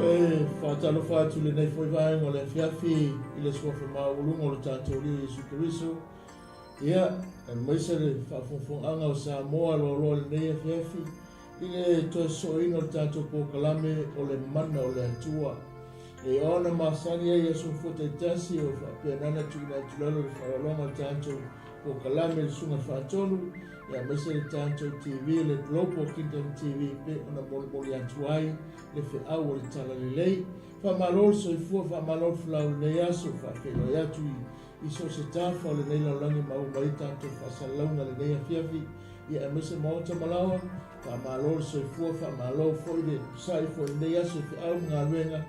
e whātalo whātu le nei whaivaenga o le fiafi I le suafa maulunga o le tātou lia Iesu Keriso. Ia, maise le whaafonfonga o Samoa lo le nei fiafi. I le toi soina o le tātou pōkalame o le mana o le atua. E ona masani e Iesu 𝚜𝚑𝚙𝚎𝚘 o whapenana tuina tulalo le whaolonga o tātou pōkalame le sunga whaatonu. Ia maise le tātou TV, le Global Kingdom TV, pe ona moli atuai, le whiau o le talalelei. Whamalol soifua, whamalol whalau nei aso, whawhenoi atu I so se tāwha o le nei laulangi mau mai tātou whasalaunga le nei awhiawhi. Ia maise maota malawa, whamalol soifua, whamalol foi le sai foi nei aso, whiau ngā luenga.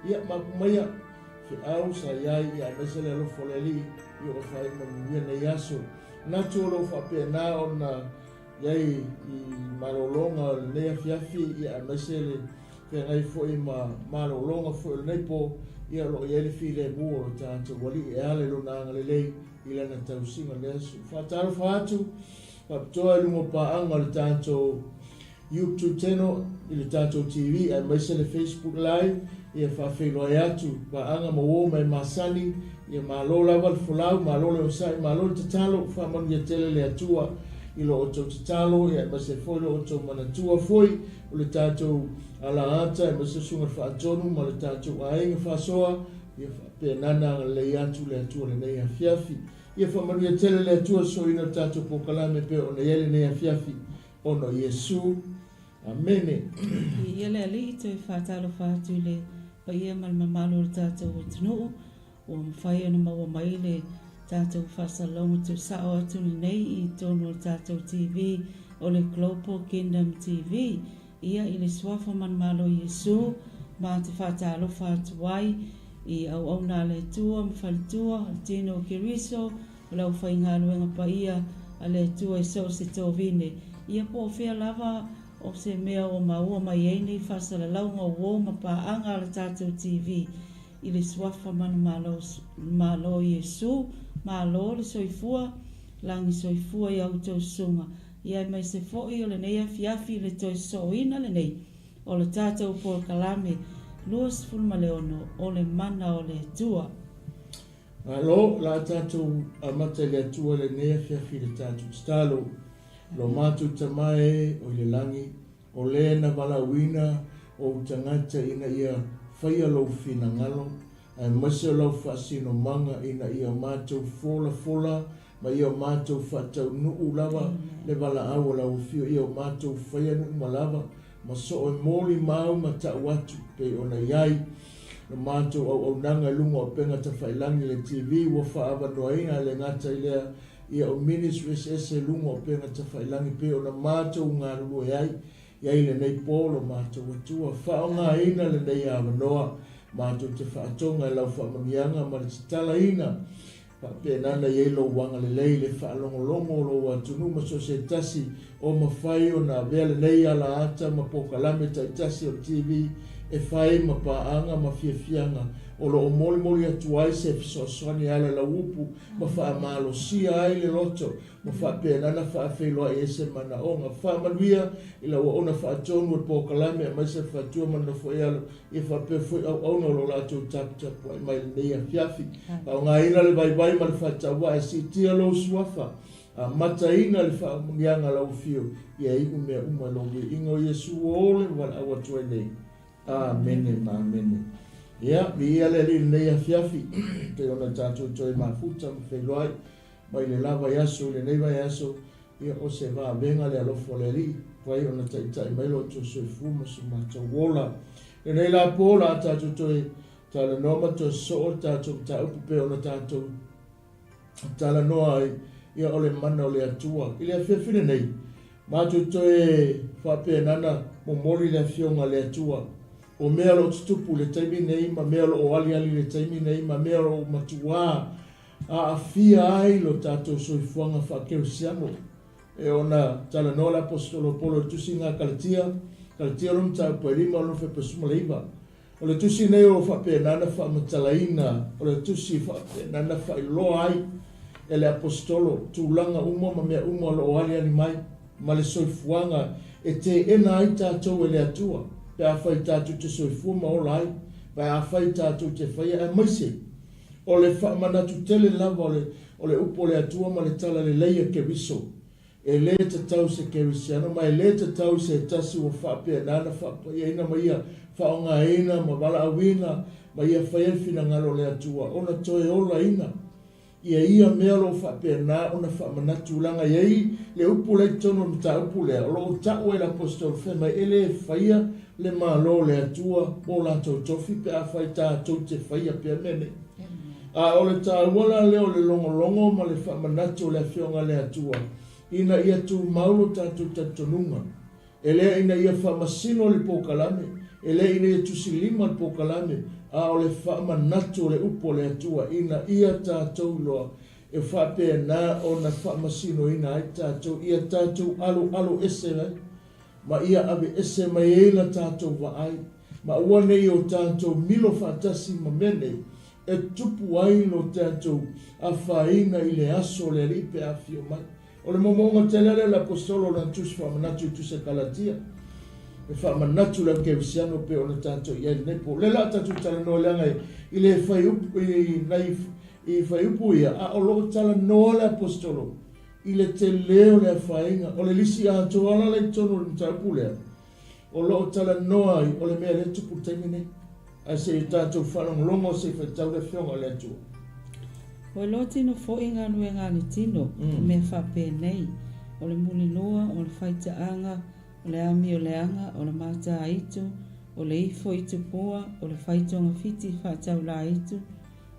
Ia makumaia, whiau sa iai, ia maise le alofo le li, I o whai manuia nei aso. Nā tōro whapena o nā iai I marolonga o nei awhiawhi, ia maise le whengai foi marolonga foi le nei po, ia lo iai le while mua o tātou wali e ale lo nānga le lei I lana tausinga le asu. Whātaro whātu, whapatoa lungo pāanga le tātou YouTube channel, I le tātou TV, ai maise le Facebook Live, ia whawhenoi atu, pāanga mawo mai masani, ia malo lava le fulau, malo le osai, malo le tatalo, whamanu ia tele le atua, I lo oto tatalo, ia maise foi lo oto manatua foi, o le tātou ala ata, ia maise sunga whaatonu, ma le tātou ainga whasoa, ia whapenana le atu le atua le nei awhiawhi. Ia whamanu ia tele le atua so ina tātou pokalame pe o nei ele nei awhiawhi, ono Iesu. Amene. Ia le ali te whaatalo whaatu le pa ia malmamalo le tātou o tunuu, o mwhai ana maua mai le tātou whasalonga tu sao atu nei I tono le tātou TV o le Global Kingdom TV. Ia I le swafa manmalo Iesu, ma te whaatalo whaatuai, I au nā le tua, mwhalitua, tino Keriso, o lau whainga luenga pa ia, a le tua 𝚟𝚒𝚍𝚘𝚒. Ia po whea lava, o se mea o maua mai ei whasalaunga o ma pāanga le tātou TV I le swafa malo Iesu, malo le soifua, langi soifua I autou sunga. Ia mai se foi o le nei awhiawhi le toi soina le nei, o le tātou pōkalame, luas fulmaleono, o le mana o le atua. Alo, la tātou amata le atua le nei awhiawhi le tātou stalo, lo mātou tamae o le langi, o le na walawina o tangata ina ia whaia lau whina ngalo, ai masa lau whaasino manga ina ia mātou fola, ma ia mātou whatau nuu lava, le wala awa lau whio ia mātou whaia nuu malava, ma so o mōli mau ma tau atu pe ona iai, na mātou au nanga lunga o penga ta whailangi le TV, wa whaava noaina le ngata ilea, ia o ministries ese lunga o penga ta whailangi pe o na mātou ngā rungo iai le nei polo mātou atua, whao ngā ina le nei awanoa, mātou te whaatonga lau whaamamianga ma le tala ina, whapenana iei lo wanga le lei le whaalongolongo lo atunu ma so se tasi o mawhai o na vea le nei ala ata ma pokalame tai tasi o TV, e whai ma paanga ma fiafianga, o lo o moli atuai se fisoswani ala la upu, ma whaamalo sia ai le loto, ma whapenana whaafeiloa e se mana o ngā whaamanuia, ila wa ona whaatonu e pōkalame, a maise whaatua mana whaialo, e whapefoi au auna lo lato tapu ai mai nei a fiafi. Au ngā ina le vai ma le whaatawa e si tia lo suafa, a mata ina le whaamunianga lau fio, ia iku mea umalongi, ingo Iesu ole wala awa tuai nei. Amene, amene. Ia, ia le li nei a fiafi, te ona tātou toi mafuta, mwhailoai, mai le lava yaso, le neiva yaso, ia o se vā venga le alofo le li, wai ona taitai mailo to soifuma su mātou wola. Le nei la pōla tātou toi, tāla noma to so tātou tāupu pe ona tātou, tāla noa ia o le mana o le atua. I le a whiawhine nei, mātou toi whapenana, mo mori le fionga le atua, o mea lo tutupu le taimi nei, ma mea lo o ali le taimi nei, ma mea lo matua a fia ai lo tātou soifuanga 𝚜𝚑𝚙𝚢𝚑. E ona tala noa le apostolo Paulo tusi ngā Kalatia lo mtau pairima o lo whepesuma leiva. O le tusi nei o whapenana whaamatalaina, o le tusi whapenana whailoa ai, e le apostolo tūlanga umo ma mea umo lo o ali mai, ma le soifuanga e te ena ai tātou e le atua. pe a whai tātou te soifua ma o lai, pe a whai tātou te whaia e maise. O le whaamanatu tele lava o le upo le atua ma le tala le leia ke wiso. E le te tau se ke wisiano, ma e le te tau se tasi o whaapea nana whaapea ina ma ia whaonga ina, ma wala awina, ma ia whaielfina ngalo le atua. Ona toe ola ina. Ia mea lo whaapea nā, ona whaamanatu langa iei, le upo le tono ni ta upo lea. O lo tau e la apostol whema, ele whaia le malo le atua, o la tau tofi, pe a whai tātou te whaia pia mene. A o le tāwala leo le longo ma le whaamanatu le whionga le atua. Ina ia tu maulo tātou tatonunga. Ele ina ia whaamasino le pōkalame. Ele ina ia tusilima le pōkalame. A o le whaamanatu le upo le atua. Ina ia tātou loa. E whaapea nā o na whaamasino ina ai tātou. Ia tātou alo ese rai. Ma ia ave ese mai eila tātou wa ai. Ma ua nei o tātou milo whaatasi ma menei. E tupu ai no tātou a whaina i le aso le ripe a fio mai. O le momonga telele la apostolo na tusi whamanatu tusa Kalatia. E whamanatu la kevisiano pe o le tātou i ai nepo. Le la tātou tala noa leanga i le whaiupu ia. A o lo tala noa le apostolo. I le te leo le whainga. O le lisi a toala le tono le tāpu lea. O lo tala noa i o le mea le tupu temine. A se tātou whanong longo se whaitau le whionga le atua. O lo tino fo inga nue ngani tino, me whape nei. O le muli loa, o le whaita anga, o le ami o le anga, o le mata aitu, o le ifo itu poa, o le whaitonga fiti whaitau la aitu,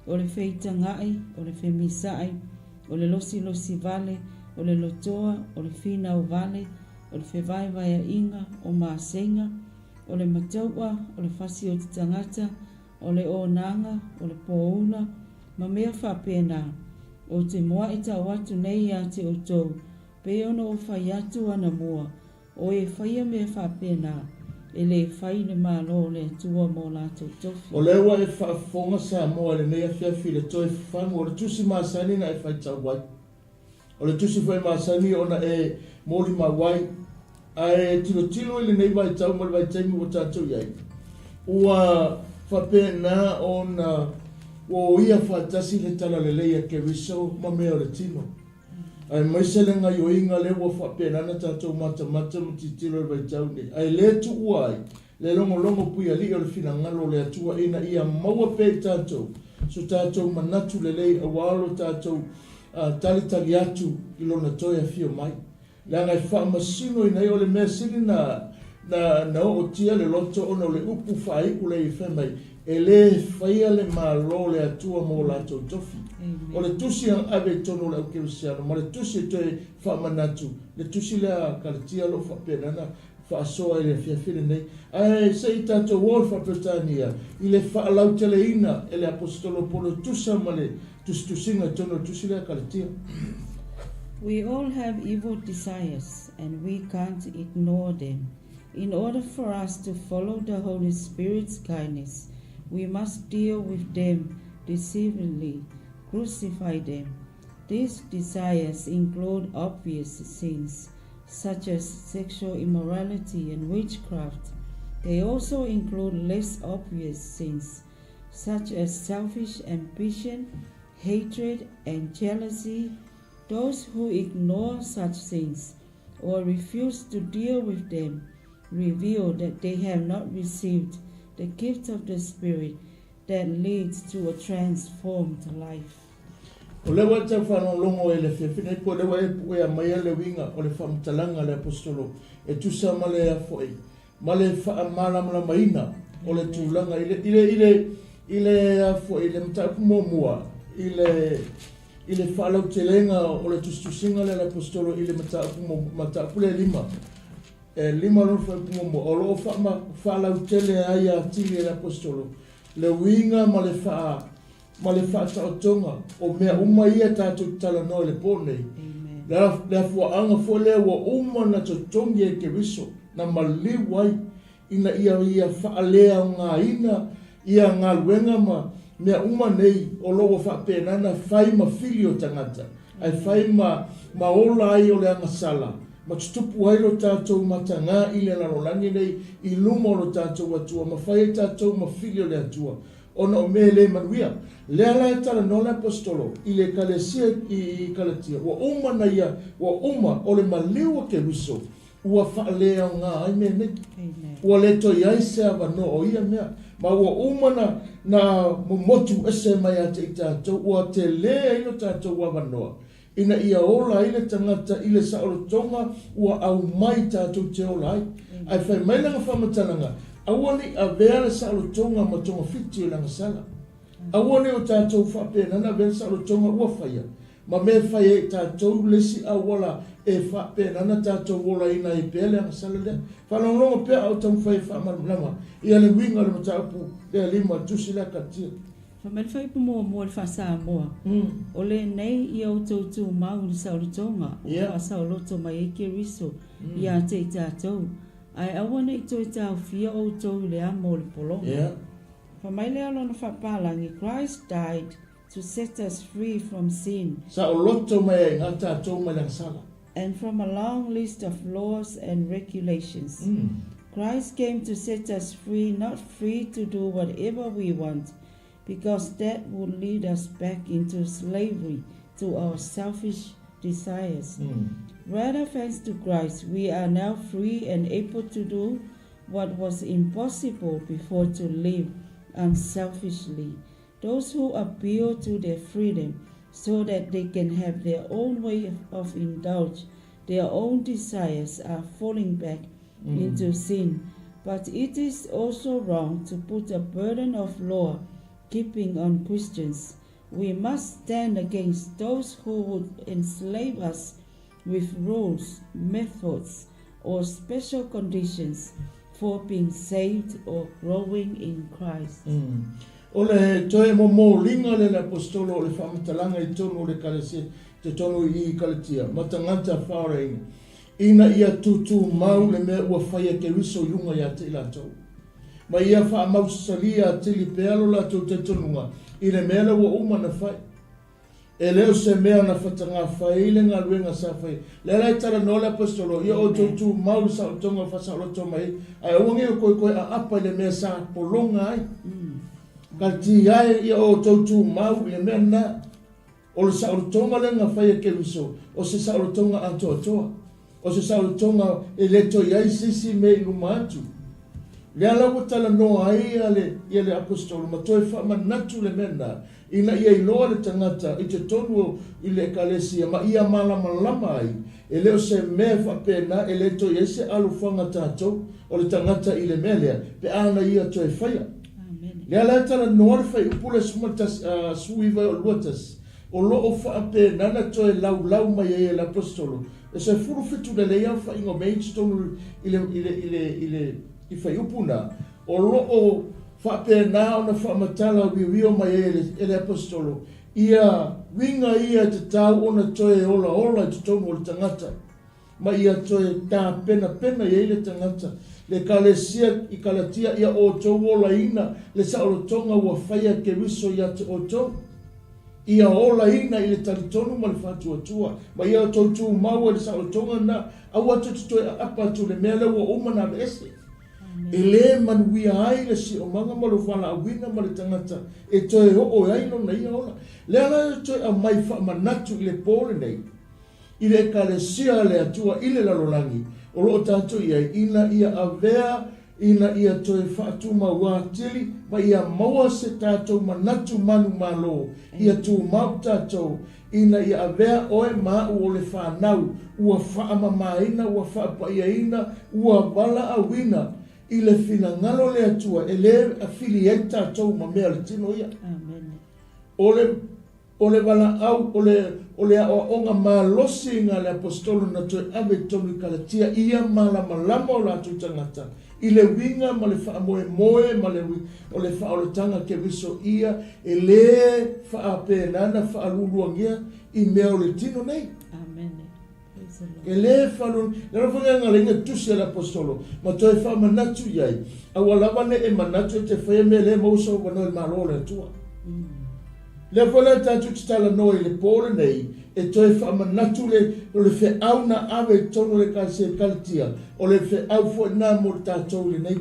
o le whaita ngai, o le whemisai, o le losi vale, o le lotoa, o le whina o vale, o le whewaiwai inga, o maasenga, o le mataua, o le whasi o te tangata, o le onanga, o le pouna, ma mea whapena, o te moa i tau atu nei a te o tau, pe ono o whai atu ana mua, o e whaia mea whapena, e le whai le malo le tua mo lātou tofi. O lewa e whaafonga sa moa le mea whiawhi le toi whangu, o le tusi maasani na e whai tau wai. O le tusi whai maasani ona e mori ma wai, a e tilo ili nei vai tau mali vai taimi o tātou iai. Ua whapena ona o ia whaatasi le tala le leia ke wiso ma mea o le tino. Ai maiselenga i o inga le ua whapena na tātou mata ma titilo vai tau nei. Ai le tu uai, le longo pui ali o le fina ngalo le atua ina ia maua pe tātou. So tātou manatu le lei awalo tātou tali atu i lona toia fio mai. Langa e whaamasino i nei o le mea sini na o tia le loto ona o le upu whaiku le i whemai. E le whaia le malo le atua mo lātou tofi. O le tusi ang ave tono le au kewisiano, ma le tusi e toi whaamanatu. Le tusi le a Kalatia lo whapenana, whaasoa i le whiawhine nei. Ai, se i tātou wall whapetania, i le whaalau tele ina, e le apostolo polo tusa ma le tusinga tono tusi le a Kalatia. We all have evil desires, and we can't ignore them. In order for us to follow the Holy Spirit's kindness, we must deal with them decisively, crucify them. These desires include obvious sins, such as sexual immorality and witchcraft. They also include less obvious sins, such as selfish ambition, hatred, and jealousy. Those who ignore such things or refuse to deal with them reveal that they have not received the gift of the Spirit that leads to a transformed life. O le wata whanongongo e le whiawhine, po le wai a maia le winga o le whamtalanga le apostolo, e tusa ma le afoi, ma le whaamalamala maina o le tūlanga, i le afoi, le mtapu mua, i le whalau te lenga o le tustusinga le apostolo, i le matapu le lima. Lima lo fa mo o lo fa ma fa la utele ai a tili le apostolo le winga ma le fa tonga o me uma ia ta tu tala no le pone la fo anga fo le wo uma na to tongi ke viso na mali wai ina ia fa le nga ina ia nga wenga ma me uma nei o lo fa pena na fai ma filio tangata ai fai ma ola ai o le anga sala ma tutupu ai lo tātou matanga i le lalolangi nei i luma o lo tātou atua, ma whai tātou ma filio le atua. Ona o me le manuia, le ala e tala no le apostolo, i le Kalatia i Kalatia, wa uma na ia, wa uma o le maliu a ke wiso, ua whaalea o ngā ai me neki. Ua le toi ai se awa no o ia mea, ma ua uma na momotu ese mai a te i tātou, ua te lea ino tātou awa noa. Ina ia ola i le tangata i le saolotonga, ua au mai tātou te ola ai. Ai whai mai langa whamatananga, awani a vea le saolotonga ma tonga fiti o langa sala. Awani o tātou whapena na vea saolotonga ua whaia. Ma me whaia i tātou lesi awala e whapena na tātou wola ina i pēle anga sala lea. Whanongonga pēa au tamu whai whamarama. Ia le winga le mataupu, lea lima tusi lea katia. Whamelwhai pu mua mua le whasa mua. O le nei i au tautu mau ni saolotonga. O whasaoloto mai eke riso i a te i tātou. Ai awane i toi tau fia o tau le amo le polonga. Whamaile alona whapalangi, Christ died to set us free from sin. Saoloto mai ngā tātou mai lang sala. And from a long list of laws and regulations. Christ came to set us free, not free to do whatever we want, because that would lead us back into slavery to our selfish desires. Rather, thanks to Christ, we are now free and able to do what was impossible before, to live unselfishly. Those who appeal to their freedom so that they can have their own way of indulge their own desires are falling back into sin. But it is also wrong to put a burden of law keeping on Christians. We must stand against those who would enslave us with rules, methods, or special conditions for being saved or growing in Christ. Ole toe mo linga le apostolo o le whamatalanga i tonu o le Kalatia, te tonu i Kalatia, matangata whaoreina. Ina ia tutu mau le mea ua whaia ke riso yunga ia te ilatou. Ma ia wha mausalia te li pealo la tau te tonunga, i le mea ua uma na whai. E leo se mea na whatanga whai, le ngā luenga sa whai. Le lai tara no le apostolo, ia o tutu mau sa o tonga whasaloto mai, ai awangi o koe a apa le mea sa polonga ai. Ka ti ai ia o tutu mau le mea na, o le sa o tonga le ngā whai ke riso, o se sa o tonga atoa. O se sa o tonga e leto iai sisi me luma atu. Le ala tala no ai ia le apostolo, ma toi whamanatu le mena, ina ia i loa le tangata, i te tonu i le Kalatia, ma ia malama ai, e leo se mea whapena, e leto iai se alufanga tātou, o le tangata i le melea, pe ana ia toi whaia. Le ala tala no le whai upule sumatas suiva o luatas, o loo whapena na toi lau mai e le apostolo, e se furu fitu le lea whaingo mei tonu i whai upuna, o loo whapena o na whamatala wiwio mai e le apostolo, ia winga ia te tau o na toe ola i te tonu o le tangata, ma ia toe tā pena i le tangata, le Kalatia i Kalatia ia o tau ola ina, le saolotonga ua whaia ke riso ia te o tau. Ia ola ina i le talitonu ma le whatu atua, ma ia o tau tu maua le saolotonga na, au atu toi apa tu le mea ua umana le ese. E le manuia ai le si o manga ma lo whala awina ma le tangata, e toi o ai no na ia ola. Le ala toi a mai whamanatu i le pōle nei, i le Kalatia le atua i le lalolangi, o loo tātou iai, ina ia avea, ina ia toi whaatu maua tili, ma ia maua se tātou manatu manu malo, ia tu mau tātou, ina ia avea oe maa o le whanau, ua whaamamaina, ua whaapaiaina, ua wala awina, i le whina ngalo le atua, e le affiliate tātou ma mea le tino ia. O le wala au, o le onga malosi ngā le apostolo na toi ave tonu i Kalatia, ia malama o la tu tangata, i le winga ma le whaamoe ma le o le whaolotanga ke viso ia, e le whaapenana whaaluruangia i mea o le tino nei. E le whalun, le rafanga ngā ringa tusi al apostolo, ma toi whaamanatu iai, awalawane e manatu te whaia me le mausa o wano e malo le atua. Le whala tātu te tala noi le pōle nei, e toi whaamanatu o le whiau na awe tono le Kalatia, o le whiau fo nā mo le tātou le nei,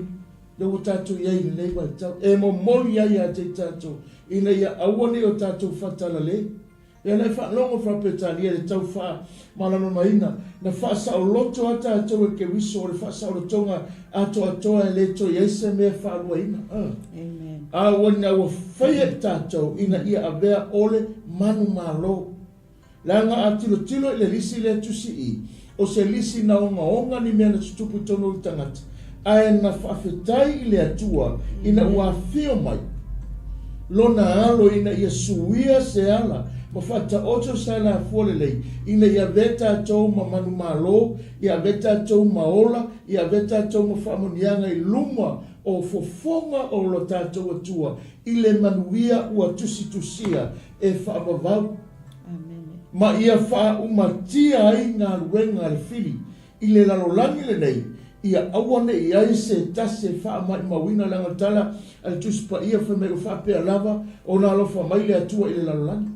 le o tātou iai le nei wai tau, e mo mori iai a te tātou, ina ia awane o tātou whatala le, e nei whanongo whapetania le tau wha malama maina, na whaasa o loto a tātou e ke wiso, o le whaasa o le tonga atoa e le to iaisa mea whaarua ina. Amen. A wana ua whaia tātou ina ia avea ole manu malo. Langa a tilo i le lisi le tusi i, o se lisi na onga ni mea na tutupu tono i tangata. Ae na whawhetai i le atua ina ua whio mai. Lona alo ina ia suia se ala, ma whata oto sana a fualelei, ina ia veta tau ma manu malo, ia veta tau ma ola, ia veta tau ma whamonianga i luma o fofonga o lo tātou atua, i le manuia ua tusia e whaamavau. Ma ia wha umatia ai ngā ruenga le fili, i le lalolangi le nei, ia awane i ai se tase wha mai mawina langa tala, al tuspa ia whamei o whapea lava, o nā lofa mai le atua i le lalolangi.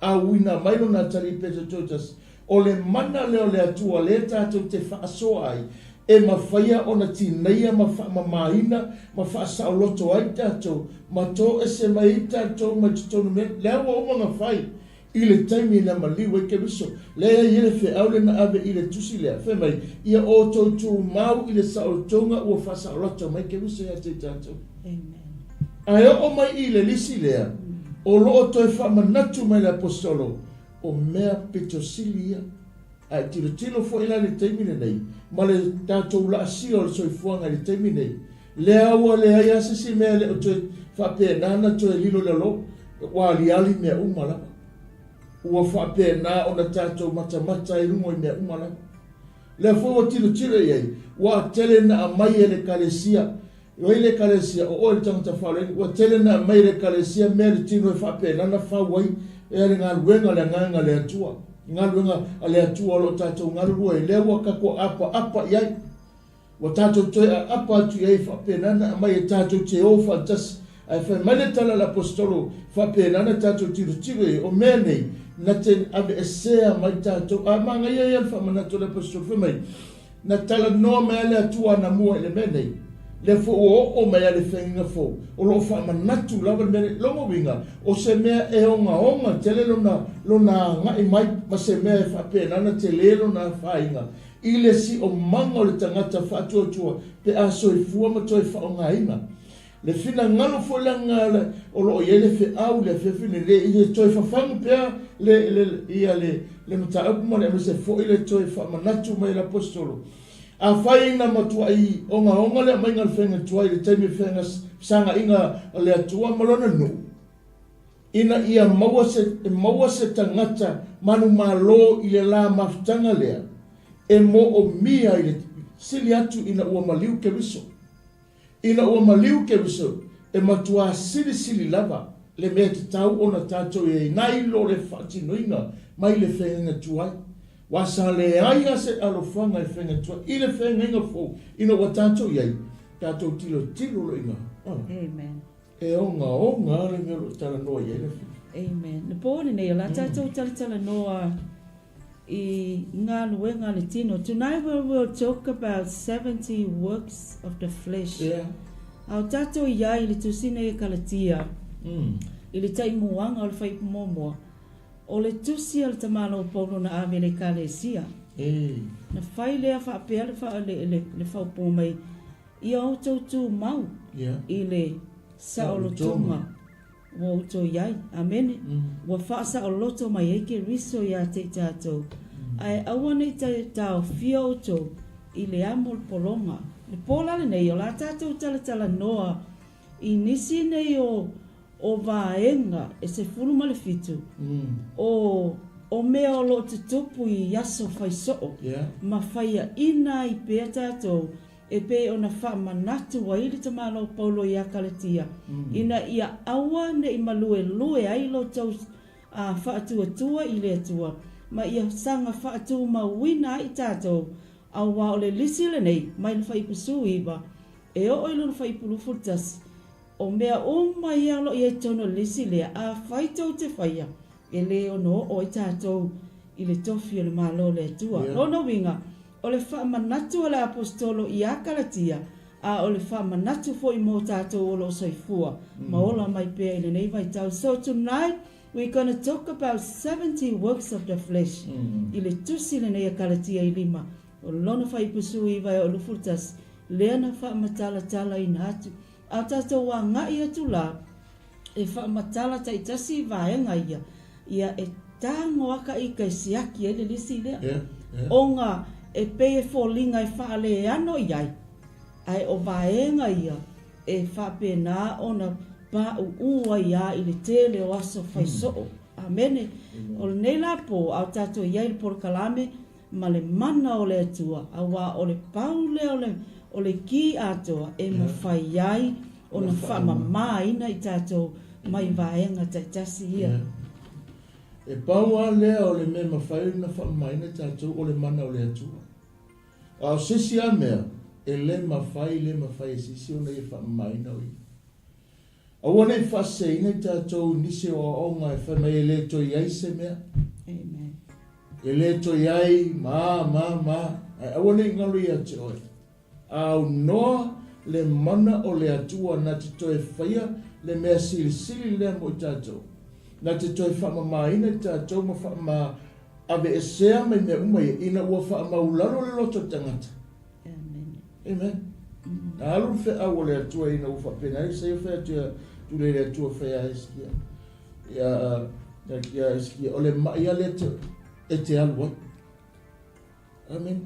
A wina mailo na tari pesa totas, o le mana leo le atua le tātou te wha asoa ai, e ma whaia o na tineia ma maina, ma wha sao loto ai tātou, ma tō e se mai tātou ma tutonu mea, lea wa omanga whai, i le taimi na maliwa i ke wiso, lea i le whi aule na ave i le tusi lea, whe mai, ia o tō mau i le sao tonga ua wha sao loto mai ke wiso ia te tātou. Ai o mai i le lisi lea, o loo toi whamanatu mai le apostolo, o mea petosilia, ai tilo fo ila le taimine nei, ma le tātou la asio le soifuanga le taimine, lea ua lea ia sisi mea le o toi whapenana toi lilo le lo, wa aliali mea umalama. Ua whapena o na tātou mata i rungo i mea umalama. Lea fo o tilo iei, wa tele na amai e le Kalatia, o ile Kalatia o le tangata whaoleni, ua tele na amai le Kalatia mea le tino e whapena na whawai, e ale ngā luenga le nganga le atua. Ngā luenga le atua lo tātou ngā rua e lea ua kako apa iai. Wa tātou toi a apa atu iai whapena na amai e tātou te o fantasi. Ai whai male tala l'apostolo whapena na tātou tiro e o mea nei, na te ave e sea mai tātou, a manga iai al whamanato l'apostolo wha mai, na tala noa mea le atua na mua ele mea nei, le fo o mea le whenginga fo, o lo whamanatu lawa le mea longa winga, o se mea e onga, tele lona ngai mai, ma se mea e whapena na te le lona whainga, i le si o manga o le tangata whatuatua, pe aso i fua ma toi whaonga inga. Le fina ngalo fo langa o lo ye le fe au le fe fina le i toi fa fangu pea le mata apu mo le se fo ile toi fa manatu mai l'apostolo a fai na matua i onga le mai ngal fenga toi le temi fenga sanga inga le atua malona no ina ia maua se tangata manu malo i le la maftanga lea e mo o mia i le sili atu ina ua maliu ke wiso. Ina ua maliu ke wiso, e matua sili lava, le mea te tau o na tātou e nai lo le whaatinoinga, mai le whenga tuai. Wasa le aia se alofanga e whenga tuai, i le whenga fo, ina ua tātou iai, tātou tilo lo inga. Amen. E onga le mea lo tala noa iai le whenga. Amen. Na pōne nei, la tātou tala noa I ngā luenga le tino. Tonight we will talk about 70 works of the flesh. Yeah. Au tato iai le tusine e Kalatia. I le taimuanga o le whaipu momoa. O le tusi al tamalo Paulo na ave le Kalatia. Na whai lea whaapea le whaupo mai. I au tautu mau. I le saolotunga. Wa uto iai. Amen. Wa whaasa o loto mai eke riso ia te tātou. Ai awane i tau fia oto I le amol polonga. Le pola le nei o la tātou tala noa I nisi nei o vaenga e se fulu ma le fitu. O mea o lo te tupu I yaso fai soo. Ma whaia ina I pea tātou e pe ona wha manatu wa ili tamalo Paulo I a Kalatia. Ina ia awa ne I malue ai lo tau whaatua I le atua. Ma ia sanga whaatua ma wina I tātou. Awa o le lisi le nei, mai le whaipusu iwa. E o ilo le whaipulufutas. O mea o mai alo I e tono lisi lea, a whaitou te whaia. e le ono o i tātou i le tofi o le malo le atua. Lono winga, o le whaamanatu o le apostolo i a Kalatia, a o le whaamanatu fo i mō tātou o lo soifua, maola mai pēr i le nei vai tau. So tonight, we're going to talk about 70 works of the flesh. I le tusi le nei a Kalatia i 5. O lono whai pusu i vai o lufutas, lea na whaamatala tala i nātu. A tātou wā ngai atu la, e whaamatala ta i tasi i vaenga ia e tango aka i kai siaki e le lisi lea. O ngā e peye fōlinga e whaale e ano iai. Ai o vaenga ia e whapena o na pa ua ia i le tele o aso whaisoo. Amene. O le nei la po au tātou iai le porokalame ma le mana o le atua. Awa o le paule o le ki atoa e ma whai iai o na whamamaina i tātou mai vaenga taitasi ia. E paua lea o le me mawhai na whamamaina i tātou o le mana o le atua. Au sisi a mea, e le mawhai e sisi o nei whamamaina o i. Awana i whaseina i tātou nise o aonga e whamai e le to iai se mea. Amen. E le to iai, awana i ngalu i ate oi. Au noa le mana o le atua na te toe whaia le mea sili lea mo i tātou. Na te toi whamamaina i tātou ma whamama ave e sea mai mea umai ina ua whamaularo le loto tangata. Amen. Na alu fe au le atua ina ua whapena i sei whea tu le atua whea eskia. Ia eskia o le maia le e te alua. Amen.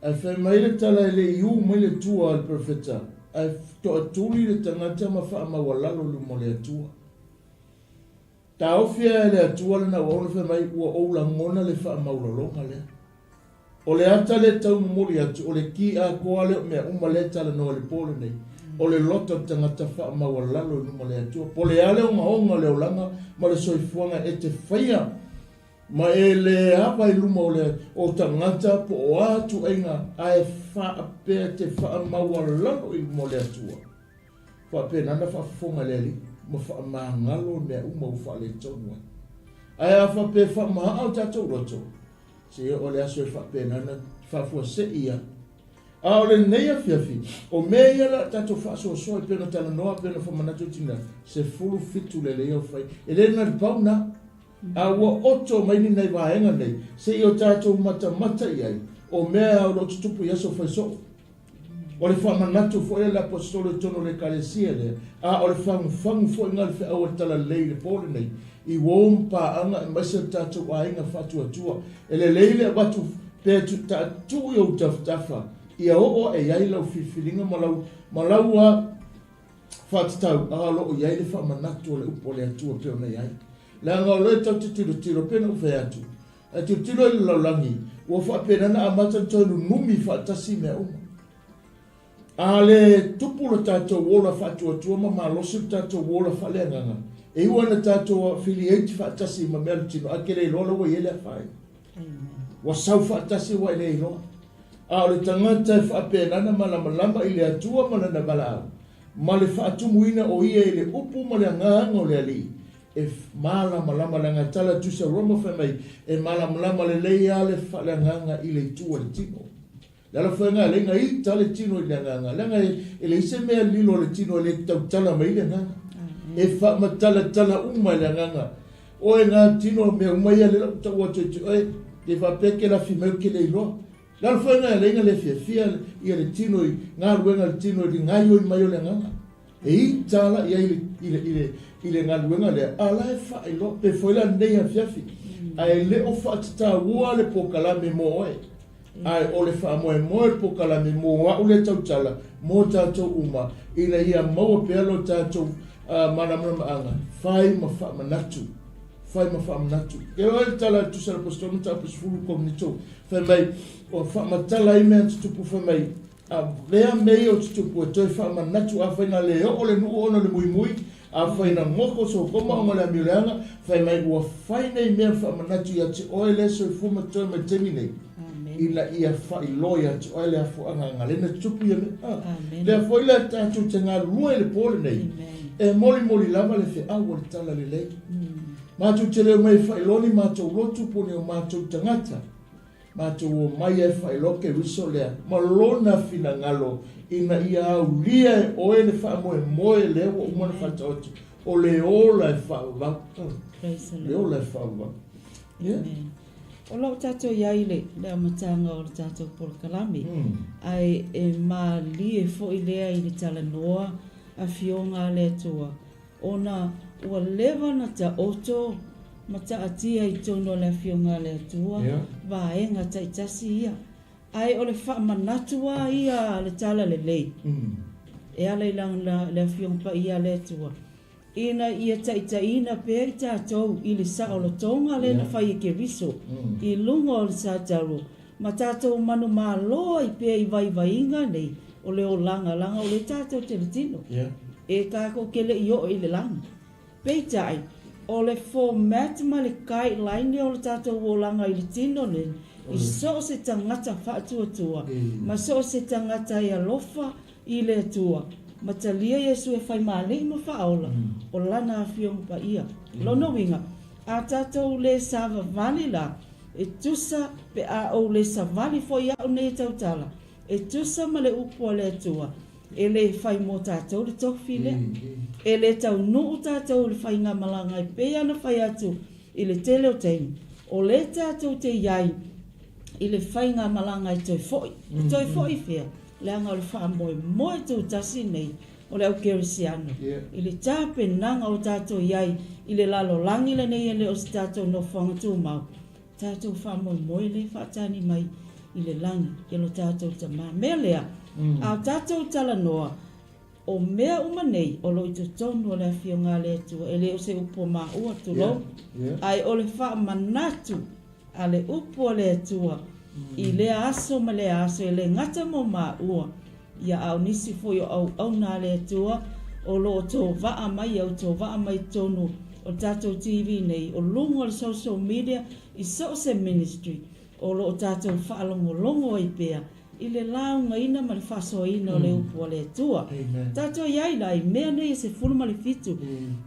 Ai whai mai le tala e le iu mai le tua al profeta. Ai to atuli le tangata ma whamawalalo lu mo le atua. Ta ofia le atua le na waona whai mai ua oula ngona le whamaulalonga lea. O le ata le tau mumuri atu, o le ki a koa le mea le tala no le pole nei. O le loto tangata whamawalalo lu mo le atua. Po le ale onga le olanga ma le soifuanga e te whaia. Ma e le hapa i luma o tangata po o atu ainga ai whaapea te whaamawalalo i mo le atua. Whaapea nana whaafonga le li, ma whaamangalo mea u whaale tonua. Ai a whaapea whaamaha au tatou roto. Se o le aso e whaapea nana whaafua se ia. A o le neia fiafi, o mea ia la tatou whaasoa soa i pena tala noa pena whamanatu tina, se fulu fitu le leo whai. E le na pau na, a ua oto mai ni nei vaenga nei, se i o tātou mata iai, o mea o lo tutupu yaso whaiso. O le whamanatu fo e la apostolo tono le Kalatia le, a o le whangu fo i ngal wha awa tala lei le pole nei, i wōm pa anga e maisa tātou waenga whatu atua, e le leile watu pētu tātou i o taftafa, i a o e iai lau whiwhiringa malau a whatatau, a lo o iai le whamanatu o le upo le atua peo na iai. La ngā loe tau te tiro pena u whai atu. A te tiro i laulangi, ua whaapena na amata toinu numi whaatasi mea uma. A le tupu la tātou wola whaatua tua ma losu tātou wola whaleanganga. E ua na tātou affiliate whaatasi ma mea tino, a kere ilola wa iele a whai. Wa sau whaatasi wa ele ilola. A le tangata e whaapena na malama i le atua ma na bala au. Ma le whaatumuina o ia i le upu ma le anganga o le ali. E malama langa tala tusa roma whamai, e malama le leia le whalanganga i le tua le tino. Lala whainga lenga i tala tino i le nganga, langa e le ise mea lilo le tino le tau tala mai le nganga. E whaama tala uma le nganga. O e ngā tino mea umai a le lau tau atu oe, te whapeke la whimeu ke le iloa. Lala whainga lenga le fia i le tino i ngā ruenga le tino i ngai oi mai o le nganga. E i tala i le ngā luenga le ala e whae lo, pe whoila nei a fiafi. Ai le o whaatata ua le pokalame mo oe. Ai o le wha moe pokalame mo wau le tautala, mo tātou uma, ina ia maua pealo tātou manamama anga. Whai ma wha manatu. E oe tala tusara postonu tāpus fulu komunito. Whai mai, o wha matala i mea tutupu whai mai. Lea mei o tutupu e toi wha manatu a whaina leo o le nuu ono le mui. A whaina ngoko so koma o ngale amileanga, whai mai ua whaina i mea whamanatu ia te oe le so i fuma toi mai temi nei. Ina ia whai loia te oe le a whaanga ngalena tupu ia me. Lea whaila tātou te ngā lua i le pole nei. E moli lava le whi au o le tala le lei. Mātou te leo mai whailoni, mātou lotu pone o mātou tangata. Mātou o mai e whailoke wiso lea. Malona whina ngalo ina ia au lia e oe le wha leo o umana whataotu. O le ola e whaavau. Le ola e whaavau. Amen. O lau tātou iai le amatanga o le tātou polokalami. Ai e mā li e fo i lea i le tala noa a fionga le atua. Ona ua lewa na ta oto ma ta atia i tono le fionga le atua. Vaenga ta itasi ia. Ai o le wha manatua ia le tala le lei. E ala ilang le fionga pa ia le atua. Ina ia taitaina pea i tātou i le saolotonga le na whai e ke riso. I lunga o le sātaro. Ma tātou manu mā loa i pea i vai nei. O le o langa o le tātou te tino. E kako ke le i o i le langa. Peitai, o le format ma le guideline o le tātou o langa i le tino le. I so se tangata whaatua. Ma so se tangata i alofa i le atua. Ma talia Yesu e whai mālei ma whaola. O lana a whiong pa ia. Lono winga. A tātou le sava vali la. E tusa pe a o le savali fo ia o nei tautala. E tusa ma le upua le atua. E le whai mo tātou le tokwhile. E le tau nuu tātou le whai ngā malanga i pea na whai atu. I le tele o teimi. O le tātou te iai. I le whai ngā malanga i toi foi. I toi foi fea. Le anga o le wha moe tu tasi nei. O le au kerisiano. I le tāpe nanga o tātou iai. I le lalo langi le nei le o si tātou no whanga tū mau. Tātou wha moe le whaatani mai. I le langi. Ke lo tātou ta maa. Mea lea. A tātou tala noa. O mea umanei. O lo i tu tonu o le whionga le atua. E le o se upo maa ua tu lo. Ai o le wha manatu. A le upo le atua. I le aso ma le aso. E le ngata mo maa ua. Ia au nisi fo yo au na le atua. O lo o tō waa mai. Au tō waa mai tonu. O tātou TV nei. O lungo le social media. I so se ministry. O lo o tātou whaalongo longo i pea. I le launga ina ma le whaso ina o le upo le atua. Tātou iai lai. Mea nei se fulu ma le fitu.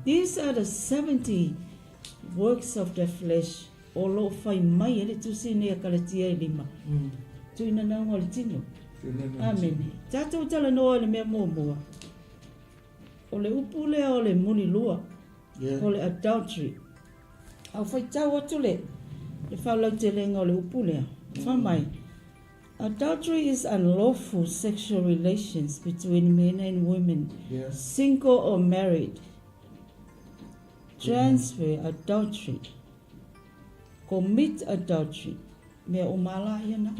These are the 70 works of the flesh. O lo whai mai ele tusi nei a Kalatia i 5. Tuina naunga le tino. Amen. Tātou tala noa le mea mua. O le upu lea o le muni lua. O le adultery. Au whai tau atu le. Le whaulau te lenga o le upu lea. Whamai. Adultery is unlawful sexual relations between men and women, single or married. Transfer adultery. Commit adultery. Mea o mala iana.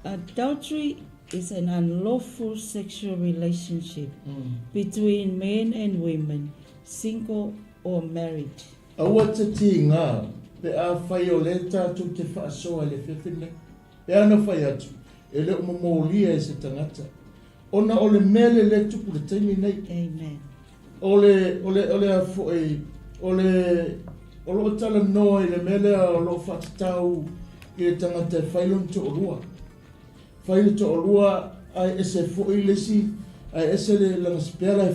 Adultery is an unlawful sexual relationship between men and women, single or married. Pe a whai o le tātou te whaasoa le whiwhine. Pe ana whai atu. E le umamolia e se tangata. Ona o le mele le tupu le taimi nei. Amen. O le a fwoi. O lo tala noa i le mele o lo whatatau i le tangata e whailon to orua. Whailon to orua ai ese fwoi lesi. Ai ese le langaspera e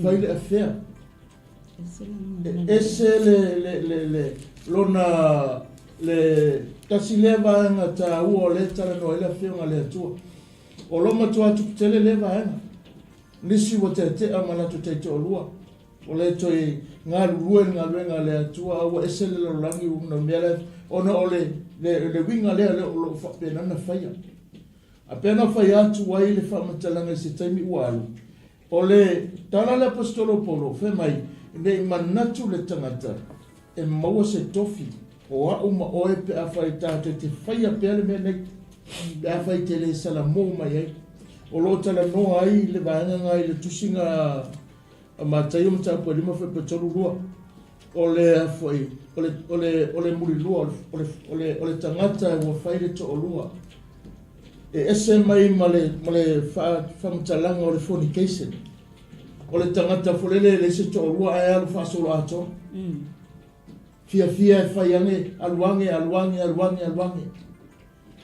whaile a whea. Ese le lona le tasi leva anga ta ua le tala no ele whiunga le atua. O loma tua tukutele leva anga. Nisi wa te amanatu te te olua. O le toi ngā luruen ngā luenga le atua. Awa ese le lorangi una mele. Ona o le winga lea le o lo whapenana whaia. A pena whaia atu wai le whamatalanga se taimi ualu. O le tala le apostolo Paulo whemai. Nei manatu le tangata. E maua se tofi. O a uma oe pe a whai tātou te whaia pēle mea nei. Pe a whai te le salamo mai ai. O lo tala noa ai le vaenga ngai le tusinga a mātai o mtapu e lima whai patoru rua. O le a whai. O le muri lua. O le tangata ua whai le to o lua. E ese mai ma le whamtalanga o le fornication. O le tangata fulele le se to rua e alu whasolo ato. Fia e whaiange, aluange.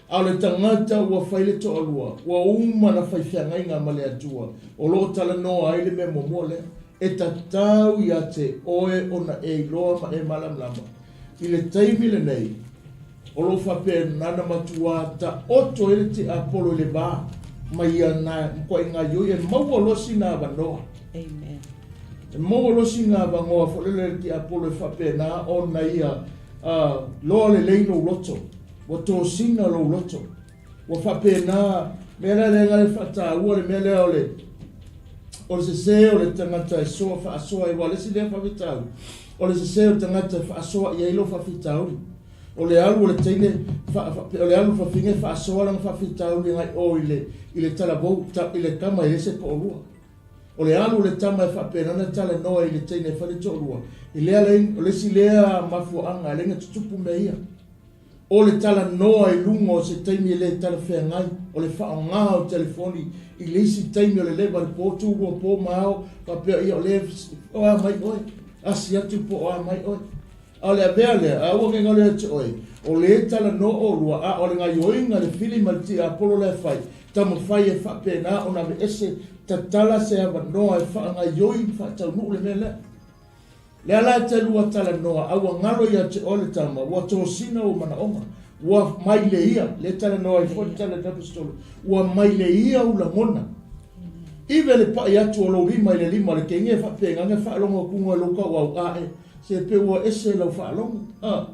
A le tangata ua whaile to rua. Ua uma na whai whiangai ngā male atua. O lo tala noa ai le me momoa lea. e tatau ia te oe ona e loa ma e malamlama. I le taimi le nei, o lo whapenana matua ta oto ele te Apollo le ba, ma ia na mkoa inga yoi e maua losi ngā wanoa. Amen. E maua losi ngā wangoa wholele te Apollo e whapena o na ia loa le leino loto, wa tō singa lo loto, wa whapena mea le ngare whata ua le mea lea o le se o le tangata e soa whaasoa e wale si lea whawitau, o le se o tangata e whaasoa i eilo whawitau, o le alu o le teine, o le alu whawhinge whaasoa lang whawitau i ngai o i le talabou, i le kama i se po orua. O le alu o le tama e whapenana tala noa i le teine whale to orua. I lea lein, o le si lea mafuanga, lenga tutupu me ia. O le tala noa i lunga o se teimi le tala whea ngai, o le whaonga o telefoni, i le isi teimi o le leba le pōtu o pō mao, whapea ia o le o a mai oi, asi atu po o a mai oi. A le avea lea, a ua ngenga lea te oi, o le tala no o rua, a o le ngai oinga le fili malti a Apollo le whai, tamu whai e whapena o na me ese tatala se ava noa e whaanga ioi whatau nuu le mea lea. Lea la te lua tala noa, aua ngaro ia te ole tama, ua tō sina o mana oma, ua mai le ia, le tala noa i fwoi tala tapistolo, ua mai le ia ula mona. Iwe le pa i atu o lo lima i le lima, le kenge e whapenga, nge whaalonga kunga luka wau ae, se pe ua ese lau whaalonga.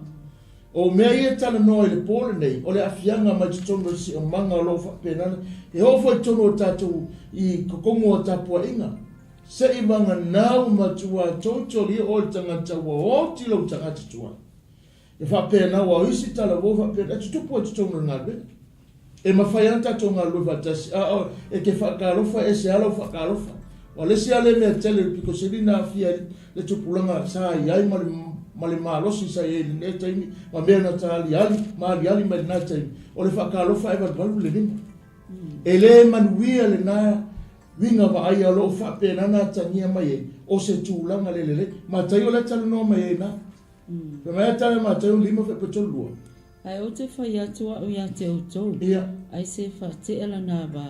O mea ia tala noa i le pole nei, o le afianga mai tutono si o manga o lo whapenana, e hofo i tono o tātou i kokongo o tāpua inga. Se i wanga nau matua tōtori o le tangata wa o tilo tangata tua. E whapena wa isi tala wo whapena, e tutupu o tutono ngā be. E mawhaianta tō ngā luwa tasi, e ke whakarofa, e se alo whakarofa. Wa lesi ale mea tele, piko se rina fia le tupulanga sa iai mali maalosi sa e ne taimi, ma mea na taali ali, maali ali mai na taimi. O le whakarofa e walu le lima. E le manuia le nā, winga wa ai alo whapenana tangia mai e, o se tūlanga le, ma tai o le tala no mai e na. Pe mai tala ma tai o lima whepetolu lua. Ai o te whai atua o ia te autou, ai se whate ala nā wā,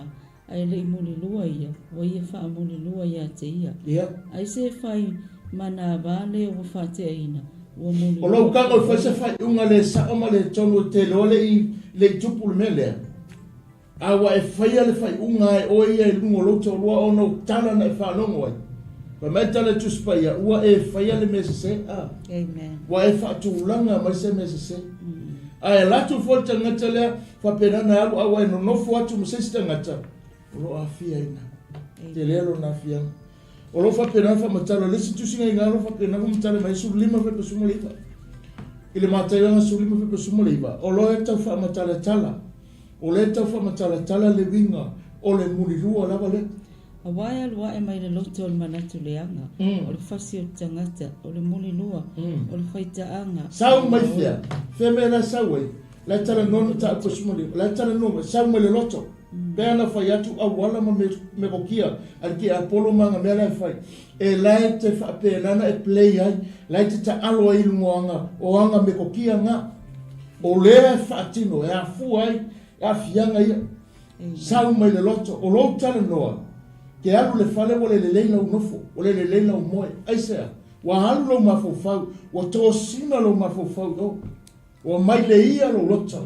ai le imuli lua ia, o ia wha muli lua ia te ia. Ai se whai mana wā le o whate aina, o muli lua. O lau kanga o whai se whai unga le saoma le tono te loale i le tupu le me lea. Awa e whaia le whai unga e oia e lungo loto rua ono tala na e whanongo ai. Pa mai tala tuspaia, ua e whaia le mese se, Amen. Wa e whaatulanga mai se mese se. A e latu fo tangata lea, whapenana alu awa e nonofo atu msesi tangata. Olo a fia ina, te lelo na fia. Olo whapenana whamatala, lesi tusinga i ngalo whapenana whamatala mai suru lima whepa sumuleiva. Ile mātaiwanga suru lima whepa sumuleiva. Olo e tau whamatala tala. O le tau whamatala tala le winga o le murirua lava le. A wai alua e mai le loto o le manatu leanga, o le whasi o tangata, o le murirua, o le whaitaanga. Sau mai fia, fia mea la sau ei, la tala nono ta apa sumali, la tala nono, sau mai le loto. Pea na whai atu awala ma me kokia, al ki Apollo manga mea la whai. E lai te whapenana e play ai, lai te ta aloa ilungoanga, o anga me kokia nga. O lea whaatino, e a fu ai, a fianga ia, sau mai le loto, o lo tala noa, ke alu le fale o le leila unofo, o le leila umoe, aisea, wa alu lo mafofau, wa tō sina lo mafofau, o mai le ia lo loto,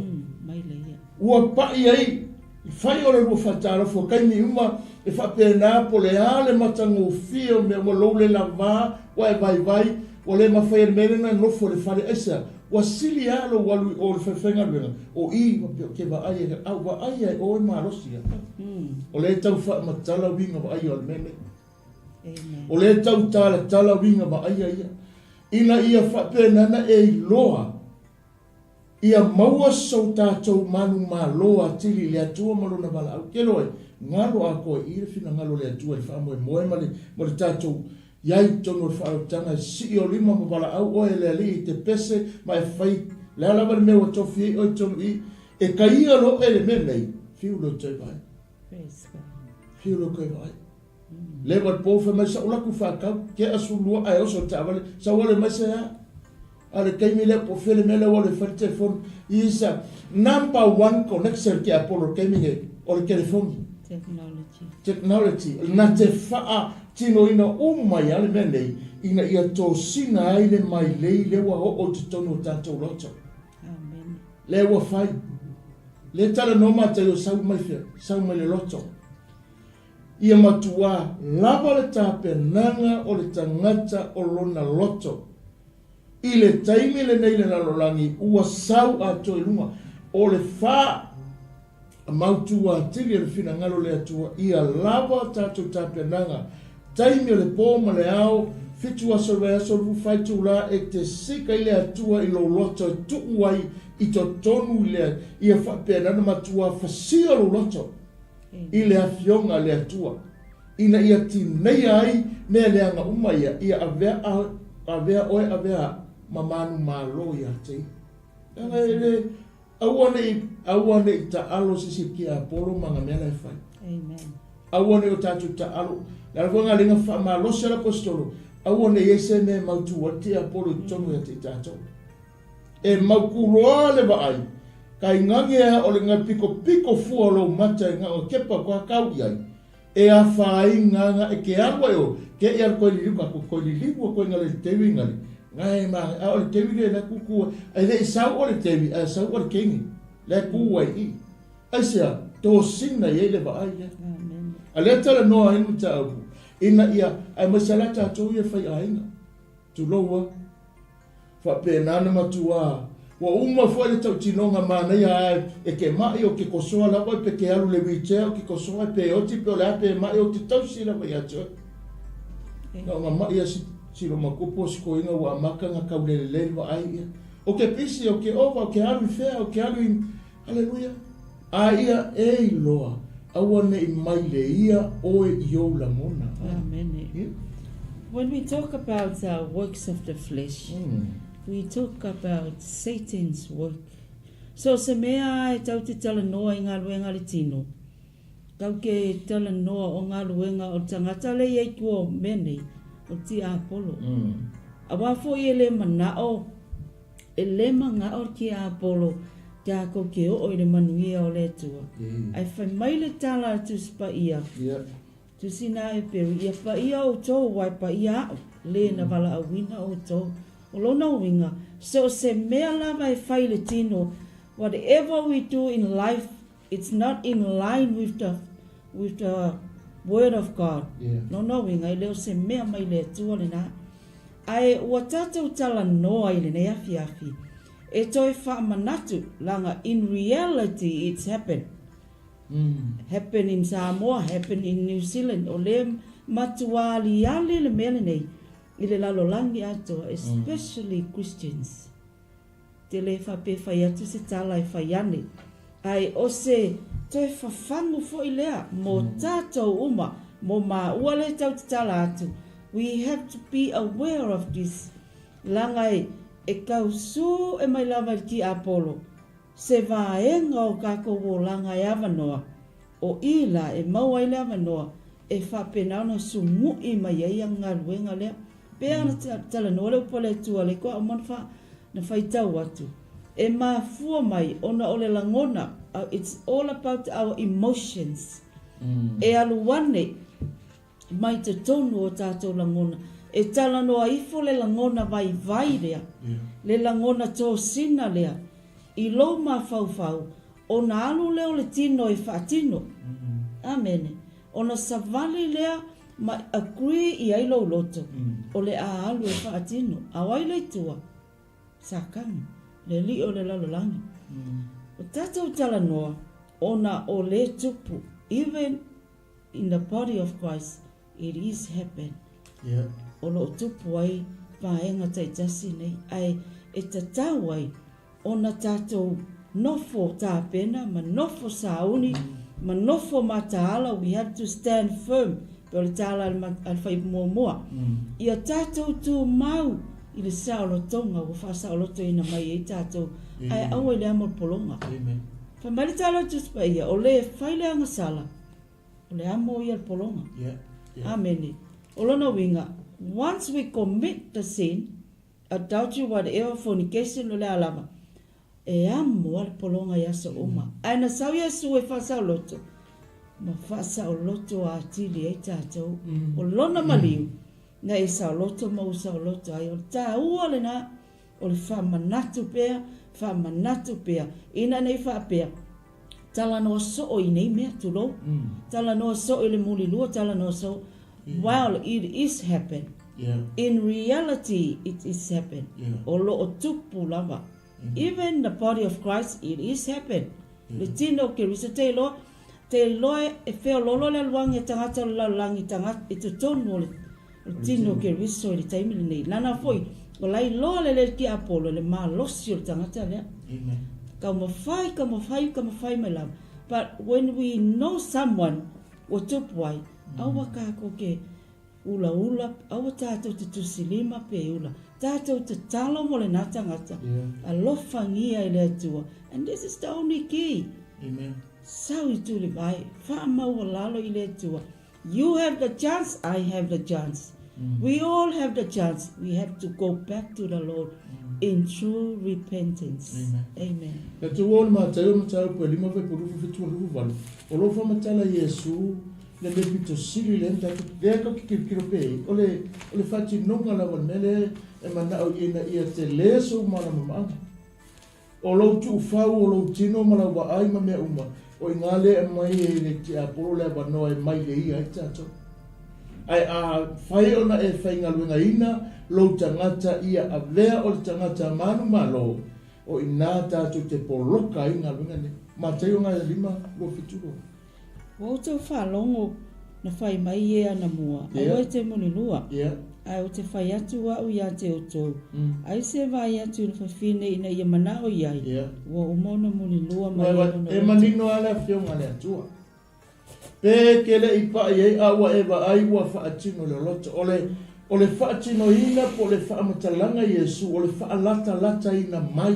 ua pai ai, fai o le rua whatara, fo kaimi uma, e whapena po le ale matango fio, me o lo le lava, wa e vai, o le mawhai e merena nofo le fale, aisea, wa sili alo walu o le whewhenga ruenga, o i ke wa aia, au wa aia o e marosia. O le tau wha matala winga wa aia al mene. O le tau tala winga wa aia ia. Ina ia whapenana e loa. Ia maua sau tātou manu ma loa tili le atua malona wala au. Ke loe, ngalo a koe i le fina ngalo le atua le wha moe mo le tātou iai tono le whaarotanga, si o lima ma wala au oe le ali i te pese, ma e whai, le alawa le mea tofi e oi tono i, e ka ia lo e le mea nei, fiu lo te vai. Fiu lo koe vai. Le wat pofa mai sa ulaku whakau, ke asu lua ai oso te awale, sa wale mai se a. Ale kaimi le po fele mele wale whare telefon, i isa number 1 connection ki Apollo kaimi he, o le telefoni. technology. Na te wha tino ina umai ale menei, ina ia tō sina aile mai lei lewa o te tono tātou loto. Amen. Lewa whai. Le tala no mata o sau mai le loto. Ia matua lava le tāpenanga o le tangata o lona loto. I le taimi le nei le nalolangi ua sau a toi lunga. O le wha mautua tili le fina ngalo le atua. Ia lava tātou tāpenanga. Taimi o le pōma le au. Fitua solvea solvu faitu la e te sika i le atua i lo loto e tuu ai i to tonu le ia whapenana matua fasia lo loto. I le afionga le atua. Ina ia tinei ai mea leanga umaia ia avea oe avea mamanu malo ia te. Anga ele awane i ta alo sisi ki a polo manga mea lai fai. Amen. Awane o tatu ta alo. Lalwanga linga wha malo sera kostolo. Awane yese me mautu wate a polo tonu ia te tato. E maukuroa le wa ai. Kai ngangea o le ngai piko fua lo mata i ngā o kepa kua kau iai. E a whai nganga e ke arwa o. Ke e ar koe liliu kako koe liliu koe ngale tewi ngali. Ngai maa, a o le tewi le na kukua. E le sau o le tewi, a sau o le kengi. Le kua i. Ai sea, tō sina i le wa ai. A le tala noa inu ta au. Ina ia, ai masala tātou ia whai ainga. Tu loa. Whapēnana matua. Wa uma foi le tau tinonga mana ia e ke mai o ke kosoa la vai pe ke alu le wheelchair o ke kosoa pe o ti pe o le ape mai o te tau sila vai ato. Na nga mai ia si lo makupo si ko inga wa maka nga kaulele wa ai ia. O ke pisi o ke ova o ke alu fea o ke alu in haleluya. A ia e loa awane i mai le ia o e iou la mona. Amen. Yeah? When we talk about works of the flesh, we talk about Satan's work. So se mea e tau te tala noa i ngā luenga le tino. Tau ke tala noa o ngā luenga o tangata le iei kua mene o ti Apollo. A wafo i le manao, e le mangao ki Apollo, te ako ke o i le manuia o le tua. Ai whai mai le tala tu spa ia. Tu sina e peru, ia pa ia o tō wai pa ia le na wala a wina o tō. O lona winga. So se mea lava e whai le tino, whatever we do in life, it's not in line with the word of God. Lona winga, i leo se mea mai le tua le na. Ai ua tātou tala noa i le ne afi. E toi wha manatu langa, in reality it's happened. Happen in Samoa, happen in New Zealand, o le matua ali le mele nei. I le lalolangi ato, especially Christians. Te le whape whai atu se tala e whai ane. Ai o se toi whawhangu fo i lea, mo tātou uma, mo mā ua le tau te tala atu. We have to be aware of this. Langai e kausu e mai lava ki Apollo. Se vaenga o kako wo langai avanoa. O ila e maua i le avanoa. E whapenau na sungu i mai ei anga luenga lea. Pea na tala noa le upale tua le koa o manwha na whaitau atu. E mafua mai ona o le langona. It's all about our emotions. E aluane mai te tonu o tātou langona. E tala noa ifo le langona vai lea. Le langona tō sina lea. I lo ma fau. O na alu leo le tino e whaatino. Amen. O na savali lea ma agree i ailo loto. O le a alu e whaatino. Awai le tua. Sakami. Le li o le lalolangi. O tātou tala noa. Ona o le tupu. Even in the body of Christ, it is happen. O lo tupu ai paenga taitasi nei. Ai e tatau ai. Ona tātou nofo tā pena, ma nofo sauni, ma nofo mataala, we have to stand firm. Pero le tāla al whai mua. Ia tātou tū mau, i le saolo tonga, o wha saolo to ina mai e tātou, ai aue le amor polonga. Whamari tāla tu spa ia, o le whai le anga sala, o le amo ia polonga. Amen. O lona winga, once we commit the sin, adultery, whatever, fornication, o le alama, e amo al polonga ia sa uma. Ai na sau ia su e whasau loto. ma whaasa o loto a tili e tātou. O lona maliu, na e sa o loto ma usa o loto ai. O tā ua le na, o le whamanatu pea, ina nei whapea. Tala noa so o i nei mea tulo. Tala noa so i le muli lua, tala noa so. While it is happen, in reality it is happen. O lo o tupu lava. Even the body of Christ, it is happen. Le tino ke risa te loa e wheo lolo le luang e tangata la langi tangata e te tonu le tino ke risa o le taimile nei. Lana foi, o lai loa le ki Apollo le maa losi o le tangata lea. Ka mawhai me lam. But when we know someone o tupu ai, awa kako ke ula, awa tātou te tusilima pe ula. Tātou te talo mo le nā tangata. Alofangia i le atua. And this is the only key. Amen. Sau I tu le vai. Whaamau lalo I le atua. You have the chance, I have the chance. We all have the chance. We have to go back to the Lord in true repentance. Amen. Le tu o le mātau matau po lima ve porufu fitu alufu valu. O lo fa matala Yesu le me pito sili le nta le ka kikiro pe. O le fati nonga la wan mele e mana o ina ia te leso mana mama. O lo tu fau o lo tino mala wa ai ma me uma. O ingale e mai e le te apolo le wano e mai le ia e tato. Ai a whai ona e whainga luenga ina lo tangata ia a vea o le tangata manu malo o ina tato te poloka inga luenga ne. Ma te o ngai lima lo fituro. O te whalongo na whai mai e ana mua. Awa te muni lua. Ai o te whai atu wa u ia te o tō. Ai se vai atu na whawhine ina ia mana o iai. Wa umona muni lua mai ana. E manino ala whionga le atua. Pe kele I pa iei awa ewa ai ua whaatino le loto. O le whaatino ina po le whaamatalanga Yesu. O le whaalata ina mai.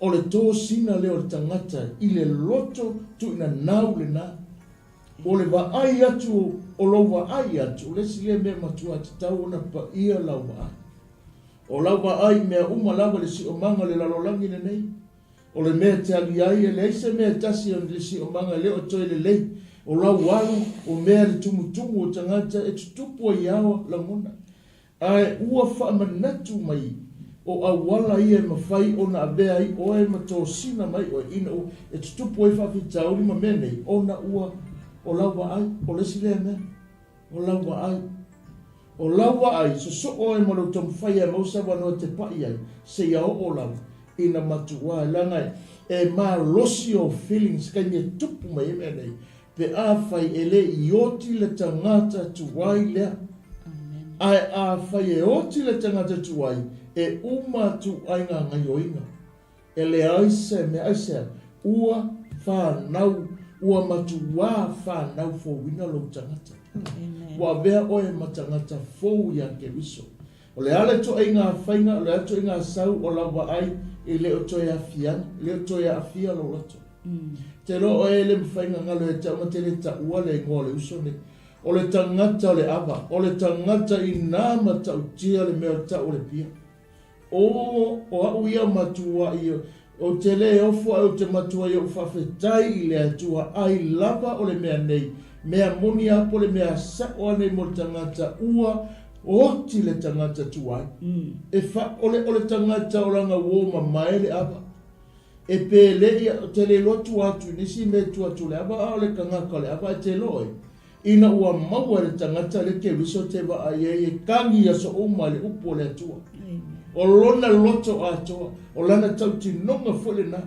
O le tō sina leo le tangata. I le loto tu ina nau le na. O le wa ai atu o lo wa ai atu. Le sile me matua te tau ona pa ia lau wa ai. O lau wa ai mea uma lawa le si o manga le lalolangi le nei. O le mea te ali ai e le eise mea tasi o le si o manga le o toi le lei. O lau walu o mea le tumutumu o tangata e tutupu o iawa la muna. Ai ua wha manatu mai. O awala ia mawhai o na abea ai o e matosina mai o ina o e tutupu e whawhitau lima mea nei. O na ua o lawa ai, o lesi lea mea. O lawa ai. O lawa ai, so o e maro tom whai e mausa wanoa te pai ai. Se ia o lawa. Ina matua e langai. E maa losi o feelings ka nye tupu mai e mea nei. Pe a whai e le I oti le tangata tuwai lea. Ai a whai e oti le tangata tuwai. E uma tu ainga ngai oinga. E le aise me aise. Ua whanau. Ua matua whanau fo wina lo tangata. Ua vea oe matangata fo ya ke wiso. O le ale to inga whainga, o le ato inga sau o lawa ai, e le o toia fian, le o toia afia lo lato. Te ro oe le mwhainga ngalo e tau te le ta ua le ngoa le uso ne. O le tangata le ava, o le tangata I nāma tau tia le mea ta o le pia. O au ia matua I o te le ofo au te matua I o whawhetai I le atua ai lava o le mea nei. Mea moni apo le mea sao ane mo le tangata ua oti le tangata tuai. E wha o le tangata o ranga woma mai le ava. E pe le ia te le lotu atu nisi me tuatu le ava o le kangaka le ava te loe. Ina ua maua le tangata le ke wiso te wa a e kangi aso oma le upo le atua. O lona loto atoa, o lana tau ti nonga fole na.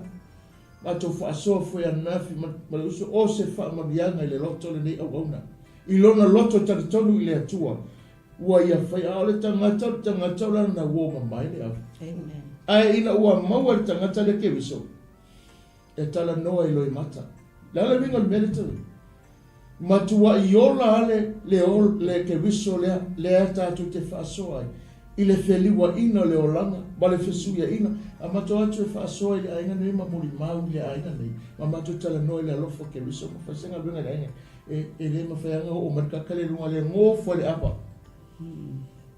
Mato whaasoa fwe anafi, ma le uso o se wha marianga I le loto le nei au auna. I lona loto taritonu I le atua. Ua ia whai a le tangata lana na woma mai le au. Ai ina ua maua le tangata le ke wiso. E tala noa I loi mata. Lala winga le military. Matua I ola ale le ke wiso le tatu te whaasoa ai. I le wheliwa ina le olanga, ma le whesuia ina, a mato atu e whaasoa I le ainga nei, ma muli mau le ainga nei, ma mato tala noa I le alofo ke riso, ma whasenga luenga le ainga, e le ma whaianga o marikaka le lunga le ngofo le apa.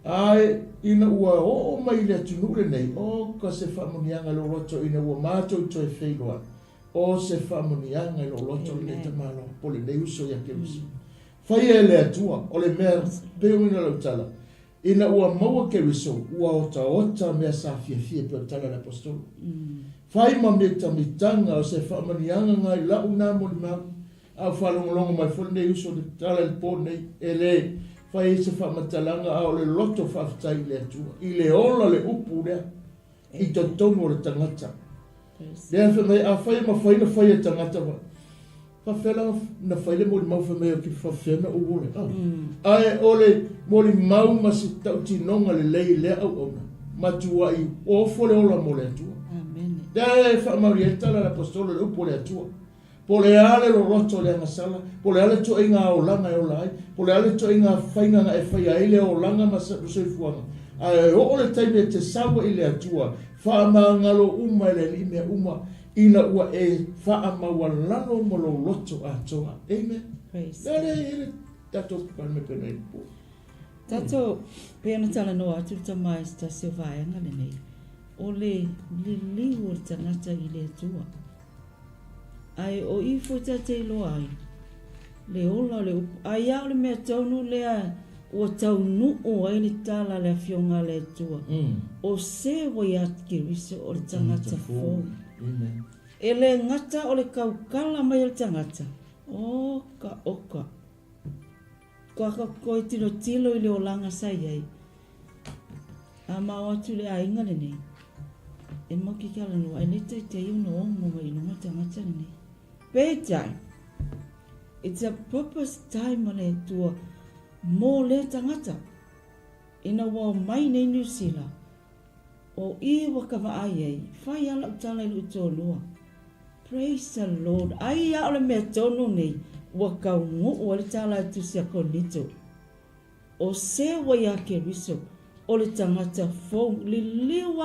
Ai, ina ua o mai le atunure nei, o ka se whamonianga le roto ina ua mato I toi wheiloa, o se whamonianga I lo loto le te malo, po le neuso ia ke uso. Whai e le atua, o le mea peumina lau tala. Ina ua maua ke uso, ua ota mea sa fia pe o tala le apostolo. Whai ma me tamitanga o se whamonianga ngai lau nā moli mau, au whalongolongo mai fo le uso le tala le po nei, e le whai se whamatalanga au le loto whaftai le atua. I le ola le upu lea, I to tongo le tangata. Lea whamai a whai ma whai na whai e tangata wa. Whawhela na whai le moli mau whamai o ki whawhena o ole. Ai ole moli mau ma se tau tinonga le lei lea au ona. Matua I ofo le ola mo le atua. Lea e whamari e tala le apostolo le upu le atua. Po le ale lo roto le angasala, po le ale to inga o langa e o lai, po le ale to inga whainga e whai aile o langa ma sa fuanga. Ai o le taime te sawa I le atua, wha ngalo uma le lime uma, ina ua e wha mawalano mo lo roto a toa. Amen. Praise. Lele, tato kalme pena I po. Tato, pēna tala noa atu tamai sta silvaenga le nei. O le liu o tangata I le atua. Ai o I fo te loa ai. Le ola le upu. Ai au le mea taunu lea o taunu o ai le tala le fionga le atua. O se wai atki riso o le tangata fōi. E le ngata o le kaukala mai o le tangata. O ka oka. Ka koe tilo I le o langa sai ai. A mao atu le ainga le nei. E moki kala no ai le te iuno ongo mai no tangata le nei. Bedtime. It's a purpose time on it to more le tangata. Ina wa mai nei New Zealand. O I waka wa ai whai ala utala I luto lua. Praise the Lord. Ai a ole mea tonu nei waka ngu o le tala tu sia konito. O se wa ya ke riso o le tangata fo li liu.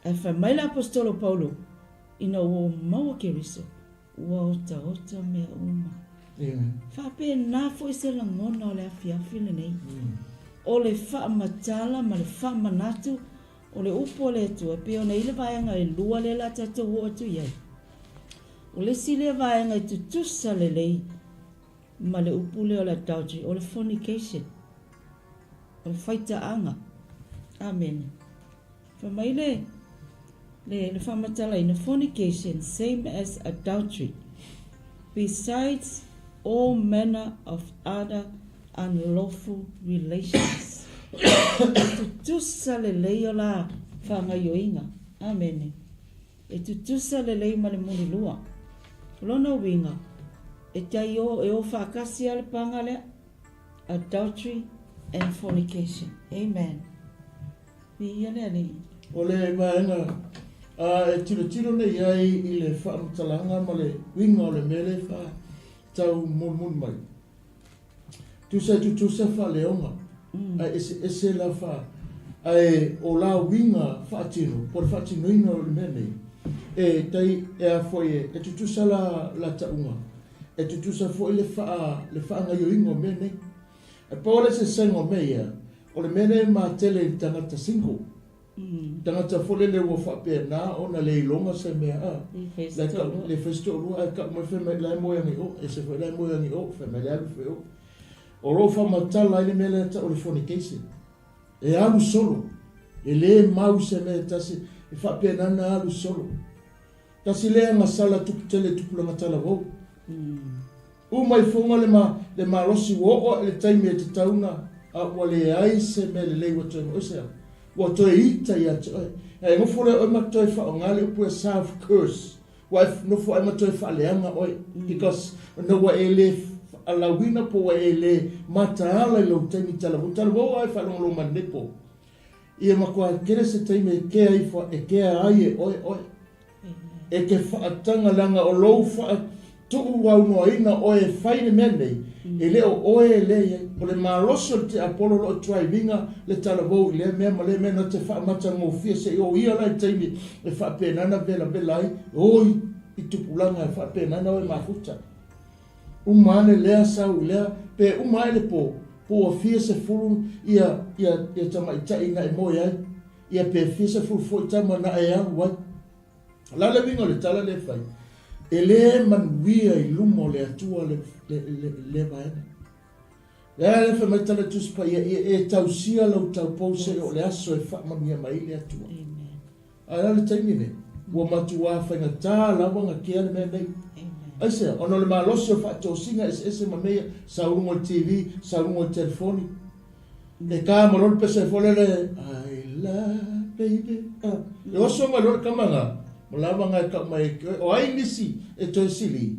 E wha mai la apostolo Paulo. Ina o maua ke riso, ua ota mea uma. Whape nā fo I se langona o le afiafi le nei. O le wha matala ma le wha manatu, o le upo le atua, pe o nei le vaenga I lua le la tato o atu iai. O le si le vaenga I tutusa le lei, ma le upo le o le adultery, o le fornication, o le whaita anga. Amen. Whamai le whamatala in fornication, same as adultery, besides all manner of other unlawful relations. Tutusa le leo la whangaioinga. Amen. E tutusa le lei ma le muni lua. Lona winga. E tai o whakasi ale pangale. Adultery and fornication. Amen. Pia le ali. Ole maenga. E tiro nei ai I le whaamatalanga ma le winga o le mele wha tau mon mai. Tusa wha leonga. Ai ese la wha. Ai o la winga wha atino. Por wha atino ina o le mele. E tai e a foie. E tusa la taunga. E tusa foie le wha ngai o ingo mene. E paole se sengo mea. O le mene ma tele I tangata single. Tangata fole le wo fa pena ona le longa se mea le festo lua ka mo fe me la mo yangi o e se fe la mo yangi o fe me la fe o ro fa matala ile mele ta o le fornication e alu solo e le mau se me ta se e fa pena na alu solo ta si le nga sala tu tele tu la matala wo o mai fonga le ma rosi wo o le taimi te tauna a wale ai se me le wo te o se wa toi ita ia e mo fore o ma toi fa ngale pu self curse wa no fo ma toi fa leanga oi because no wa ele ala wina po wa ele mata ala lo temi tala tala wa fa lo ma nepo ia ma kwa kere se taime ke ai fa e ke ai oi e ke fa tanga langa o lo fa tu wa no ina o e faine mene e le o e le o le maroso te apolo lo driving le talabo le me no te fa mata mo fie se o ia la taimi e fa pena na bela ai oi I tu pulanga e fa pena na o mafuta umane le sa le pe umane po fie se fulu ia tama ita ina e mo ia pe fie se fulu fo tama na e wa La le vingo le tala le fai. Ele manuia I lumo le atua le vaena. Le fa mai tala tus pa e tausia lau tau pause o le aso e fa manuia mai le atua. Ala le taimine. Ua matua whainga tā lawanga kia le mea nei. Aise, ono le malosi o whaato singa ese mamea saurungo TV, saurungo telefoni. E kā marol pesa e folele, I love baby. E oso marol kamanga, malawanga e ka mai, o ai nisi e toi sili.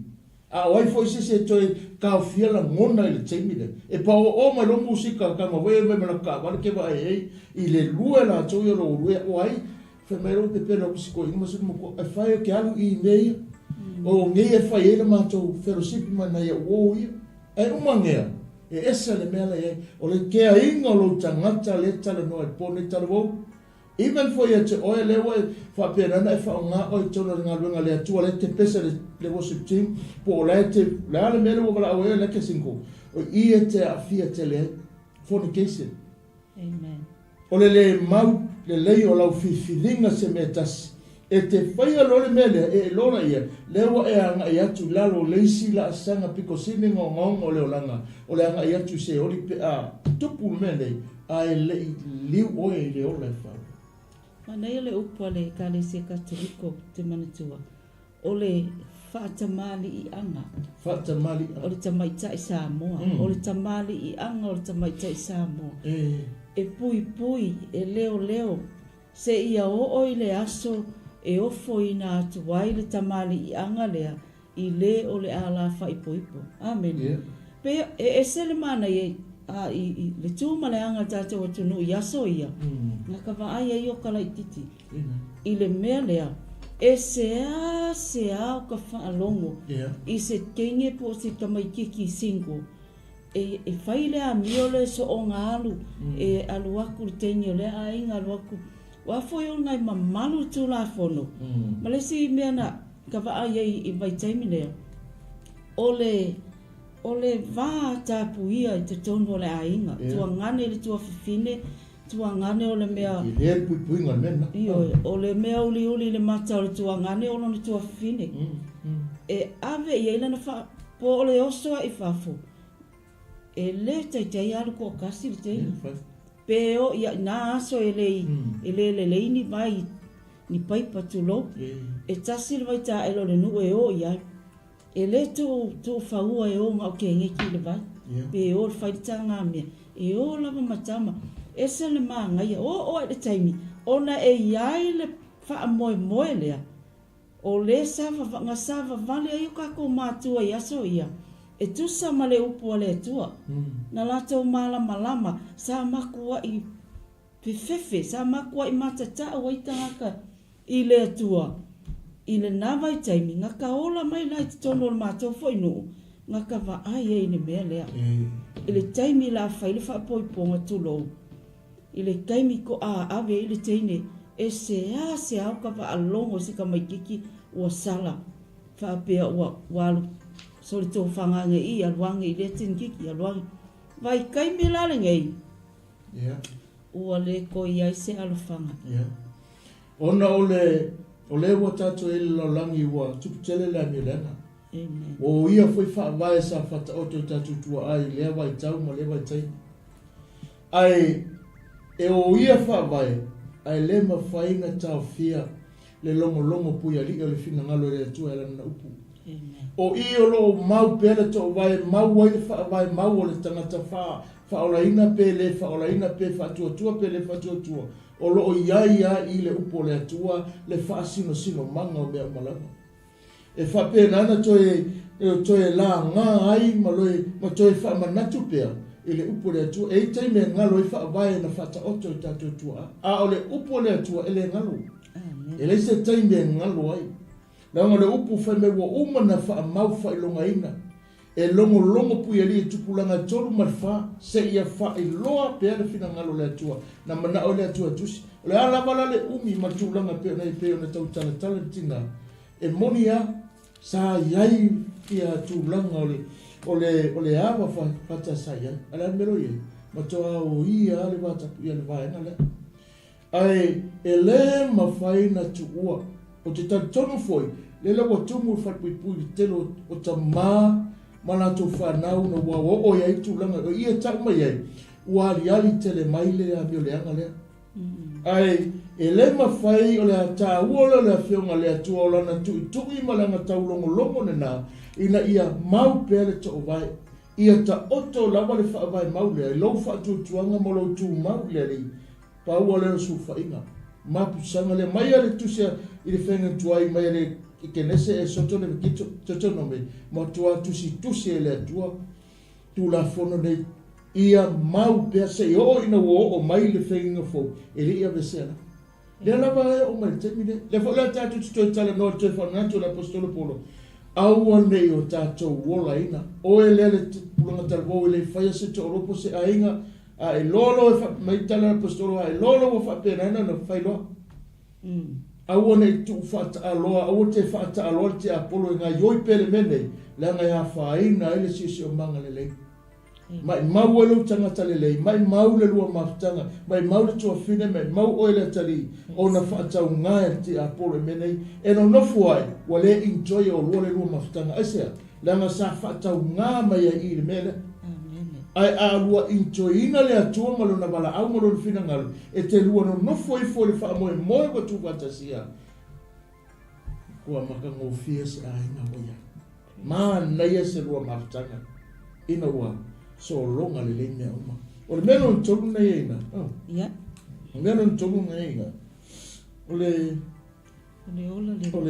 A o ai foi sisi e toi kao fiala ngona I le taimine. E pa o marol musika ka mawe me malaka, wale ke wa I le lue la tau I lo lue o ai, whamero pepe lo pisiko I masu mo e whae ke alu I nei. O ngei e whai ere mātou wherosipi mana ia uo ia. E umangea, e esa le mea lei, o le kea inga lo tangata le tala noa e pōne tala wau. Even fo ia te oe lewa e whaperana e whao ngā oe tona ngā luenga le atua le te pesa le worship team, po o le te, le ale mele o wala oe le ke sinko. O I e te awhia te le fornication. Amen. O le mau, le lei o lau whiwhiringa se me tasi. E te whaia lore mele e lora ia, lewa e anga I atu lalo leisi la asanga piko sine ngong o leo langa, o le anga I atu se ori pe a tupu mele a e lei liu oe I le ola e whau. Manei le upua le Kalatia Katoliko te manatua, o le whaatamali I anga. Whaatamali O le tamaitai Samoa, o le tamali I anga o le tamaitai Samoa. E pui pui, e leo leo, se ia o I le aso, e ofo ina atu wai le tamali I anga lea I le o le ala wha ipo ipo. Amen. Yeah. Pe e sele mana I le tūma le anga tātou atunu I aso ia. Nga ka waai ai o kalaititi. I le mea lea e sea o ka whaalongo. I se kenge po se tamaikiki singo. E whai lea mio le so o ngā alu. E alu aku le tenio lea a inga alu aku. Wa foi o ngai mamalu tu la fono. Malesi mea na ka waai ai I mai taimine. Ole vā tāpuia I te tono le ainga. Tua ngane le tua whiwhine, tua ngane o le mea... I lea pui pui ngai mena. O le mea uli le mata o le tua ngane o le tua whiwhine. E ave I eila na wha, po o le osoa I whafo. E le taitai alu ko kasi le teina. Peo ia na aso ele ni vai ni pai patulo e tasi le vai ta elo le nu e o ia ele tu faua e o ma ke ngeki le vai peo le fai tanga me e o lava matama ese le manga ia o le taimi ona e ia le fa moe le o le sava nga sava vale ai ka ko matua ia so ia e tu sa male upo le tua na lato malama sa makua I pefefe sa makua I matata o itanga I le tua I le nava I taimi nga ka ola mai lai tono le mato foi no nga ka va ai ne me le I le taimi la fai le fa poi ponga tulo I le taimi ko ave I le teine e se o ka va alongo se ka mai kiki o sala fa pe o walu so le tō whangange I aluange I le tinkiki aluange. Vai kai me lale ngei. Ua le ko I ai se alufanga. Ona o le ua tātou ele laulangi ua tuputele la milena. Amen. O ia foi whaavae sa whata oto tātou tua ai lea vai tau ma lea vai tai. Ai e o ia whaavae ai le ma whainga tau fia le longo pui ali o le whina ngalo le tua ele na upu. O I o lo mau pele to vai mau vai mau le tangata fa olaina pele fa olaina pe fa tua pele fa tua o lo ia I le upo le tua le fa sino manga o mea malanga e fa pe nana to e la nga ai ma to e fa manatu pe le upo le tua e te me ngalo I fa vai na fa ta oto tua a o le upo le tua ele ngalo ele se te me ngalo ai na ngale upu fa me wo umana fa mau fa longa ina e longo pui ali tupulanga tolu marfa se ia fa I loa pe ala fina ngalo le tua na mana o le tua tusi le ala bala le umi matulanga pe na pe na tau tala tinga e monia sa yai ia tulanga o le ava fa ta sa yai ala mero ye matoa o ia le vata ia le vai na le ai ele ma fai na tuua o te tonu foi le la tumu fa pui telo o ta ma la to fa na una wa o ia tu langa o ia ta mai ai wa ali tele mai le a mio le anga le ai e le mafai o le ta uola le fionga le tu ola na tu i malanga tau longo na ina ia mau pele to vai ia ta oto lava le fa vai mau le lo fa tu tuanga mo lo tu mau le pa uola su fa inga ma pusanga le mai ale tu se i le fenga tuai mai le ke nese e soto le kito toto no me mo tua tu si le tua tu la fono nei ia mau pe se o ina o mai le fenga fo e le ia vesela le lava o mai te mine le fo la tatu tu tala no te fa na tu l'apostolo Paulo au nei o tato wola ina o e le pulanga tal vo le fa se to ropo se ainga a e lolo fa mai tala l'apostolo a e lolo fa pena na fa lo au nei tu fa aloa au te fa aloa te Apollo nga yoi pele mene la nga ya fa ina ile si o manga le mai mau lo tanga tale le mai mau le lua maftanga mai mau le tua fine mai mau oile tali ona fa tau nga te Apollo mene e no fuai wale enjoy o le lua maftanga asia la nga sa fa tau nga mai i le mele ai a lua intoina le atua malo na bala au malo fina ngal e te lua no foi le fa mo ko tu fantasia ko maka ngo fies ai na oya ma na ia se lua maftanga ina wa so longa le me uma o le meno tolu na ina ya o meno tolu na ina o le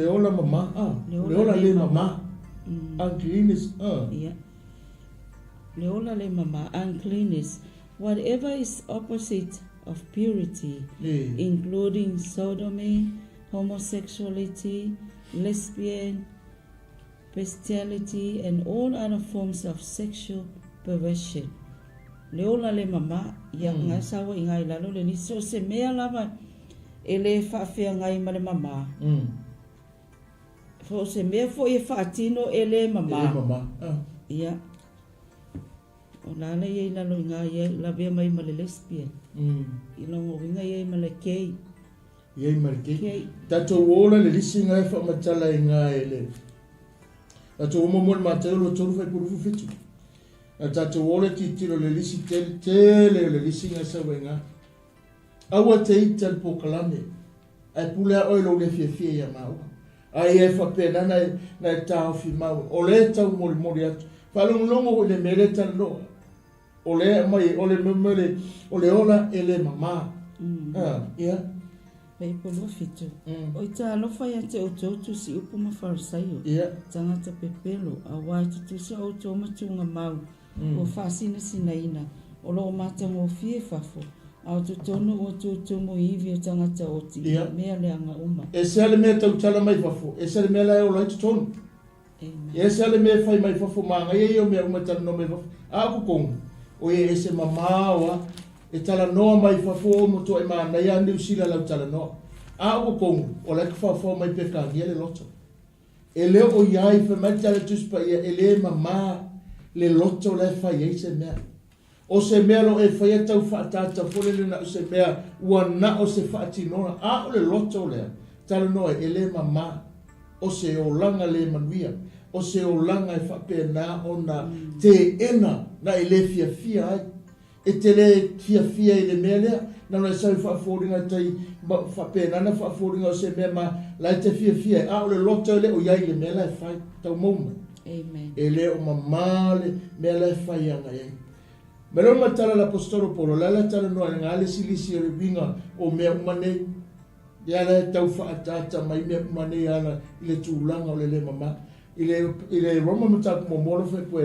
ola mama le ola le mama uncleanness ya Leola le mama, uncleanness, whatever is opposite of purity, including sodomy, homosexuality, lesbian, bestiality, and all other forms of sexual perversion. Leola le mama, yang ngasawa ingai lalo le niso se mea lava ele fa'afea ngai ma le mama. Fo se mea fo e fa'atino ele mama. Ele mama. Ia. O lana ia ina lo inga ia la vea mai ma le lesbian. Ina ngo inga ia ma le kei. Ia ma le kei. Tato wola le lisi ngai fa matala inga ele. Tato umo mo matalo lo tolu fa kurufu fitu. Tato wola titiro le lisi tele le lisi ngai sa wenga. Awa te ital po kalame. Ai pula oilo le fie ya mau. Ai e fa pena na tau fi mau. O le tau mori atu. Falong longo le mele tan lo. Ole mai ole memele ole ola ele mama. Ia. Pei polo fitu. O ita lo fa ya te o si upu ma farisaio. Ia. Tanga te pepelo a wai tu se o to matunga mau. O fa sina ina. O lo mata mo fie fafo. Au tu tono o tu mo ivi o tanga te o ti. Mea le anga uma. E se ale mea tau tala mai fafo. E se ale mea lai o lai tu tono. E se ale me fai mai fafo manga e o mea umata no me fafo. Aku kong. O e se mama wa e tala noa mai fafo mo to e mana ia ni usila lau tala noa. Aku kong o la fafo mai peka ngia le loto. E leo o iai fa mai tala tuspa ia e le mama le loto le fai e se mea. O se mea lo e fai tau whaatata pole le na o se mea ua na o se whaatinona. A o le loto lea tala noa e le mama o se o langa le manuia. O se o langa e whapena o na te ena na e le fia ai. E te le fia i le mea lea. Na na sau whaaforinga tai whapena na whaaforinga o se mea ma lai te fia. A o le loto le o iai le mea lai whai tau mauma. Amen. E le o mama le mea lai whai anga iai. Mero matala l'apostolo Paulo, la tala noa ngale silisi o vinga o mea umane. Ia la tau whaatata mai mea umane ala i le tūlanga o le mama. I le Roma mataku momoro fai po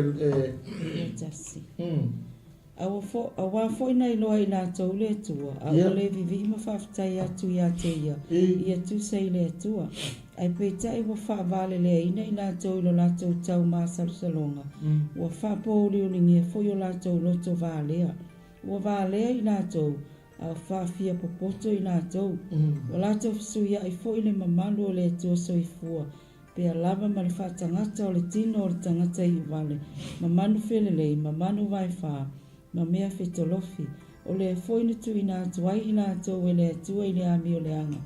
Tasi. Awa fo ina iloa i nā tau le atua. A ole vivi ima whaafitai atu i ate ia. I atu sei le atua. Ai peitai wa whaavale lea ina i nā tau ilo la tau tau maa salusalonga. Wa whaapōri o lingia fo i o la tau loto vālea. Wa vālea i nā tau. A whaafia popoto i nā tau. Wa la tau fisuia i fo i le mamalu o le atua soifua. Pea lava ma le whaatangata o le tino o le tangata i vale. Mamanu whelelei, mamanu vai whaa. Ma mea whetolofi. O le foina tu i nā tuai i nā tau e le atua i le ami o le anga.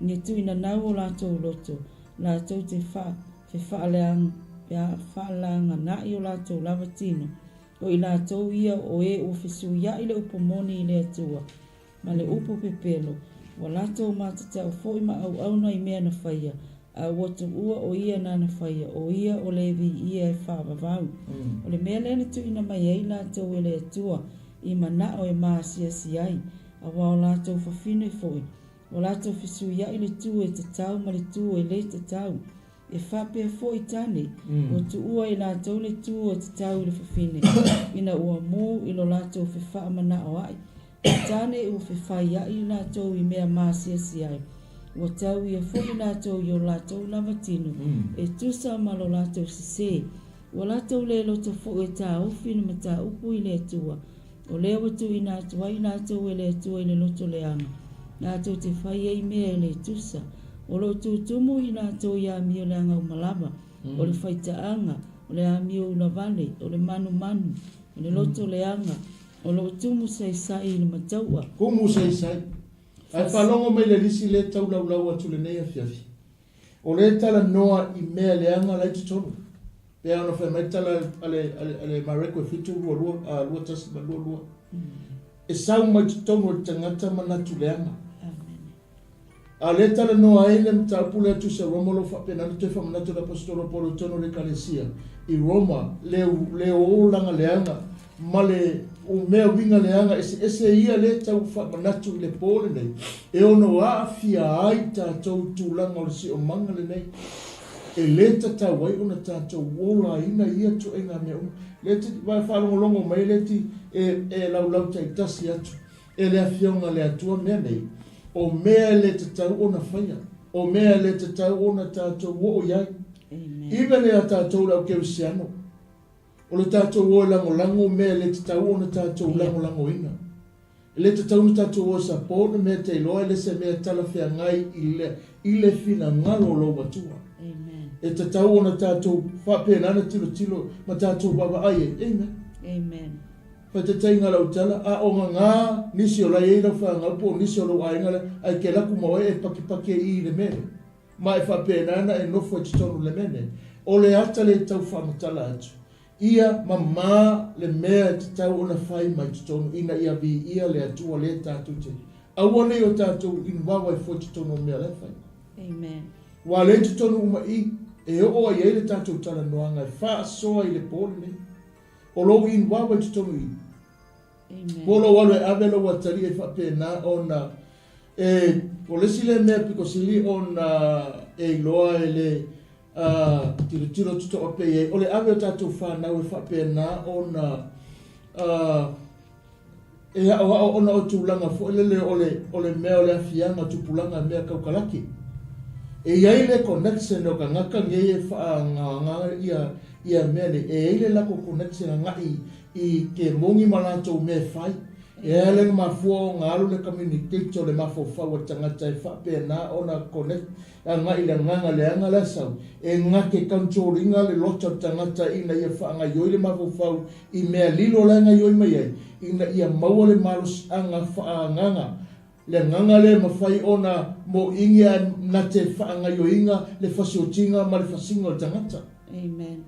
Nge tu ina nau o lātou loto. Lātou te whaaleanga. Pea whaaleanga na i o lātou lava tino. O i lātou ia o ofisu ia i le upomoni i le atua. Ma le upo pepelo. Wa lātou mātatau fōi ma au na i mea na whaia. A watu ua o ia na na whaia. O ia o levi ia e whaavavau. O le mea lena tu ina mai ei lātou e le atua. I mana o e maasia si ai. A wao lātou whawhine fōi. O lātou fisu ia i le tu e te tau ma le tu e le te tau. E whapea fōi tane. O tu ua i lātou le tu e te tau i le whawhine. Ina ua mō i lo lātou whiwha mana o ai. Tane e o whiwha ia i lātou i mea maasia si ai. Ua tau i a fōi lātou i o lātou lava tino. E tusa ma lo lātou sise. Ua lātou le loto fōi e tā ufi na ma tā upu i le atua. O le watu i nātua i lātou e le atua i le loto le anga. Lātou te whai e mea e le tusa. O lo tumu i lātou i a mio le anga o malava. O le whaitaanga. O le a mio ula vale. O le manu. O le loto le anga. O lo tumu sai i le mataua. Kumu sai. Ai whalongo mai le lisi le tau lau atu le nei a fiafi. O le tala noa i mea le anga lai tutonu. Pea ona whai mai tala ale mareko e fitu lua tasi ma lua. E sau mai tutonu o tangata manatu le anga. A le tala noa e le mtaupule atu se Romolo whapenana te whamanatu la Apostolo Paulo tono le Kalatia. I Roma le o langa le anga. Ma le o mea winga le anga ese ia le tau whamanatu le pōle nei. E ono a fia ai tātou tūlanga o le si o manga le nei. E le tatau ai ona tātou wola ina ia to e ngā mea unga. Le te vai whalongolongo mai le ti e lau tai tasi atu. E le awhionga le atua mea nei. O mea le tatau ona whaia. O mea le tatau ona tātou wo o iai. Iwe le a tātou lau keu siano. O le tātou o lango mea le tatau ona tātou lango ina. Le tatau na tātou o sa pōna mea te iloa le se mea talawhia ngai i le fina ngalo lo watua. E tatau ona tātou whapenana tilo ma tātou baba ai e. Amen. Pai te tainga lau tala, a o ngā nisi o lai eira whaanga po nisi o lau aingala ai ke laku mawe e paki i le mene. Ma e whapenana e nofo e titonu le mene. O le ata le tau whamatala atu. Ia mama le mea te tau ona whai mai titonu ina ia vi ia le atua le tātou te. Awane o tātou inwawa e fo titonu mea le whai. Amen. Wa le titonu uma i e o ai le tātou tala noanga e wha soa i le pōle ne. O lo inwawa e titonu i. Amen. Polo walo e avelo watari e whapena ona o le sile mea piko sili ona e loa e le tiro tuto o peye. O le ave o tātou whanau e whapena ona ona o tūlanga fo lele o le mea o le afianga tupulanga mea kaukalaki. E iai le connection o ka ngaka ngei e whaanga ia mea ne. E iai le lako connection ngai i ke mongi malatou me fai. E ale mafua ngā alu le communicator le mafo whaua tangata e whapena ona connect ngai le nganga le anga le sau. E ngake kantoringa le lota tangata ina ia whaanga ioi le mafo whau i mea lilo le anga ioi mai ai. Ina ia maua le malus anga whaanganga. Le nganga le mawhai ona mo ingia na te whaanga ioinga le whasiotinga ma le whasinga o tangata. Amen.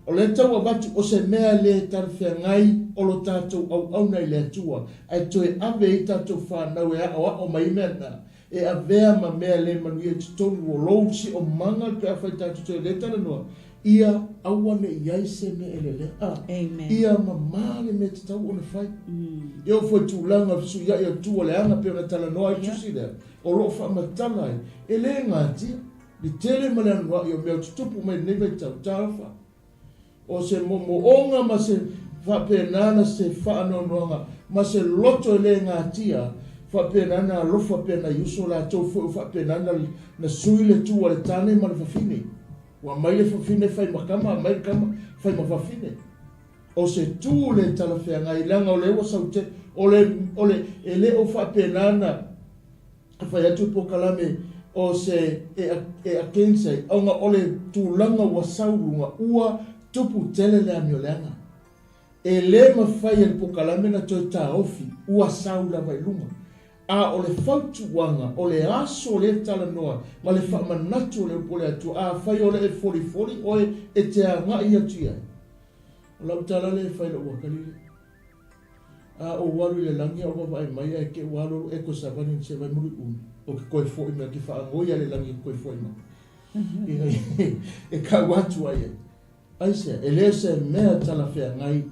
O le tau abatu o se mea le tarwhia ngai o lo tātou au nei le atua. Ai toe ave i tātou whanau e o mai mena. E avea ma mea le manuia titonu o lousi o manga pe awhai tātou toe le tala noa. Ia awane iai se mea ele le a. Amen. Ia mamale me te tau ona whai. Eo fwoi tūlanga visu ia ia tua le anga pe ona tala noa i tusi lea. O lo whamatala e. E le ngātia. Ni tele male anua i o mea tutupu mai neve tau tāwha. O se momoonga ma se whapenana se whaanonoanga, ma se loto le ngātia, whapenana alofa pena yuso la tau whapenana na sui le tua le tāne ma le whawhine. Wa mai le whawhine whai makama, mai le kama whai ma whawhine. O se tū le talawhea ngai langa o le wa saute, o le ele o whapenana, whai atu pokalame, o se e akensai, aunga o le tūlanga wa saurunga ua, tupu tele le amiolanga. E le mawhai al pokalame na toi ta ofi, ua saula vai lunga. a o le fautuanga, o le aso le talanoa, ma le whaamanatu le upole atu, a whai o le e fori o e te anga i atu ia. O lau tala le whai la uakalile. A o waru le langi o wawai mai e ke waru e ko savani se vai muri o ke koe fo ima ki whaangoia le langi koe fo ima. E ka watu ai e. Aise, e lea se mea tala whea ngai,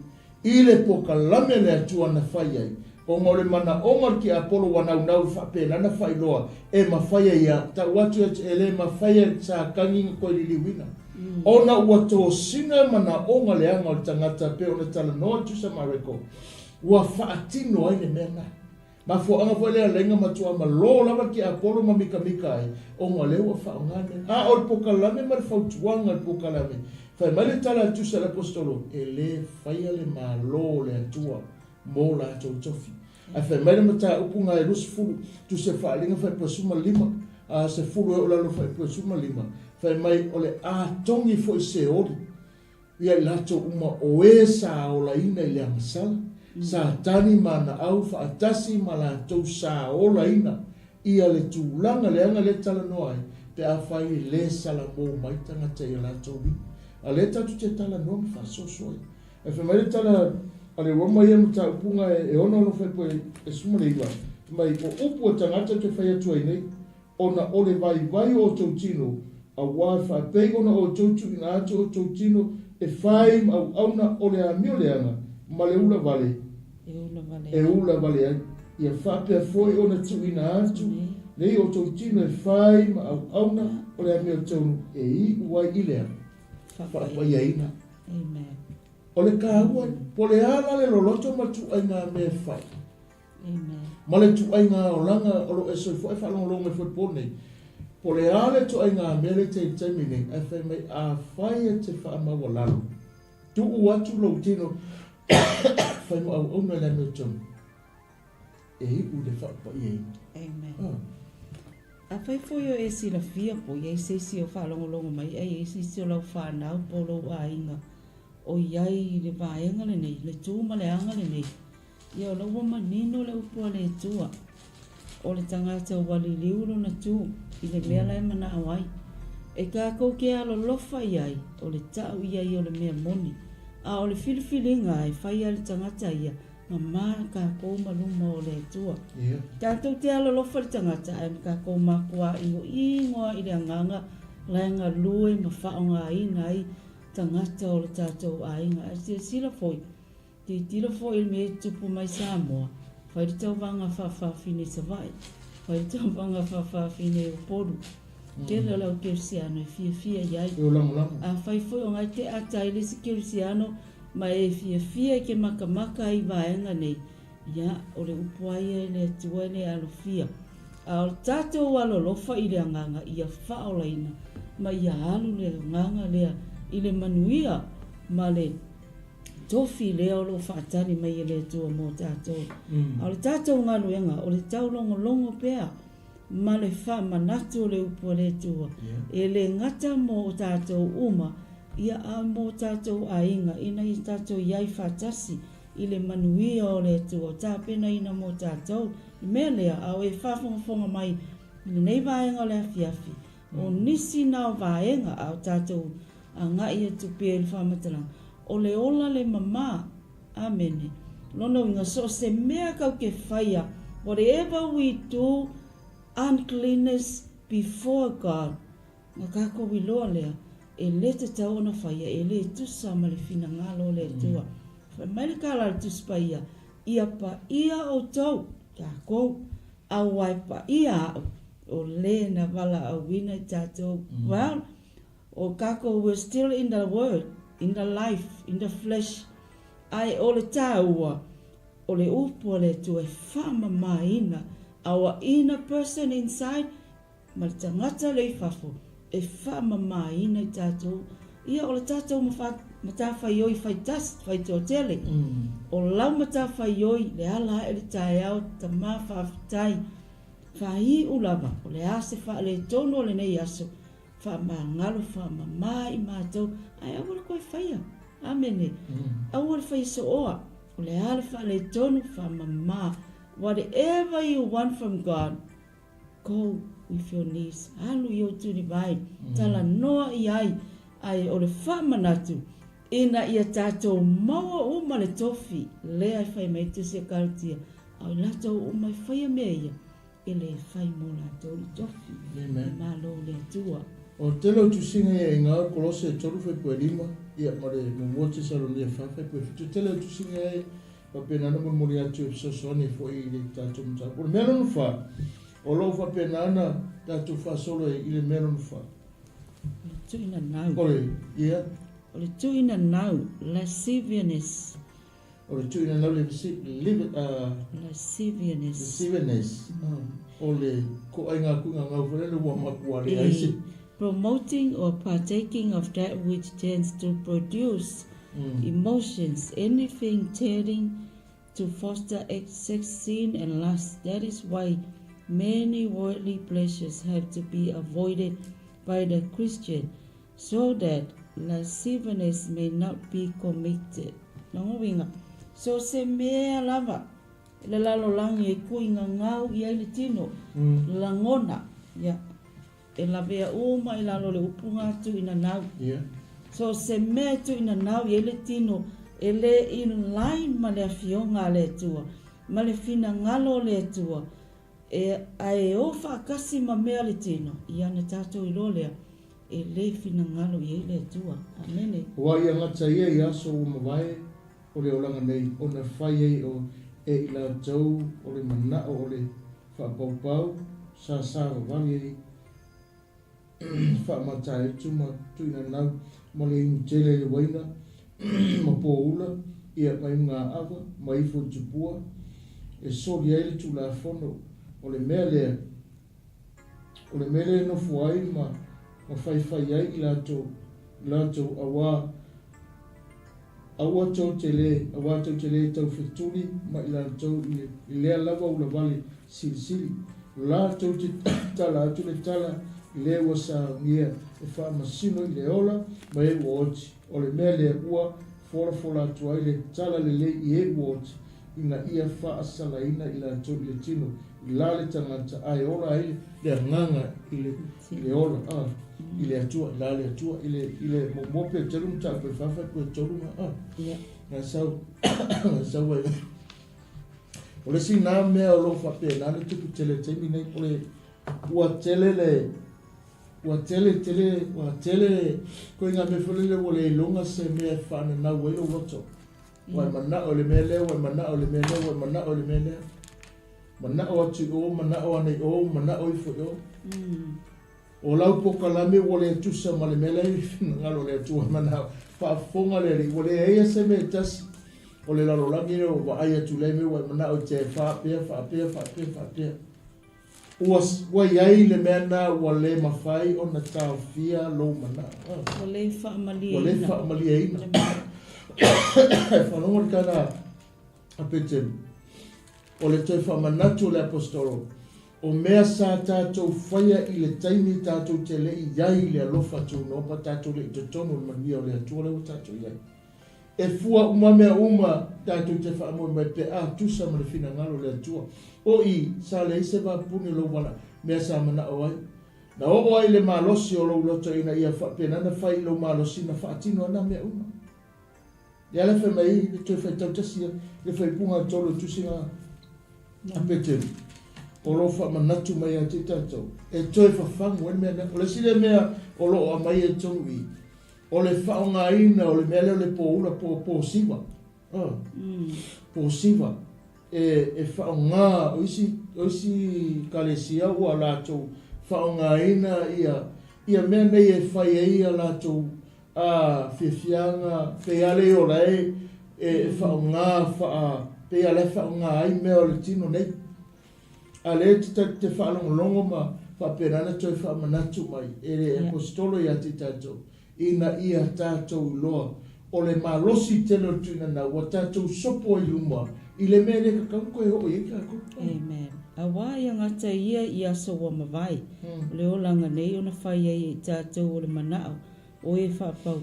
i le poka lame le atua na whai ai, o ngore mana ongar ki Apollo wanau whapena na whai loa, e mawhai ai a, ta watu e le mawhai ai sa kangi koe liliwina. Ona ua tō sina mana onga le anga o tangata pe o le tala noa tusa mareko, ua whaatino ai ne mea ngai. Ma fo anga fo lea lenga matua ma lo lava ki Apollo ma mika ai, o ngā leo a whaongane. A o le poka lame ma le whautuanga le poka lame. Whai mai le tala atu sa le apostolo, e le whaia le malo le atua mō la atou tofi. A whai mai le mata upunga e rusi fulu, tu se whaalinga whai pasuma lima, a se fulu e olalo whai pasuma lima. Whai mai o le a tongi fo i se ori, ia lato uma o e sa o la ina i le amasala, sa tani mana au whaatasi ma la atou sa o la ina, ia le tūlanga le anga le tala noai, pe a whai le sala mō maitanga te ia lato wina. A le tatu te tala noa mi whaasosoi. E whamai le tala, a le roma ia mta upunga e ono lo whai poe e suma le iwa. Mai o upu o tangata te whai atua nei, ona o le vai o tau tino, a wā whapei ona o tau tu ina atu o tau tino, e whai au auna o le amio le anga, ma le ula vale. E ula vale ai. Ia whapea foi ona tu ina atu, nei o tau tino e whai ma au auna o le amio tau e i uai ilea. Whaapaia Amen. O le kāua, po le ala le loloto ma tu ai ngā mea whai. Amen. Ma le tu ai ngā o langa o lo e soi fwai whalonga fwai pōne. Po le ala tu ai ngā mea le te temine, e whai mai a whai e te whaamaua lalo. Tu uatu lo tino, whai mo au ona le mea tonu. E hiku le whaapaia Amen. A whai fwoi o e sila fia po, iei se si o whalongolongo mai, e si si o lau whanau polo a inga. O iai le vaenga le nei, le tūma le anga le nei. Ia o lau manino le upua le tua. O le tangata o wali liuro na tū, i le mea lai mana awai. E ka kou ke alo lofa iai, o le tau iai o le mea moni. A o le filifilinga ai, whai a le tangata ia, ma maa ka kou maluma o le tua. Tātou te alo lofa le tangata ai, ma ka kou makua ingoa i le anganga, laenga lue ma whaonga ina ai, tangata o le tātou ainga. E sila foi, te tila foi il me tupu mai Samoa, whai tau vanga whawhawhine savai, whai tau vanga whawhawhine uporu. Ke le lau kersiano e fia iai. A whai foi o ngai te atai le si kersiano, ma e fia ke maka i vaenga nei. Ia, o le upuaia le atua le alofia. A o tātou alo lofa i le anganga, ia whaolaina, ma ia alu le anganga lea, i le manuia, ma le tofi lea o lo whaatani mai le atua mō tātou. A o le tātou ngaluenga, o le tau longo pea, ma le wha manatu o le upua le atua. E le ngata mō o tātou uma, ia a mō tātou a inga, ina i tātou iai whaatasi, i le manuia o le atua, tā pena ina mō tātou, mea lea, a o e whafonga mai, i nei vaenga le afiafi, o nisi nao vaenga a o tātou, a ngai atu pia i whamataranga. O le ola le mama, amene. Lono inga so se mea kau ke whaia, whatever we do, uncleanness before God. Nga kako wiloa lea, e le te tau ona whaia, e le tusa ma le whina ngalo le tua. Mai le kāla le tuspa ia pa ia o tau, kako, a waipa ia o le na wala a wina i tātou. Well, o kako, we're still in the word, in the life, in the flesh. Ai o le tāua, o le upo le tu e whama maina, our inner person inside, ma le tangata le whafo, e whama maina i tātou. Ia o le tātou mata whaioi whai tō tele. O lau mata whaioi, le ala e le tāi au, ta mā whawhitai. Whai ulava, o le ase wha le tono le nei aso, wha ngalo wha mai mātou, ai awara koe whaia, amene, awara whai so oa, o le ala wha le tonu wha mā, whatever you want from God, go with your knees. Halu yo tu ni vai. Tala noa iai. Ai o le whamanatu. Ina ia tātou maua uma le tofi. Lea i whai mai tu se Kalatia. Au latou umai whai mea ia. Ele whai mo latou le tofi. Amen. Malo le atua. O telo tu singa ia inga kolose tolu fai pue lima. Ia mare mumuoti salo lia whawhai pue fitu. Telo tu singa ia papenana mo mori atu e sosoni fo i le tātou mta. Por mea no wha. O lo papenana tātou wha solo i le mea no wha. Tuina nau. Ore, ia. O le tuina nau, lasciviousness. O le tuina nau le Lasciviousness. O le ko ai ngā kunga ngau whanele wa makua le aisi. Promoting or partaking of that which tends to produce emotions, anything tending to foster sex, sin, and lust. That is why many worldly pleasures have to be avoided by the Christian, so that lasciviousness may not be committed. So se mea lava, le lalo langi e kuinga ngau i aile tino, langona, e la vea uma i lalo le upunga tu ina nau. So se mea tu ina nau i aile tino, e le in line ma le afionga le tua, ma le fina ngalo le tua, e ai ofa kasi ma mea le tino, i ana tato i lolea, e le fina ngalo i le tua. Amene. Wa ia ngata ia i aso o mawai, o le olanga nei, o na whai ei o e i la tau, o le manao, o le whapaupau, sa wali ei, whaamatai tuma, tuina nau, ma le inu tele le waina, ma pōula, ia mai ngā awa, ma ifo tupua, e sori ei le tu la fono, o le mea lea no fuai ma whai ai i lato awa tau te le tau whetuli ma i lato i lea lava ula wale sili lato te tala atu le tala i lea ua sa ngia e wha masino i le ola ma e uoti o le mea lea ua fola atu ai le tala le i e uoti ina ia wha asalaina i lato i le tino i lale tangata ai ola ai le nganga i le ola i le atua, i lale atua, i le mope telum ta koe whawha koe tolunga ngā sau ai o le si nā mea o lo whape nāne tuku tele teimi nei o le ua tele koe ngā me whalele o le ilunga se mea whana nau e o roto wai mana o le mea leo, wai mana o le mea leo, wai mana o le mea leo mana o atu o, mana o anei o, mana o ifo o. O lau poka lame o le tusa ma le mele ngalo le tua mana whaafonga le ri. O le eia se me tasi. O le lalo langi o wa aia tu le me wa mana o te whaapea. Ua iai le mea na ua le mawhai o na tau fia lo mana. O le whaamalia ina. O le whaamalia ina. Whanonga ni kana a petemu. O le toi whamanatu le apostolo, o mea sa tātou whaia i le taimi tātou te le i iai le alofa tū nopa tātou le i te tono le mania o le atua leo tātou iai. E fua uma mea uma tātou te whaamoe mai pe a tusa ma le fina ngalo le atua. O i sa le ise wa pune lo wana mea sa mana o ai. Na o ai le malosi o lo loto ina ia penana whai lo malosi na whaatino ana mea uma. Ia le whai mai le toi whai tautasia le whai punga tolo tusinga a pete o lo fa manatu mai a te tatou e toi fa fangu en mea o le sile mea o lo a mai e tongi o le fa o ngā ina o le mea leo le pōura po siva po siva e fa o ngā oisi kalesia ua latou fa o ngā ina ia mea nei e fai e ia latou a whiawhianga pe ale o lai e fa o ngā fa pe ale fa nga ai me o le tino nei ale te fa longo ma fa perana toi fa manatu mai e apostolo ia te tatou ina ia tatou loa o le malosi telo tuna na wa tatou sopo i luma i le mele ka kanko e ho i ka ko amen awa ia ngata ia so wa mavai le olanga nei ona fai ai tatou o le manao o e whaapau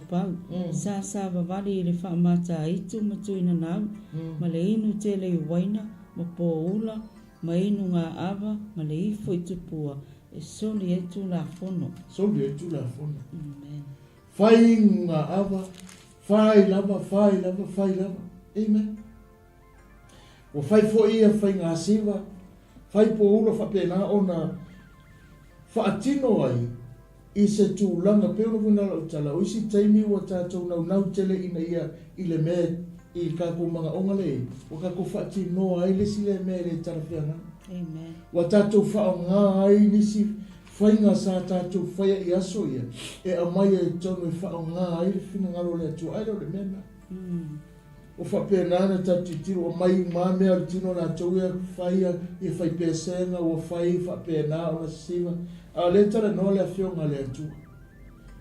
sa vavali i le whaamata i tu matu ina nau, ma le inu te le waina, ma pōula, ma inu ngā awa, ma le ifo I tupua, e soli e tu la fono. Soli e tu la fono. Amen. Fai ngā awa, fai lava. Amen. O fai fo ia, fai ngā siwa, fai pōula whapena o na whaatino ai, I se tūlanga peona wunala o tala, o isi taimi o tātou nau tele ina ia I le me I kako mga ongale, o kako whaatino ai lesi le me le tarawhianga. Amen. Wa tātou whao ngā ai nisi whainga sa tātou whaia I aso ia, e amai e tono I whao ngā ai le whina ngaro le atu ai le mena. O whapenana tātou tiro, o mai mamea le tino nā tauia whaia I whai pēsenga, o whai whapena o na siwa, a le tara no le fionga le atua.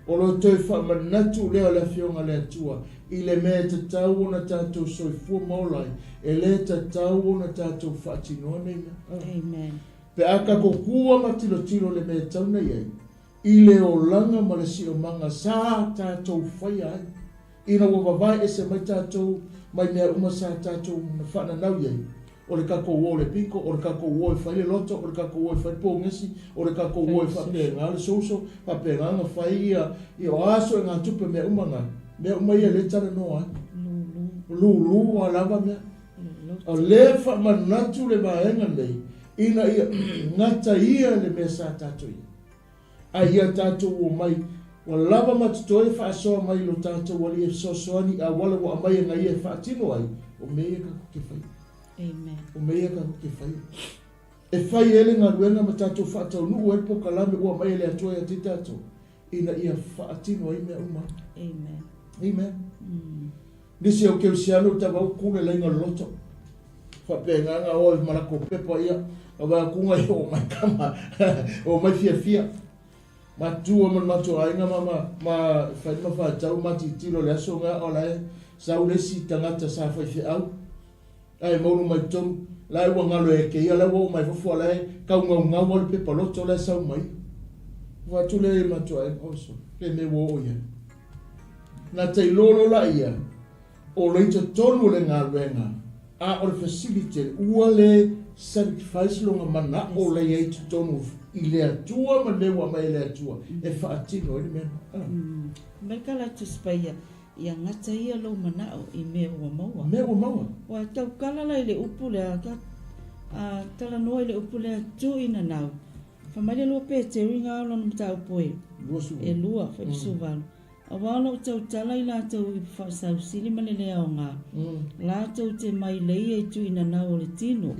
O lo toi whamanatu leo le fionga le atua, I le mea te tau o na tātou soifua maulai, e le te tau o na tātou whaatinoa neina. Amen. Pe aka ko kua matilo le mea tau nei ai, I le o langa ma le si o manga sa tātou whaia ai. Ina wawawai e se mai tātou, mai mea uma sa tātou na whana nau iai. O le kako uo le piko, o le kako uo whai le loto, o le kako uo whai pōngesi, o le kako uo whapea ngā le soso, whapea ngā whai I o aso e ngā tupe mea umanga. Mea uma ia le tara noa. Lulu o lava mea. O le whamanatu le vaenga nei, ina ia ngata ia le mea sa tātou ia. A ia tātou o mai, o lava matutoi whaasoa mai lo tātou wali e sosoani, a wala wa mai e ngai e whaatino ai, o mea kako ke whai. Amen. O mea ka ke whai. E whai ele ngā ruenga ma tātou whaatau nuu e po kalame ua mai le atua e te tātou. Ina ia whaatino ai mea uma. Amen. Amen. Nisi o keu siano tawa o kune lainga loto. Whapea nganga o malako pepa ia. A wā kunga I o mai kama. O mai fia. Ma tua man mato ainga ma whaima whaatau mati tiro le aso ngā o lai. Sau lesi tangata sa whai fia au. Ai mauru mai tonu, lai ua ngalo e keia, lai ua mai fofua lai, kau ngau wale pepa loto lai sau mai. Watu le e matua e oso, le me wo o ia. Nā tei lolo la ia, o leita tonu le ngā ruenga, a o le facility, ua le sacrifice longa mana o le eita tonu I le atua, ma le ua mai le atua, e whaatino e mena. Mai Kalatia spaia, ia ngata ia lo manao I mea ua maua. Mea ua maua. Wa tau kalala I le upu le a tala noa I le upu le tu ina nau. Whamare lua pe te ringa ala na mta upoe. Lua su. E lua, whai suvalu. A wala o tau tala I la tau I whaasau sili male lea o ngā. La tau te mai leia I tu ina nau o le tino.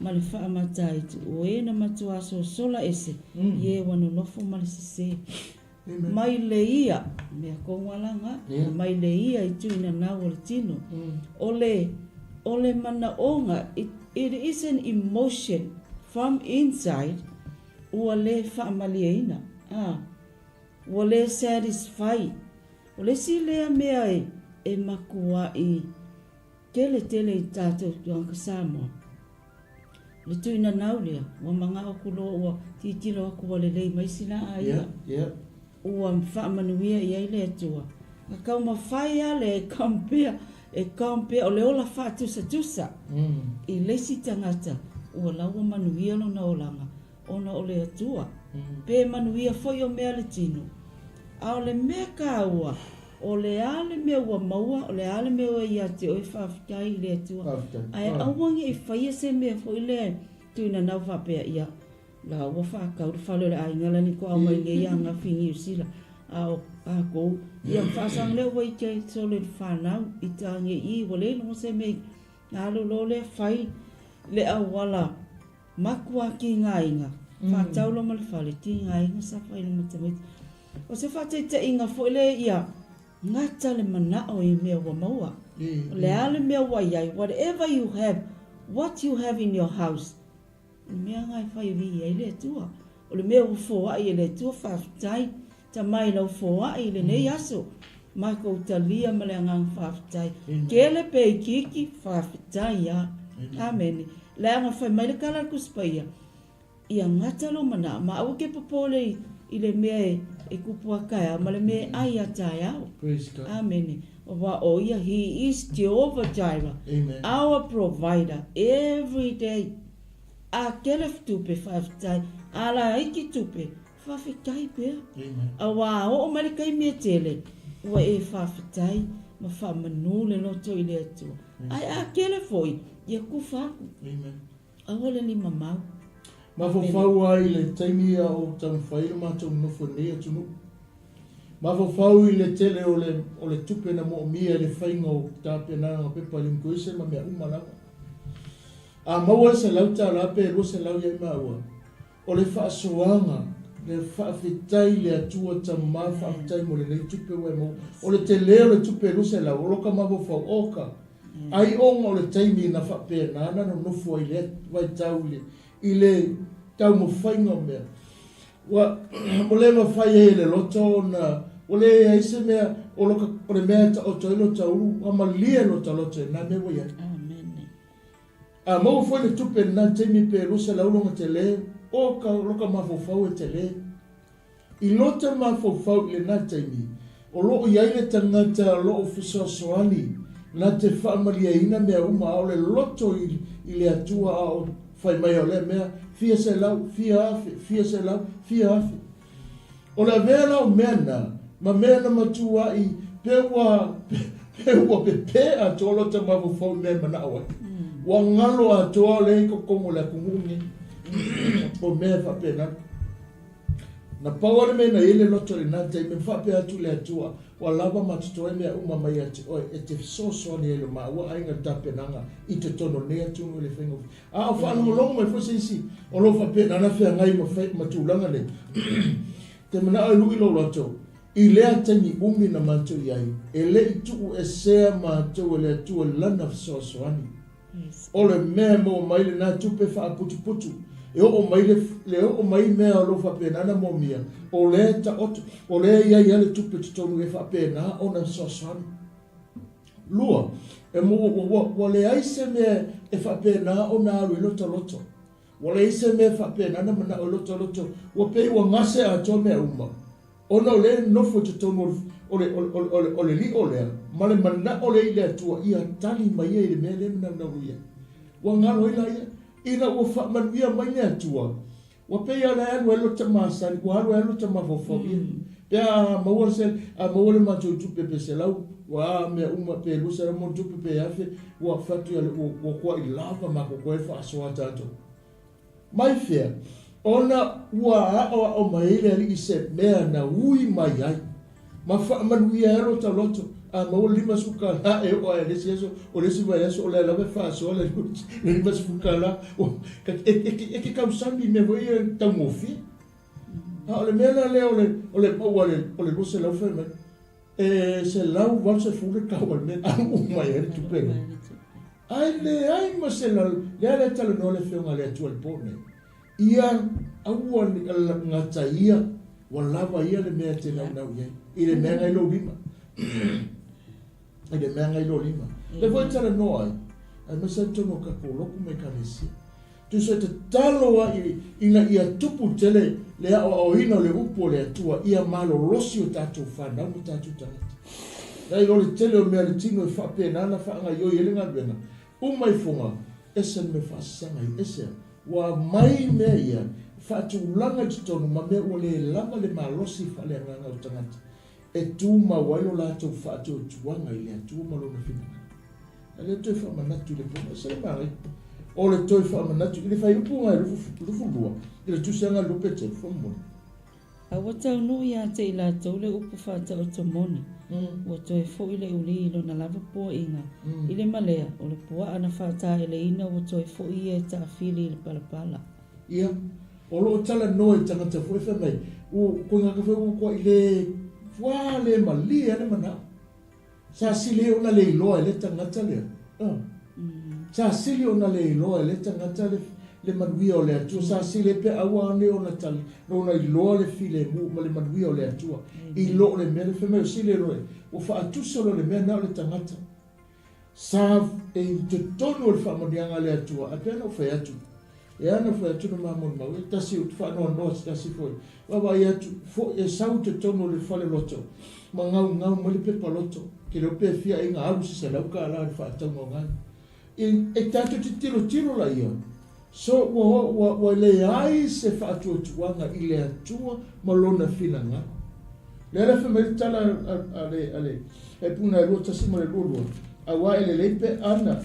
Ma le wha amatai tu. O e na matu aso sola ese. Ie wanu nofo ma le sise. Mai le ia, mea kongwalanga, mai le ia I tu ina nau o le tino. O le mana onga, it is an emotion from inside, ua le whaamaliaina. Ua le satisfy. O le si lea mea e makua I tele I tātou tuanka Samoa. Le tu ina nau lea, ua manga o kulo ua titilo aku wale lei maisina a ia. Ua whaamanuia I ai le atua. Ka kau mawhai ale e kampea o le ola whaatusa. I lesi tangata, ua laua manuia lo na olanga, ona o le atua. Pe manuia foi o mea le tino. A o le mea ka ua, o le ale mea ua maua, o le ale mea ua ia te oi whaafitai I le atua. Ai awangi I whaia se mea foi le tuina nau whapea ia. La ua whakauru whalo le aingala ni ko au mai le ia ngā whingi usila. A kou, ia whaasang leo wai kei sole whanau I tange I wale no se mei. Alo lo le whai le awala makua ki ngā inga. Whātaulo ma le whale ki ngā inga sa whai le matamiti. O se whātai te inga fo le ia ngata le manao I mea wa maua. Le ale mea wa iai, whatever you have, what you have in your house. Mea ngai whai vi ai le tua. O le mea ufoa I le tua whaafitai. Ta mai lau foa I le nei aso. Mai kou talia ma le angang whaafitai. Kele pe I kiki whaafitai ia. Amen. Le anga whai mai le kala kuspaia. Ia ngata lo mana. Ma au ke popole i le mea e kupua kai ma le mea ai a tai au. Praise God. Amen. Wa o ia, he is Jehovah Jireh, Amen. our provider, every day. A kelef tupe whawhitai, a la iki tupe, whawhitai pia. Amen. A wā o marikai mea tele, ua e whawhitai, ma whamanu le loto i le atua. Ai a kelef oi, ia kuwhaku. Amen. A hole ni mamau. Ma fofau ai le taimi o tang whaile mātou nofo nea tunu. Ma fofau i le tele o le tupe na mo mia le whainga o tāpia nanga pepa le mkuise ma mea umalanga. A maua se lau tā lape e lo se lau iai maua. O le whaasoanga, le whaafetai le atua ta maa whaafetai mo le nei tupe wai mo. O le te leo le tupe lo se lau, o loka ma fofau oka. Ai onga o le taimi na whapea nana no nofo ai le wai tau le. I le tau mo whainga mea. Mo le ma whai e le loto na, o le eise mea, o loka o le mea ta o toilo ta uru, o ma lia lo ta loto e na me wai ai. Amen. A mau foi le tupe na temi pe lo se laulo te le, o ka loka ma fofau e te le. I lota ma fofau le na temi, o lo iai le tangata lo o fiso soani, na te whaamalia ina mea uma au le loto i le atua au whai mai o le mea, fia se lau, fia afe, fia se lau, fia afe. O la mea lau mea na, ma mea na matua i pewa pepe a tolo te mafu fau mea mana awa. Wa ngalo a toa le ko kongo le kumungi, o mea whapena. Na pawane me na ele loto i nante i me whape atu le atua, wa lava matutoa mea uma mai ati oi, e te soso ni ele maa, wa ainga tapenanga, i te tono nea tunu le whengu. A o whaanu molongo mai fose isi, o lo whape nana whea ngai matulanga le. Te mana ai lui lo loto, i lea tangi umi na mātou iai, e le i tuku e sea mātou e le atua lana soso ani. O le mea mo mai le nā tupe wha putu putu, e o mai le o mai mea lo whapenana mo mia, o le ta otu, o le iai ale tupe tutonu e whapena o na sosan. Lua, e mo le aise mea e whapena o na alu i loto loto. O le aise mea whapenana mana o loto loto, o pei o ngase a to mea uma. O na o le nofo tutonu o le li o lea, ma le mana o le i le atua, ia tali mai e le mea le mna na uia. Wa ngaro ila ia. Ina ua whaamanuia mai le atua. Wa pea le anu e lota maasani, wa anu e lota mafofobia. Pea maua le mātou tupe pe se lau, wa mea uma pe lusa mo tupe pe afe, wa whatu ya wa kua i lava mako koe whaasoa tātou. Mai fea, ona ua o maile ali i se mea na ui mai ai. Ma whaamanuia e lota loto. A mau lima suka la e o e lesi eso o lesi vai eso o le lave fa so le lima suka la o e ka usambi me voi ta mofi a le mena le o le lose la fe me e se la va se fu le ka o me a o mai e tu pe ai ma se la le tala no le fe nga le tu al pone ia a o ngata ia wala va ia le me te na ia i le mena lo lima e le mea ngai lo lima. Le voi tala noa ai masa tono ka koloku me Kalatia. Tu se te taloa ina ia tupu tele le o ina le upo le atua ia malo rosi o tātou whanau mo tātou tangata. Nei lo le tele o mea le tino e whapena ana whaanga ioi ele ngā ruenga. Umai funga, esen me whasanga i ese. Wa mai mea ia, whatu ulanga titonu ma mea o le langa le malosi whale nganga o tangata. E tu ma wailo la to fato tuanga ile tu ma lo fina ale to fa manatu le po se mari o le to fa manatu ile fa yupu ngai lu fu lua ile tu sanga lu pete fo mo a wata no ya te la to le upu fa ta o tomoni o to e fo ile uli lo na lava po inga ile malea o le po ana fa ta ile ina o to e fo ia ta fili le pala ia o lo tala no e tanga te fo fa mai o ko nga ka fo ko ile Wa le mali ane mana. Sa sili ona le iloa le tangata le. Sa sili ona le iloa le tangata le manuia o le atua. Sa sili pe awa ane ona tali. Ona iloa le file mu ma le manuia o le atua. Ilo le mea le feme o sili roe. O fa atusa lo le mea na o le tangata. Sa e te tonu o le whamonianga le atua. A pena o fai atu. e ana foi atu ma mon ma ta si ut fa no ta si foi wa ia fo e sau te tono le fale loto ma ngau mo le pe paloto ke le pe fia inga alu si se lau ka la fa ta no ngai e tatu te tiro la ia so wa le ai se fa atu tuanga i le atua ma lona filanga le la fa me tala ale e puna ro ta si mo le lulu a wa le pe ana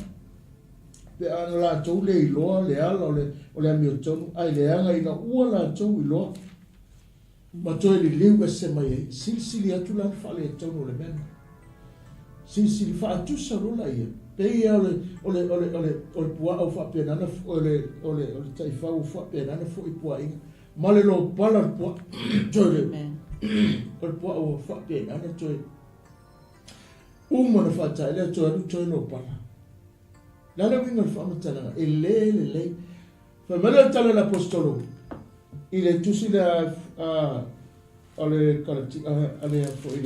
la tau le iloa le ala o le amio tonu ai le anga ina ua la tau iloa ma toi li liu e se mai sili atu la fale e tonu le mena sili fa atu sa rola ia pe ia ole pua au fa penana ole taifa au fa penana fo i pua inga ma le lo pala pua toi ole pua au fa penana toi umona fa tai le toi no pala Lala winga fama tala e le fa mala tala l'apostolo il est tout sur la ale Kalatia ale fo il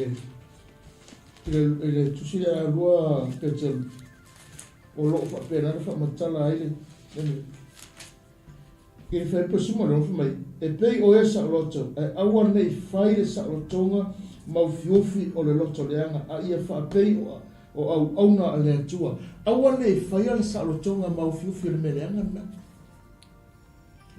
est tout sur la loi que o lo fa pena fa matala ile il fait possible non fa mai e pei o esa loto e awa nei fai de sa lotonga mau fiofi o le loto leanga a ia fa pei o au na ale Atua awa nei fai ala sa lotonga mau fiofi le meleanga na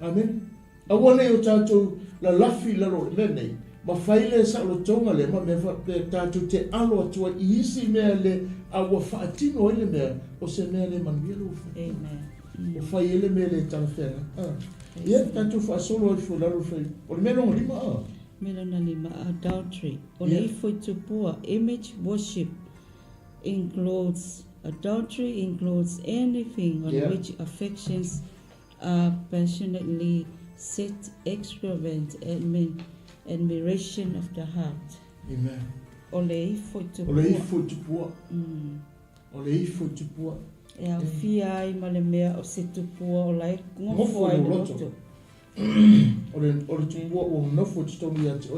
amen awa nei o tatou la lafi la lo menei ma fai le sa lotonga le ma me fa pe tatou te alo Atua i isi mea le awa faatino ele mea o se mea le manuelo amen o fai ele mea le tanafena ia tatou fa solo o fulano fai o le mea longa lima Melona lima adultery o le ifo tupua image worship adultery includes anything on which affections are passionately set, extravagant admiration of the heart. Amen. O le ifo tupua. O le ifo tupua. E au fia ai ma le mea o se tupua o lai ngofo ai loto. O le tupua o nofo tutongi ati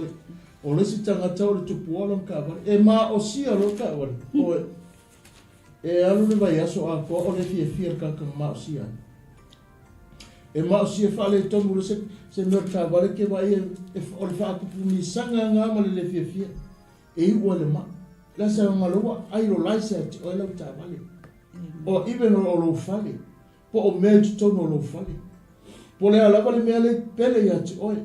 o le si tangata o le tupua o ka wale. E ma o sia lo ka wale. E alu le vai aso a ko o le fia ka ma o sia. E ma o sia fale tonu le se mer ka wale ke vai o le fa ku ni sanga nga ma le fia. E ua le ma. La sa ngaloa ai lo lai se ati o le ta wale. O even o lo fale. Po o me tonu o lo fale. Po le alava le mea le pele ia ti oi.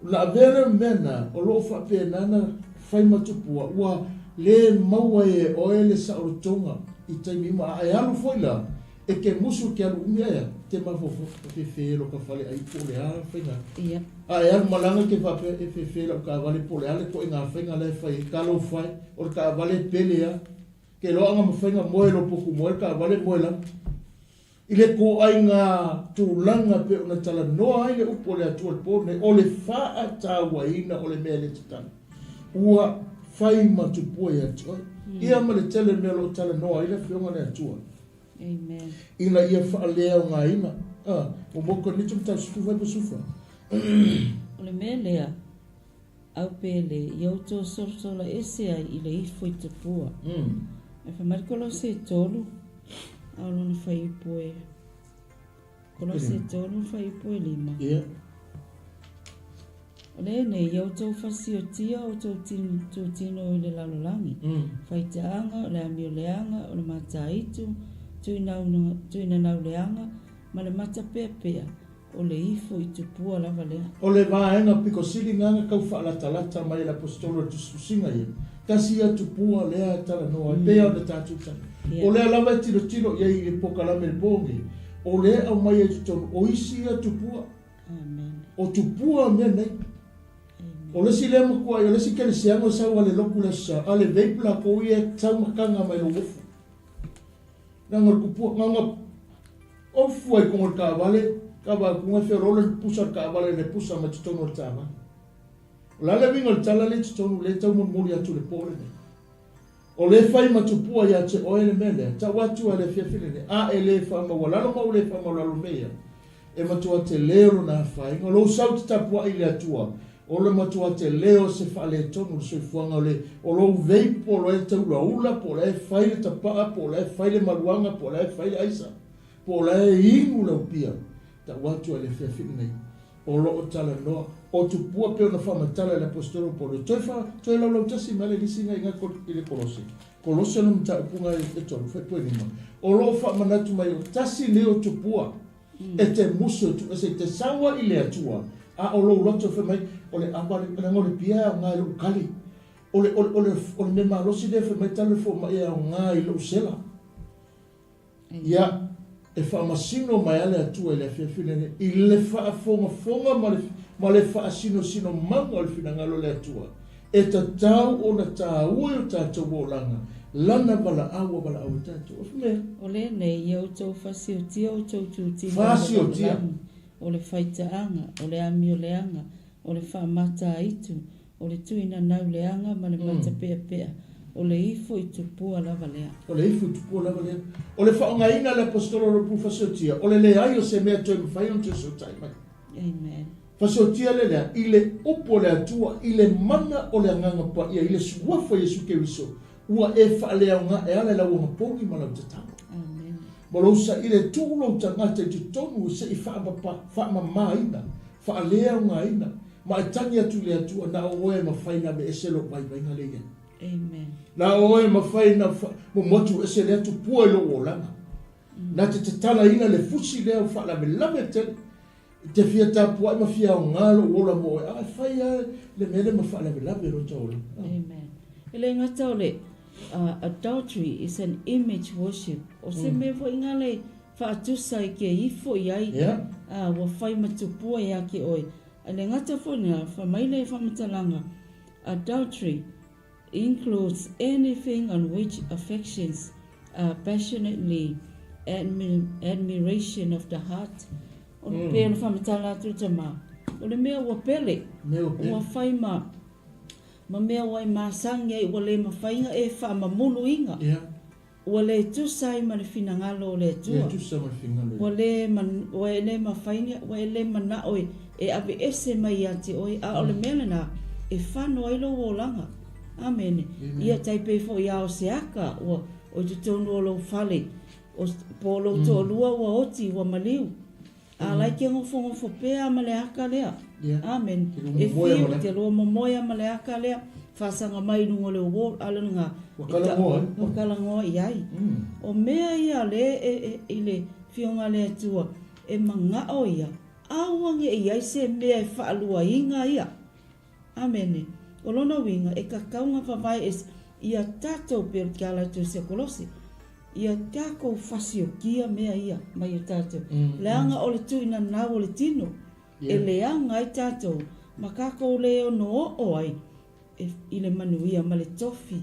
La vera mena o lo fa penana fai matupua ua le maua e oe le saorotonga i taimi ima ai alu foila e ke musu ke alu umea te mafofo ke felo ka fale ai po le ala whainga. Ia. Ai alu malanga ke vape e felo ka vale po le ale ko inga whainga le whai kalo whai o ka vale pele ia ke loanga mawhainga moe lo poku moe ka vale moe lang. Ile ko ai ngā tūlanga pe ona tala noa ai le upo le Atua le pōne o le whaa tāwaina o le mea le tatana. Ua whai matupua i Atua. Ia ma le tele mea lo tala noa ai le whionga le Atua. Amen. Ina ia wha lea o ngā ina. O moko nitum tau sufu vai pa sufa. O le mea lea au pele i auto sortola ese ai i le ifo i tupua. E whamarikolo se tolu. Aulona fai poe. Kola se tolu fai poe lima. Ia. O le ne iau tau fasi o tia o tau tino i le lalolangi. Fai te anga, o le amio leanga, o le mata itu, tuina nau leanga, ma le mata pea pea, o le ifo i tupua lava lea. O le vaenga piko sili nganga kau whaalata mai la apostolo tu susinga ia. Kasi ia tupua lea tala noa, pea o le tātu tana. O lea lava e tiro iai i pokalame le pongi. O lea au mai e tutonu. O isi ia tupua. Amen. O tupua mea nei. O lesi lea makua i o lesi kele seango sau ale loku le sa. Ale veipula ko ia tau makanga mai lo wofu. Nanga kupua. Nanga ofu ai kongo ka vale. Ka va kunga fea rola pusa ka vale le pusa ma tutonu o tama. O lale vinga le tala le tutonu le tau mori atu le pole nei. O le fai matupua ia te oe le mele, ta watu a le fiafile ne, a e le wha mawalalo ma o le wha mawalalo mea, e matua te leo na fai, o lo sau te tapua i le Atua, o le matua te leo se wha le tonu, se fuanga o le, o lo veipo, o lo e tau laula, po le fai le tapaa, po le fai le maruanga, po le fai le aisa, po la ingu lau pia ta watu ale fia nei o lo tala no o tu pua pe na fama tala la apostolo Paulo toi lau tasi male lisinga inga ko ile Kolose no mta punga e tonu fe poi nima o lo fa manatu mai o tasi leo tu pua e te muso tu e te sawa ile atua a o lo loto fe mai o le abale na ngole pia o ngai lo kali o le me malosi de fe mai tale fo mai o ngai lo sela ya e fa masino mai ale atua ile fe fine ile fa fonga ma le fa sino manga le fina ngalo le atua e ta tau o na tau o ta tau langa lana bala awa tatu o le nei eu tau fasio tia o tau tuti fasio tia o le faitaanga o le ami o le anga o le whaamata itu o le tuina nau le anga ma le mata pea o le ifo i tupua lava lea o le whaongaina le apostolo ropu fasio tia o le ai o se mea toi mwhai on te so tai mai amen fasio tia le lea i le upo le atua i le mana o le anganga pa ia i le suafa Yesu Keriso ua e whaalea nga e ale lau nga pongi ma lau tatanga. Amen. Malousa i le tūlo tangata i tonu se i whaamamaina, whaalea nga ina, ma e tangi atu le atua na oe ma whaina me eselo mai nga leia. Amen. Na oe ma whaina mo motu ese le atu pua ilo o langa. Na te tala ina le fusi leo whaala me lame te fia tapua i ma fia o ngalo ola mo e a whaia le mele ma whaala me lame lo taola. Amen. Ele ngata ole adultery is an image worship. O se me fo ingale fa atusa ke ifo yai. Wa fai matupua ya ke oi. Ele ngata fo na fa maile fa matalanga. Adultery includes anything on which affections are passionately admiration of the heart. O pe na fa matala tu tama. O le mea wa pele. Wa fai ma mea wai māsangia i wale mawhainga e wha mamulu inga. Wale tusai ma le finangalo o le tua. Wale mawhainga, wale mana oi e abe ese mai ati oi a ole melena e whano ailo o langa. Amen. Ia taipe fo ia o seaka o tutonu o lo fale. O polo to lua wa oti wa maliu. A lai ke ngofo pea ma le aka lea. Amen. E fiu te loa momoia ma le aka lea. Whasanga mai nungo le o alanga. Wakala ngoa iai. O mea ia le i le fionga le atua. E manga o ia. Awange iai se mea e whaalua inga ia. Amen. O lona winga e kakaunga whawai ia tatou per kiala tu se kolosi. Ia tako fasio kia mea ia mai o tātou. Leanga o le tuina nau o le tino. E leanga i tātou. Makako leo no o ai. I le manuia ma le tofi.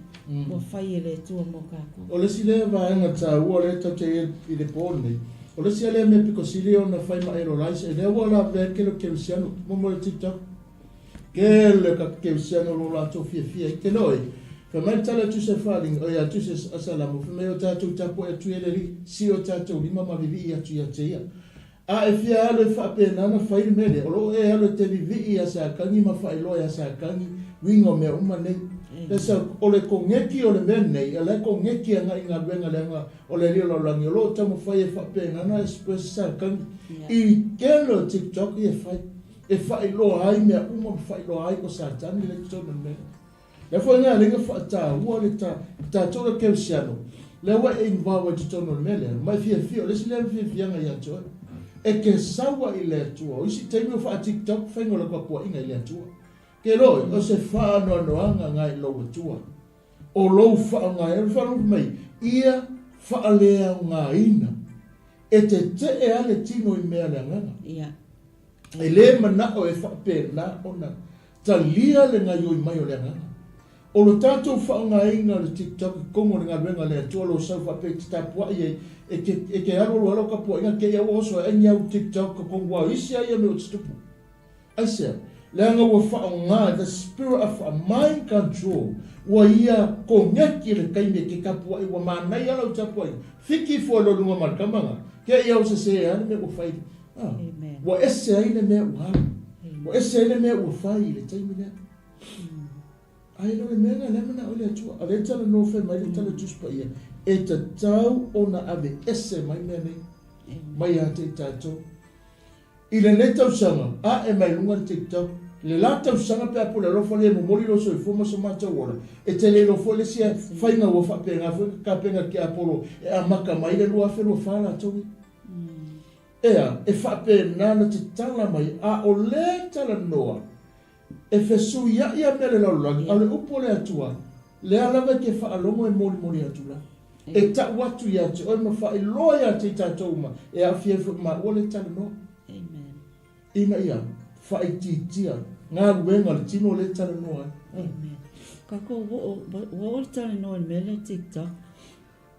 Wa fai e le tua mo kako. O le sile vaenga tā ua le tau te i le pōne. O le sile me piko sile o na fai ma ero laisa. E le ua la vea kelo keusiano. Momo le TikTok. Kele ka keusiano lo la tofi e fia. I te loi. Fa mai tala tu se faling o ya tu se asalamu fa mai o tātou tapo e tu e leri si o tātou lima ma vivi i atu i ate ia. A e fia alo e whapena whaile mele o lo e alo te vivi i a sa kangi ma whailo i a sa kangi wingo mea uma nei. Lesa o le kongeki o le mea nei, a le kongeki anga inga luenga leanga o le rio langi o lo tamu whai e whapena na espress sa kangi. I kelo TikTok i e whailo ai mea uma whailo ai ko sa tani le tona mea. Le foi nga le fa ta ua le ta tola keusiano le wa e invawa te tono mele mai fia le sile fia nga ya to e ke sawa i le tua o si te mi fa TikTok fa ngola kwa po inga le tua ke lo o se fa no anga nga i lo tua o lo fa nga e fa no mai ia fa le nga ina e te e ale tino i mea le nga ia e le mana o e fa pe na ona talia le nga yo mai o le nga o lo tātou whaonga inga le TikTok kongo ni ngā ruenga le atua lo sau whape te tāpua i e ke alo ka pua inga ke iau oso e niau TikTok ka kongo au isi ai ame o tutupu. Aisea, le anga ua whaonga, the spirit of mind control, ua ia ko ngeki le kaime ke kapua i ua mānai alau tāpua i. Whiki fua lo lunga markamanga, ke iau se se ane me ua whai. Ua ese aine me ua haru. Ua ese aine me ua whai le taimina. Ai lo le mena le mana o le atua. A le tala no fe mai le tala tuspa ia. E ta tau ona ave ese mai mea nei. mai a te tātou. I le ne tausanga, a e mai lunga TikTok, le la tausanga pe apu le rofo le mumori lo so i fuma so mātou ora. E te le rofo le sia whainga ua whapenga, ka penga ki Apolo, e a maka mai le lua whenua whala towi. Ea, e whape nana te tala mai, a o le tala noa, e fesu ia mele laulangi, a le upo le atua, le alawa ke whaalongo e mori atula. E ta watu ia te, oi ma wha loia te tātou ma, e a fiefu ma o le tala noa. Ina ia, wha titia, ngā ruenga le tino le tala noa. Amen. Kako wo o tala noa mele TikTok,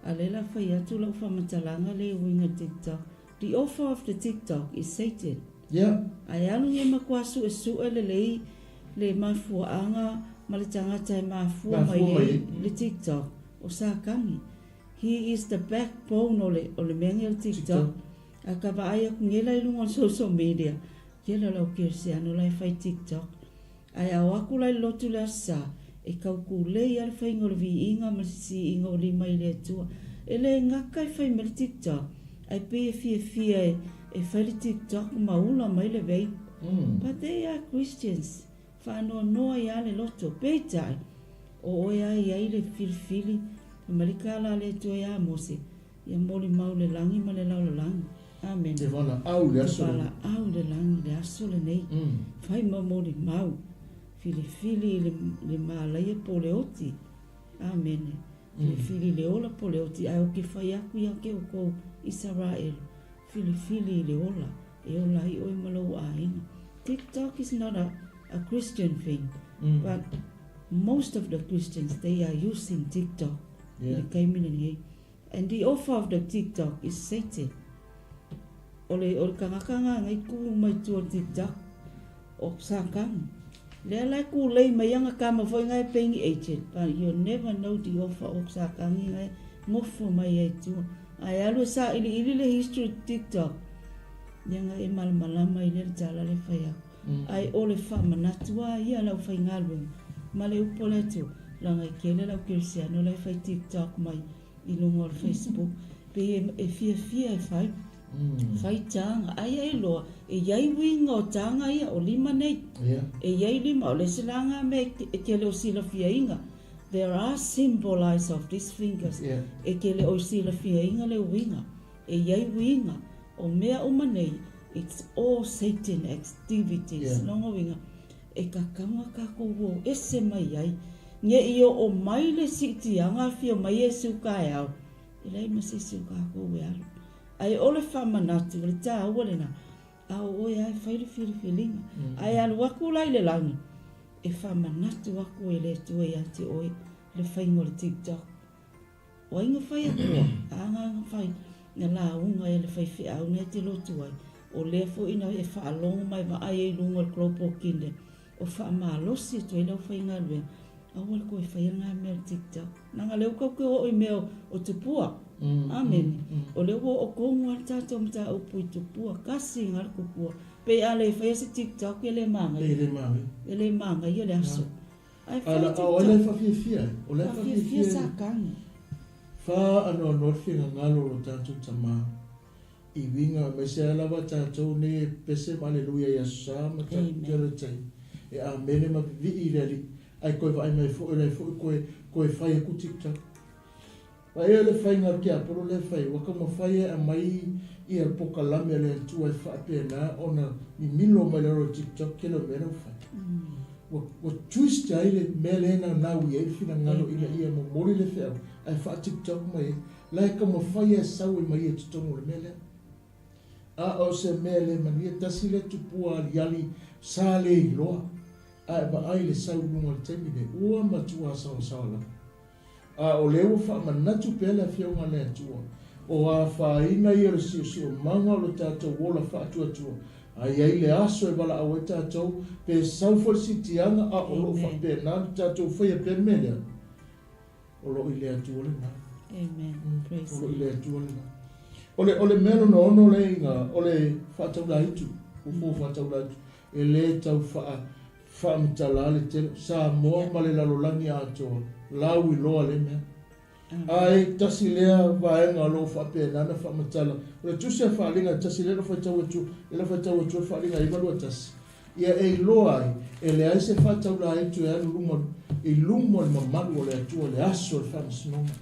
a le la whai atu lau whamatalanga le winga TikTok. The offer of the TikTok is Satan. Yeah. Ai alu ye makwasu e su le mafuanga ma le tangata e mafua mai le TikTok o sa kangi. He is the backbone o le mengi o TikTok. A ka vaaya kungela i lunga social media. Kela lau kirsiano lai fai TikTok. Ai awaku lai lotu le asa e kauku lei al fai ngolvi inga ma si inga o lima i le atua. E le ngakai fai me le TikTok. Ai pe fia e whare TikTok maula mai le vei. But they are Christians. Whanoa noa ia le loto. Peitai. O oia ia le filifili. Marikala le tua ia mose. Ia moli mau le langi ma le lau le langi. Amen. Te wana au le aso. Te wana au le langi le aso le nei. Whai ma moli mau. Filifili le maalaia po le oti. Amen. Filifili le ola po le oti. Ai o ke whai aku ia ke o kou Israel. Filifili le ola. E ola i oi malau a inga. TikTok is not a Christian thing. But most of the Christians, they are using TikTok. Yeah. And the offer of the TikTok is Satan. Ole kangakanga ngai ku mai tu TikTok. O sakang. Le ala ku lei mai anga kama foi ngai pengi agent. But you never know the offer of sakang ngai ngofo mai e tu. Ai alu sa ili le history TikTok. Yanga e malama ile tala le faya. Ai ole fama natua ia lau fai ngalu. Male upole tu. Langa kele lau kirsiano lai fai TikTok mai ilungo Facebook. Pe e fia e fai. Fai tanga ai loa. E iai winga o tanga ia o lima nei. E iai lima o le silanga me e kele o sila fia inga. There are symbols of these fingers. E kele o sila fia inga le winga. E iai winga o mea umanei. It's all Satan activities. Longa winga. E kakanga kako wo. E se mai ai. Nye iyo o mai le siti anga fia mai e suka e au. Ilai masi suka ko we alu. Ai ole whamanatu, le tā ua na. Au oi ai whaile whiriwhilinga. Ai alu waku lai le langi. E whamanatu waku e le tua ia te oi le whaingo le TikTok. O inga whai atua, anga whai na la unga e le whai whia au ne te lotu ai. O lea fo ina e whaalonga mai wa ai e lunga le klopo kinde. O whaamalosi tu e lau whainga lue. Awal ko e whaianga mea TikTok. Nanga leo kau ke o i mea o tupua. Amen. O leo o kongu al tato mta upu i tupua. Kasi ngal kupua. Pe ale whaia se TikTok e le manga. E le manga i le aso. Ala o le whawhiawhia. O le whawhiawhia sa kangi. Wha ano norwhinga ngalo o tato tama. I winga me se alawa tato ne pese maleluia i asa ma tato kere tai. E a mene ma vi i reli. Ai koe vai mai fo e koe whai ku TikTok. Wa e le whai ngā kia poro le whai. Waka ma whai a mai i a poka lame le tua e whaapea nā ona mi milo mai lero TikTok ke lo mera whai. Wa twist ai le mele na nā ui e whina ngalo ina ia mo mori le whai. Ai wha TikTok mai. Lai ka ma whai a sau e mai e tutongo le mele. A o se mele mani e tasi le tupua aliali sa le i loa. Ai ba ai le sau lunga le temine ua matua sao la. O leo wha manatu pele whiaunga le atua. O a whaina i o si o manga o le tātou wola wha atua. Ai ai le aso e wala au e tātou pe sau fol si tianga a o lo wha pe nā tātou whaia pe mele. O lo i le atua le nā. Amen. O lo i le atua le nā. O le melo no ono le inga o le whatau la hitu. Ufo whatau la hitu. E le tau whaamtala le telo. Sa moa ma le lalolangi atoa. Lau i loa le mea. Ai tasi lea vaenga lo whapena na whamatala. O le tusia whalinga tasi lea whaitau atu, e la whaitau atu whalinga i walua tasi. Ia e loa ai, e le aise whaitau la etu e anu lumo, i lumo le mamalu o le atua, le aso le whamasinonga.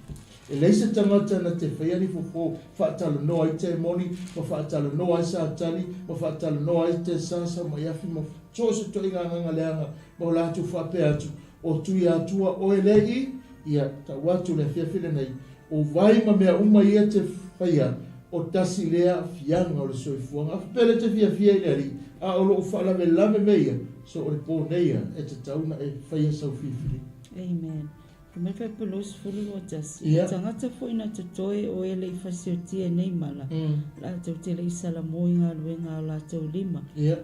E leise tangata na te whaiani fofo, whaatala noa i te moni, ma whaatala noa i sa atali, ma whaatala noa i te sasa, ma iafi, ma tōse to inga nganga leanga, ma la atu whape atu, o tui atua o e lei, ia ta watu le fiafile nei, o vai ma mea uma ia te whaia, o tasi lea fianga o le soifuanga, a pele te fiafia i leri, a o lo whalame lame meia, so o le pō neia, e te tauna e whaia sau fifili. Amen. Me fai pelos fulu o tasi. Tangata fo ina te toe o ele I fasio tia nei mala. La tau te le isala moi ngā luenga o la tau lima.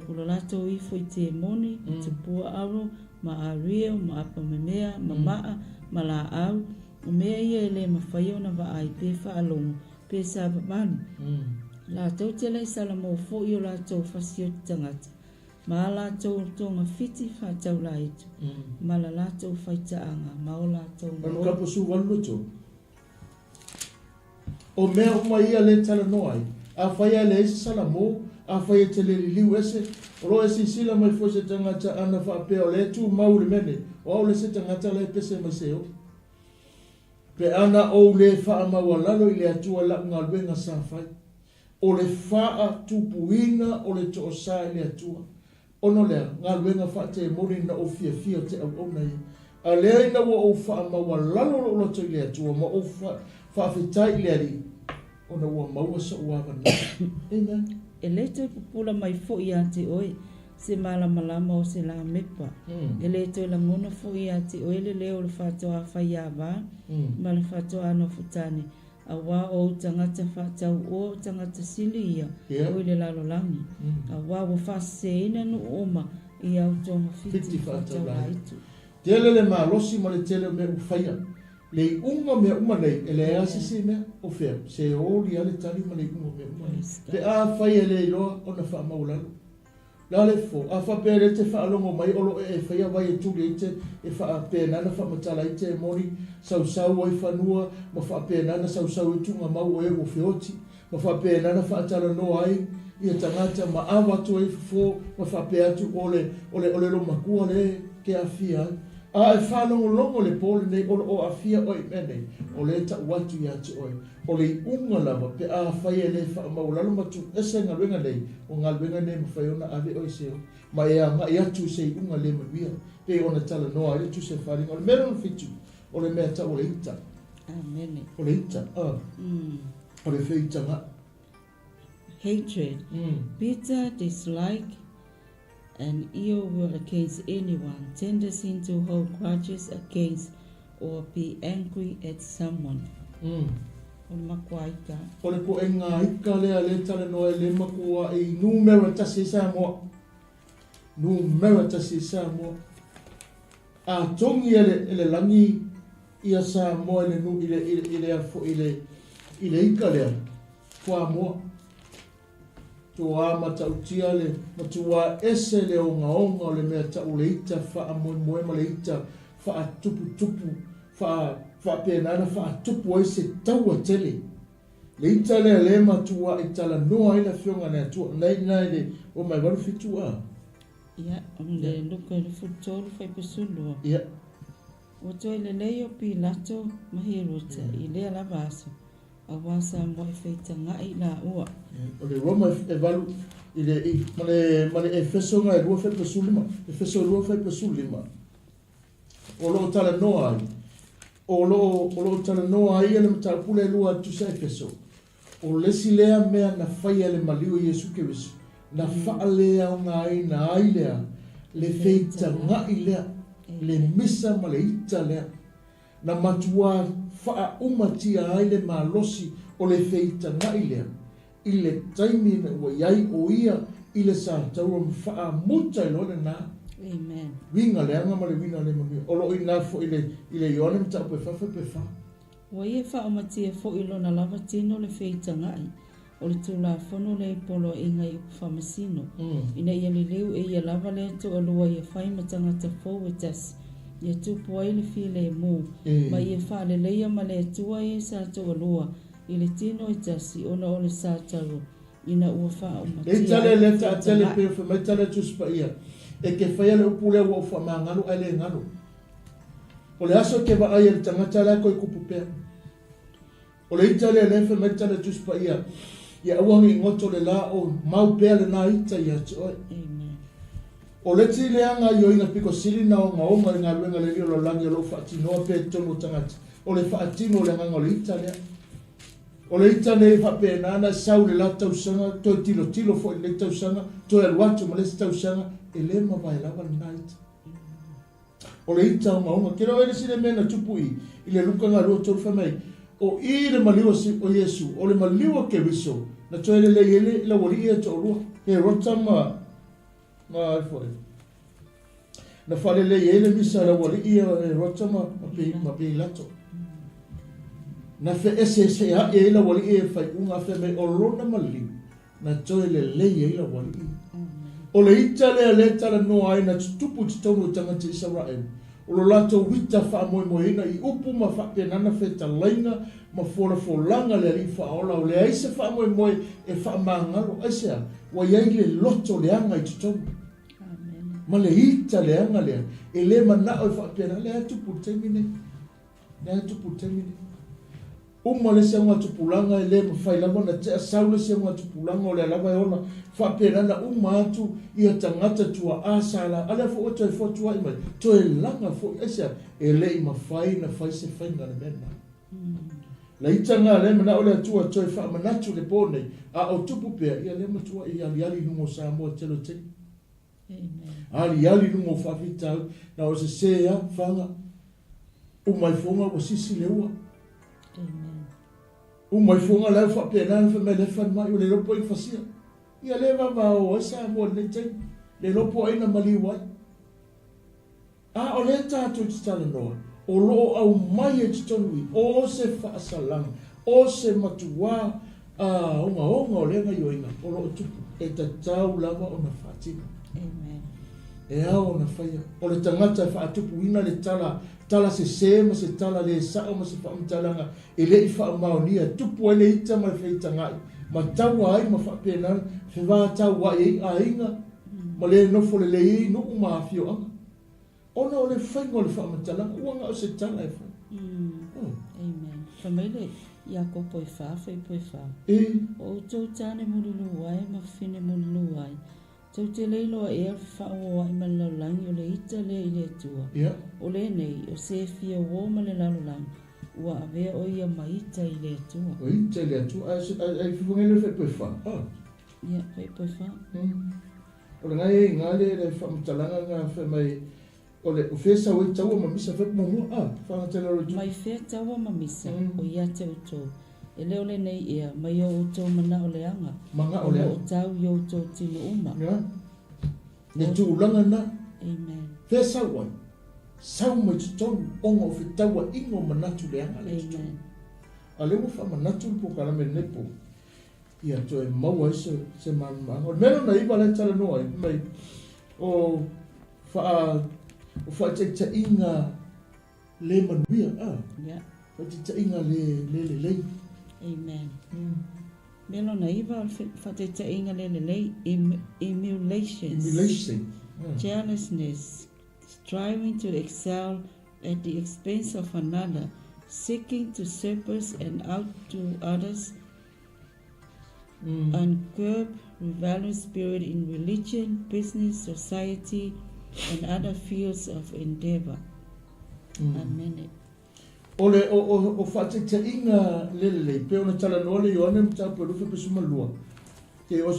Ula la tau ifo I te moni, te pua aro, ma a rio, ma apa memea, ma maa, ma la au. O mea ia ele ma whaio na wa ai pe wha alongo, pe sa manu. La tau te le isala mo fo I o la tau fasio tangata. Ma la tau tonga fiti whatau la itu. Ma la tau whaitaanga, ma o la tau ma o kapo su waluto. O mea uma ia le tala noai. A whaia le ese sala mo, a whaia te le liu ese. O roa esi sila mai fo se tangata ana whapea o le tu mau le mene. O au le se tangata le pese mai seo. Pe ana o le wha maua lalo I le atua la ngā luenga sa whai. O le wha tupuina o le toosa I le atua. Ono lea, ngā luenga whaate e mori na o fia o te au ona I. A lea ina wa o wha maua lalo o loto I le atua, ma o whawhitai lea ri. Ona ua maua sa uawa na. Amen. E le toi pupula mai fo I a te oe, se malama o se la mepa. E le toi la ngona fo I a te oe le leo le whatoa whai a wā, ma le whatoa no futane. A wā o tangata whatau o tangata sili ia, o le lalo langi. A wā o whaseina no oma I au tonga fiti whatau la itu. Tele le malosi ma le tele me uwhaia. Le unga me uma nei, e le asisi me o whea. Se o li ale tani ma le unga me uma nei. Pe a whaia le iloa o na wha maulalo. La le fo, a whapere te whaalongo mai olo e whaia vai e tuli I te, e whapena wha matala I te mori, sau o I whanua, ma whapena sau I tunga mau o e o whioti, ma whapena whaatala no ai, I a tangata ma awatu e fo, ma whapea atu ole lo makua le ke a fia. A e whanongo longo le pole nei o a fia oi mene, o le ta watu I atu oi, o le unga lava pe a whaia le wha maulalo matu ese ngā luenga nei, o ngā luenga nei ma whaiona ave oi seo, ma e a ngai atu se unga le manuia, pe ona tala noa I atu se wharinga, o le mera no fitu, o le mea ta o le ita. Amen. O le ita, o le whita ngā. Hatred, bitter dislike, and ill will against anyone, tendency to hold grudges against or be angry at someone. O le makua ika. O le ko e ngā ika lea le tala noa le makua I numera tasi Samoa. Numera tasi Samoa. A tongi ele langi ia Samoa ele nu ile afo ile ika lea. Fua moa. Tua matautia le matua ese le onga o le mea tau le ita wha moe ma le ita wha tupu wha penana wha tupu ai se taua tele. Le ita le matua I tala noa ina whionga nea tua nei le o mai waru fitua. Ia, le luka le futolu whai pesulu. Ia. O toi le leo pi lato mahi ruta I lea la vaso. A wasa mo e feita ngai la ua. O le Roma e valu ma le efeso ngai rua fai pesulima. Efeso rua fai pesulima. O lo tala noa ai. O lo tala noa ai ele matapule lua tu sa efeso. O lesi lea mea na fai ele maliu Yesu Keriso. Na faa lea ngai na ai lea. Le feita ngai lea. Le misa ma le ita lea. Na matua faa umatia ai le malosi o le feita ngai lea. I le taimi me ua iai o ia I le sa taua me faa muta I lone na. Amen. Winga leanga ma le winga le mami. Olo I nafo I le ione me tau pe fa. Wa ia faa umatia fo I lona lava tino le feita ngai. O le tula fono le polo I ngai upu whamasino. Ina ia le leu e ia lava le to alua ia whai matanga ta fōu e tasi. Ia tupu ai le file mu. Ma ia whale leia ma le atua e sa toa lua. I le tino i tasi ona o le sa taru. Ina ua wha o matia. E tale le ta tale pe mai tale tuspa ia. E ke whaia le upule ua ufa maa ngalo ai le ngalo. O le aso ke wa ai le tangata la koe kupu pea. O le itale le fe mai tale tuspa ia. Ia awangi ngoto le la o mau pea le na ita ia te oi. O le ti le anga i oina piko sili na o ngaonga ngā luenga le ilo langi o lo whaatinoa pe tono tangata. O le whaatino le nganga o le ita lea. O le ita le whape nana sau le la tausanga, toi tilo tilo fo le tausanga, toi aluatu ma le tausanga, e le ma vai lava le naita. O le ita o maunga, kera o ele sile mena tupu i le luka ngā rua tolu whamei. O i le maliwa o Yesu, o le maliwa ke riso, na toi le ele la wali ia to rua, he rota ma alfore. Na whale le ele misa la wali ia e rota ma pe lato. Na fe ese ha e la wali e fai unga fe me o rona mali, na toi le e la wali ia. O le ita le tala no ai na tupu tonu tangata Israel. O lo lato wita wha moe moena i upu ma wha penana fe talainga ma fora langa le ali wha ola o le aise wha moe e wha maangaro aisea wa iai le loto le anga i tutonu. Ma le ita le anga lea e le mana o wha penana le atupu temine. Le atupu temine. Uma le seunga tupulanga e le mawhai lama na te asau le seunga tupulanga o le alama e ona whaperana uma atu i a tangata tua asala ala fo o toi fotua i mai toi langa fo esa e le i mawhai na whai se whainga le mena la itanga le mana o le atua toi wha manatu le pone a o tupu pea i a le matua i aliali nungo Samoa telo te aliali nungo whawhitau na o se sea whanga umai fonga o sisi le ua mai fonga la fa pena fa me le fa mai o le lopo i fasia ia le va o sa mo le te le lopo ina mali wai a o le ta tu tala no o lo au mai e tonu o se fa salang o se matua a onga o le nga yo ina o lo tu e ta tau lava o na fatima amen e ao na faia o le tangata fa tupu ina le tala se ma se tala le sa ma se fa mtalanga e le fa maonia tupu ele ita ma fe tanga ma tau ai ma fa pena fe va tau ai ainga ma le no fo le no ma fio anga ona o le fa ngol fa mtalanga uanga o se tala e fa amen famele ia ko poi fa o to tane mululu ai ma fine mululu ai tau te leilo e whaoa i malalangi o le ita le i le tua. O le nei, o se fia o ma le lalolangi, ua avea o ia maita i le tua. O ita le tua, ai whiwangele whai poi wha. Ia, whai poi wha. O le ngai ngale le whamtalanga ngā whai mai, o le whesa o i taua mamisa whai momua, whangatela roju. Mai whea taua mamisa, o ia te uto. E leo le nei ea, mai o uto mana o le anga. Manga o le anga. O tau i o uto tino uma. Ne tu ulanga na. Amen. Whea sau wai. Sau mai tutonu, onga o whitaua ingo manatu le anga le tutonu. A leo wha manatu po karame nepo. Ia to e maua iso se manumanga. O mero na iwa le tala noa, mai o wha te inga le manuia. Ia. Wha te inga le. Amen. Melo na iwa whateta inga lelelei emulation, jealousness, striving to excel at the expense of another, seeking to surpass and outdo others, uncurbed rebellious spirit in religion, business, society, and other fields of endeavor. Amen. Ole o fatete inga lele pe ona tala no le yone mta po lu fe suma lua ke o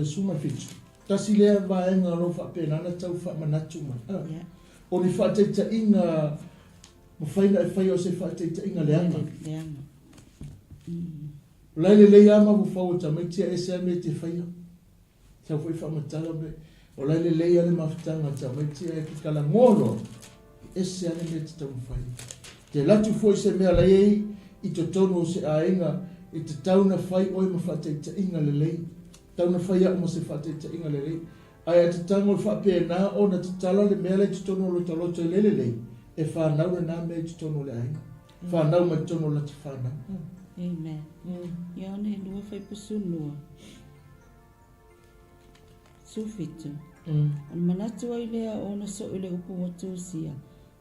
suma fitu tasi le va enga lo fa pena na tau fa manatu ma o ni fatete inga mo faina e fai o se fatete inga le anga le ama bu fa o ta me tia ese me te fai sa foi fa matala be o le ale maftanga ta me tia e kala ngolo ese ane me te tau fai te latu foi se mea lei i te tono se ainga i te tauna fai oi ma whate te inga le lei. Tauna fai a ma se whate te inga le lei. Ai a te tango wha pēnā o na te tala le mea lei te tono lo taloto i le lei. e whanau e nā mea te tono le ainga. Whanau mai tono la te whanau. Amen. Ia ne lua whai pasunua. Sufitu. An manatu ai lea o na so i le upu watu sia.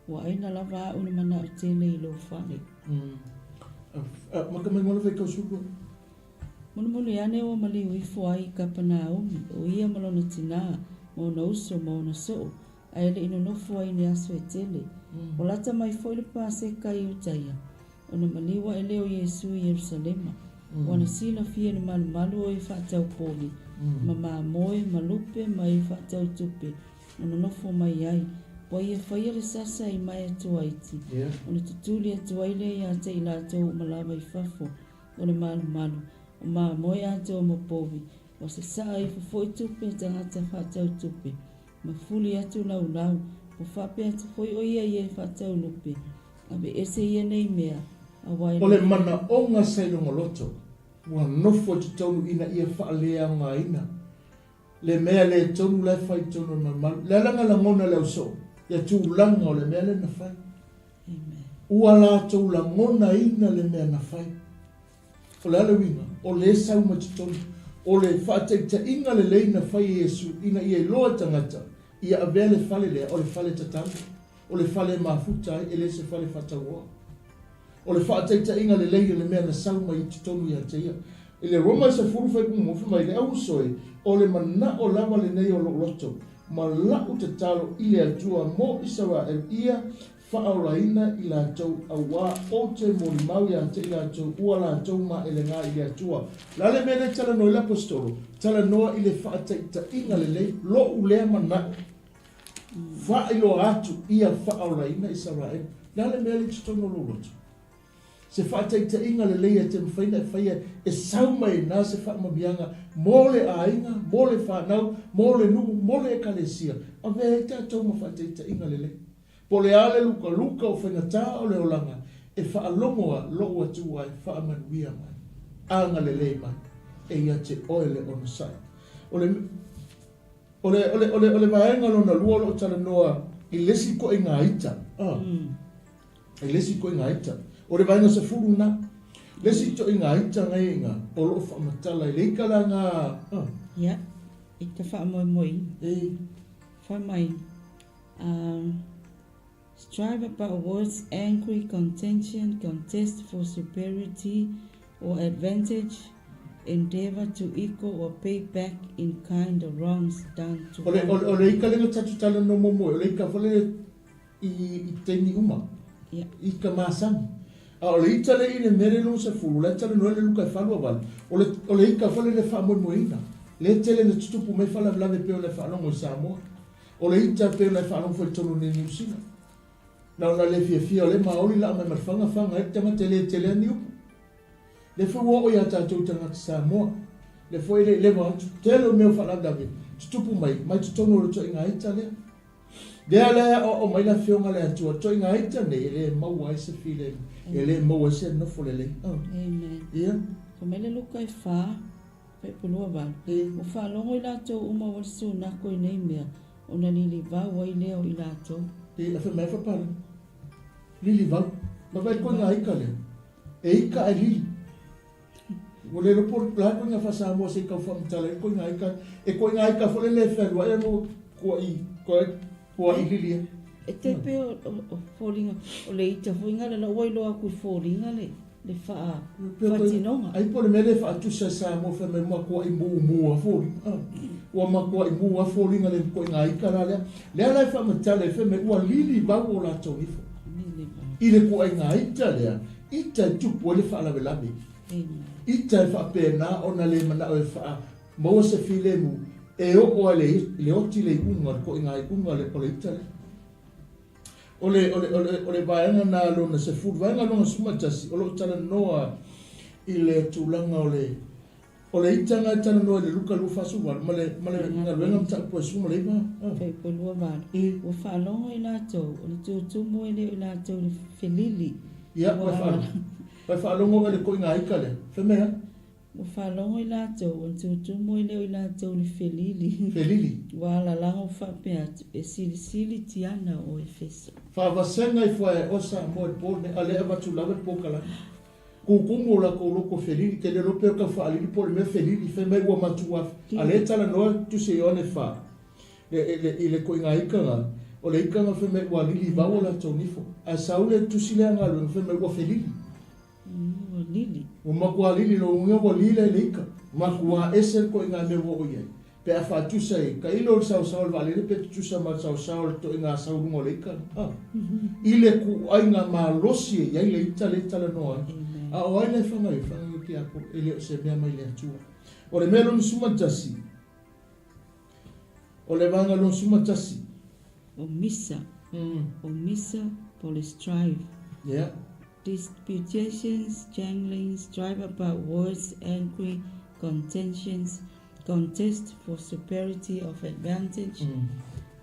Wa aina lava au ni mana o tele i lo whane. Maka mai mola whai kausuru? Mulu ane o mali uifu ai kapana umi. O ia malona tina. Mo na uso, mo na so. Ai le ino nofu ai ni aso e tele. O lata mai foile pa se kai utaia. O na maliwa e leo Yesu i Yerusalema. O na sila fia ni malu o i whaatau poli. Ma moe, malupe, ma i whaatau tupe. O na nofu mai ai. Po ia whaia le sasa i mai atua iti. O na tutuli atua ile i ate i lātou malawa i whafo. O na malu. O ma moe atua mo povi. O se saa i fufoi tupe tangata whaatau tupe. Ma fuli atu lau. O whape atu foi o ia i e whaatau lupe. Abe ese ia nei mea. O le mana o ngā sailonga loto. Wa nofo te tonu ina ia whaalea ngā ina. Le mea le tonu le whai tonu malu. Le langa la ngona leo so. Ia tūlanga o le mea le na whai. Ua la tau la ngona ina le mea na whai. O le alawina. O le sau ma te tonu. O le whaateita inga le leina whai Yesu. Ina ia loa tangata. Ia avea le whale lea. O le whale tatanga. O le whale mafuta. Ele se whale whatawoa. O le whaateita inga le leia le mea na sau mai te tonu ia te ia. I le Roma se furu whai kumofu mai le au soe. O le mana o lava le nei o lo loto. Ma lau te talo i le atua mo Israel ia whaolaina i la tau awa o te morimau ia te i la tau ua la tau ma ele ngā i le atua. La le mene tala noa le apostolo. Tala noa i le whaateita inga le lei lo ulea mana. Whailo atu ia whaolaina Israel. La le mele te tono lo loto. Se whaataita inga le leia te mwhaina e whaia e saumai nā se whaamabianga mole a inga, mole whanau, mole nungu, mole e kalesia. A vea e te atau ma whaataita inga le leia. Po le ale luka o whaingatā o le olanga e whaalongoa loo atu ai whaamanuia mai. Anga le leia mai e ia te oele o na sai. O le vaenga lona lua lo tala noa i lesi ko i ngā ita. I lesi ko i ngā ita. O le vaenga sa furu na. Lesi to i ngā ita ngai inga. O loo whaamatala i leika la ngā. Ia, i te whaamoemoi. Whaamai. Strive about words, angry, contention, contest for superiority or advantage, endeavor to equal or pay back in kind the wrongs done to one. O le ika lenga tatu tala no momo. O le ika whale i teini uma. I ka māsami. O le ita le i le mere no sa furu, le tala noa le luka e whalua wale. O le ika whale le whaamoemoina. Le tele na tutupu me whala vlave peo le whaalongo i Samoa. O le ita peo le whaalongo whale tonu ni New Zealand. Na ona le fia o le maoli la mai marwhanga e tanga tele ni upu. Le whua o ia tātou tangata Samoa. Le whua i le watu. Telo meo whala vlave. Tutupu mai tutono roto i ngā ita lea. Dea lea o mai la whionga le atua. To i ngā ita ne ele maua e se file. Ele maua se nofo le le. Amen. Ia. Ko mele luka i wha. Pai pulua wale. O wha longo i lato uma walisu nako i nei mea. O na lili vau ai leo i lato. La wha mai whapara. Lili vau. Ma vai koe ngā ika lea. E ika e lili. O le ropo la koe ngā whasamoa se kau whamitala. E koe ngā ika. E koe ngā ika whale le wherua. E no kua i lilia. E te pe o fōringa, o le ita fōringa le la oiloa kui fōringa le whaatinonga. Ai po le mele whaatusa sa mo wha me mua kua i mua fōringa. Ua ma kua i mua fōringa le koe ngā ika la lea. Lea lai whaamatale wha me ua lili bau o la tau nifo. I le kua i ngā ita lea, ita i tupu le whaalawe labi. Ita i whaapena o na le mana o e wha maua se file mu. E o le oti le unga, ko i ngā unga le o le ita le. O le vaenga nā lona se furu, vaenga lona sumatasi, o lo tala noa i le tūlanga o le itanga i tala noa i le luka lufasu wale, ma le ngā luenga mta po e suma le iwa. Pei po lua wale. O whaalongo i lātou, o le tūtumo i le i lātou le whelili. Ia, wai whaalongo i le ko i ngā ika le, whemea? Whawhalongo I lātou, an tūtumo I leo I lātou le whelili. Felili. Wala lango whapea e sili tiana o Efeso. Whawasenga I whae osa mo e pōne, a lea watu lawe pōkala. Kukumu la ko loko felili, ke le rope ka whaalili po le me felili, fe mai ua matua. A le tala noa tu se ione wha. Le ko inga ikanga, o le ikanga fe mai ua lili wawo la tau nifo. A saule tu sile angalu, fe mai ua felili. Lili. O makua lili lo unga wa lile le ika. Makua ese ko inga me wo oye. Pe a wha tusa e, ka ilo sao sao le valele pe tusa ma sao sao to inga sao lungo le ika. Ile ku ainga ma losi e, yai le ita le tala noa. A o aile whangai ki ako, ele o se mea mai le atua. O le mea lon suma tasi. O le vanga lon suma tasi. O misa. O misa po le strive. Yeah. Disputations, janglings, strive about words, angry, contentions, contest for superiority of advantage,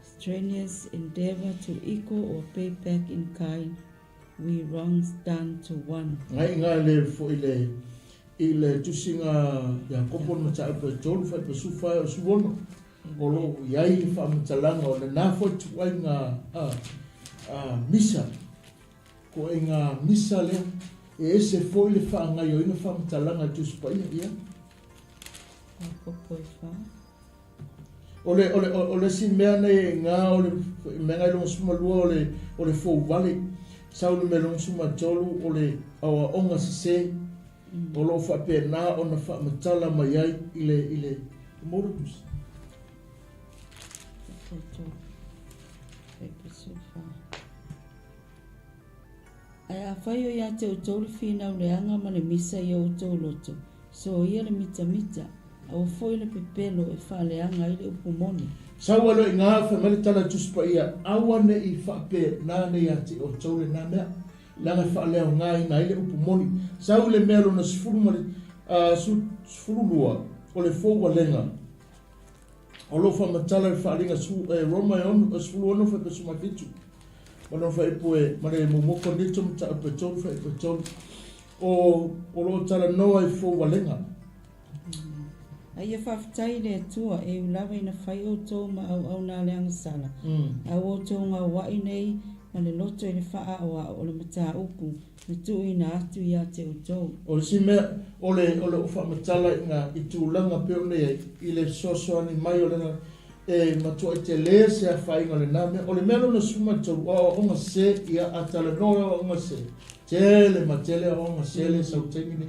strenuous endeavor to equal or pay back in kind, we wrongs done to one. Ngai le fo ile tusinga ya kopon mata pa tolu fa pa sufa o suwono. O lo yai le fa mtalanga o le nafo tuainga misa. Ko inga misa le e ese foi le fa nga yo ina fa mtalanga tu spa ia. Ko poi fa. Ole si mea nei nga ole menga lo suma lua ole fo vale sau le melon suma tolu ole awa onga se o lo fa pe na ona fa mtala mai ai ile morus. Ai whaio ia te o tolu whina o le anga ma le misa i o tau loto. So ia le mita, au foi le pepelo e wha le anga i le upumoni. Sau alo i ngā whamele tala tuspa ia, awane i whape nāne ia te o tau le nā mea. Langa wha leo ngā i ngā i le upumoni. Sau le mea lona sifuru lua o le fōwa lenga. O lo whamatala i whaaringa Roma e onu, sifuru ono wha pesu makitu. Ono wha ipoe, mare mumoko nito mta a petonu wha petonu. O lo tala noa i fōwa lenga. Ai e whawhitai le atua e ulawa ina whai o tō ma au nā leanga sala. Au o tō ngā wai nei ma le loto i le wha o le mata upu. Le tu ina atu i a te o tō. O le si mea, o le whamatala i tūlanga peo nei i le sosoani mai o lenga e matua i te lea se a whainga le nā mea. O le mea lona suma tau o onga se i a atala noa o onga se. Tele ma tele o onga se le sau tengine.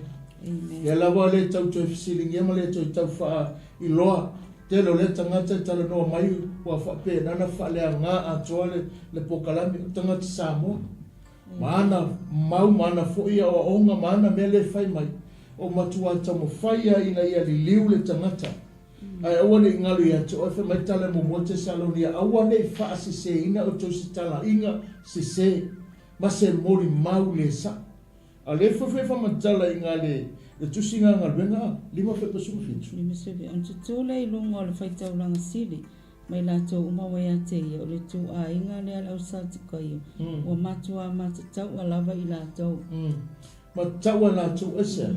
Ia lawa le tau tau fisilingi ema le tau wha i loa. Telo le tangata i tala noa mai ua whape nana wha lea ngā atoa le pokalami o tangata Samoa. Maana mau maana foia o onga maana mele whai mai. O matua tamo whaia ina ia li liu le tangata. Ai awane i ngalu ia te oife mai tala mo mote salonia. Awane i wha se ina o tau si tala inga se. Ma se mori mau le sa. A le whawhewa matala i ngā le tusinga ngā ruenga, 5 whepasuma fitu. 5 sewe, an tutula i lunga o le whaitauranga siri, mai lātou umawai a te ia, o le tū a inga le ala o 𝚟𝚒𝚍𝚘, o matua matatau a lava i lātou. Matau a lātou ese,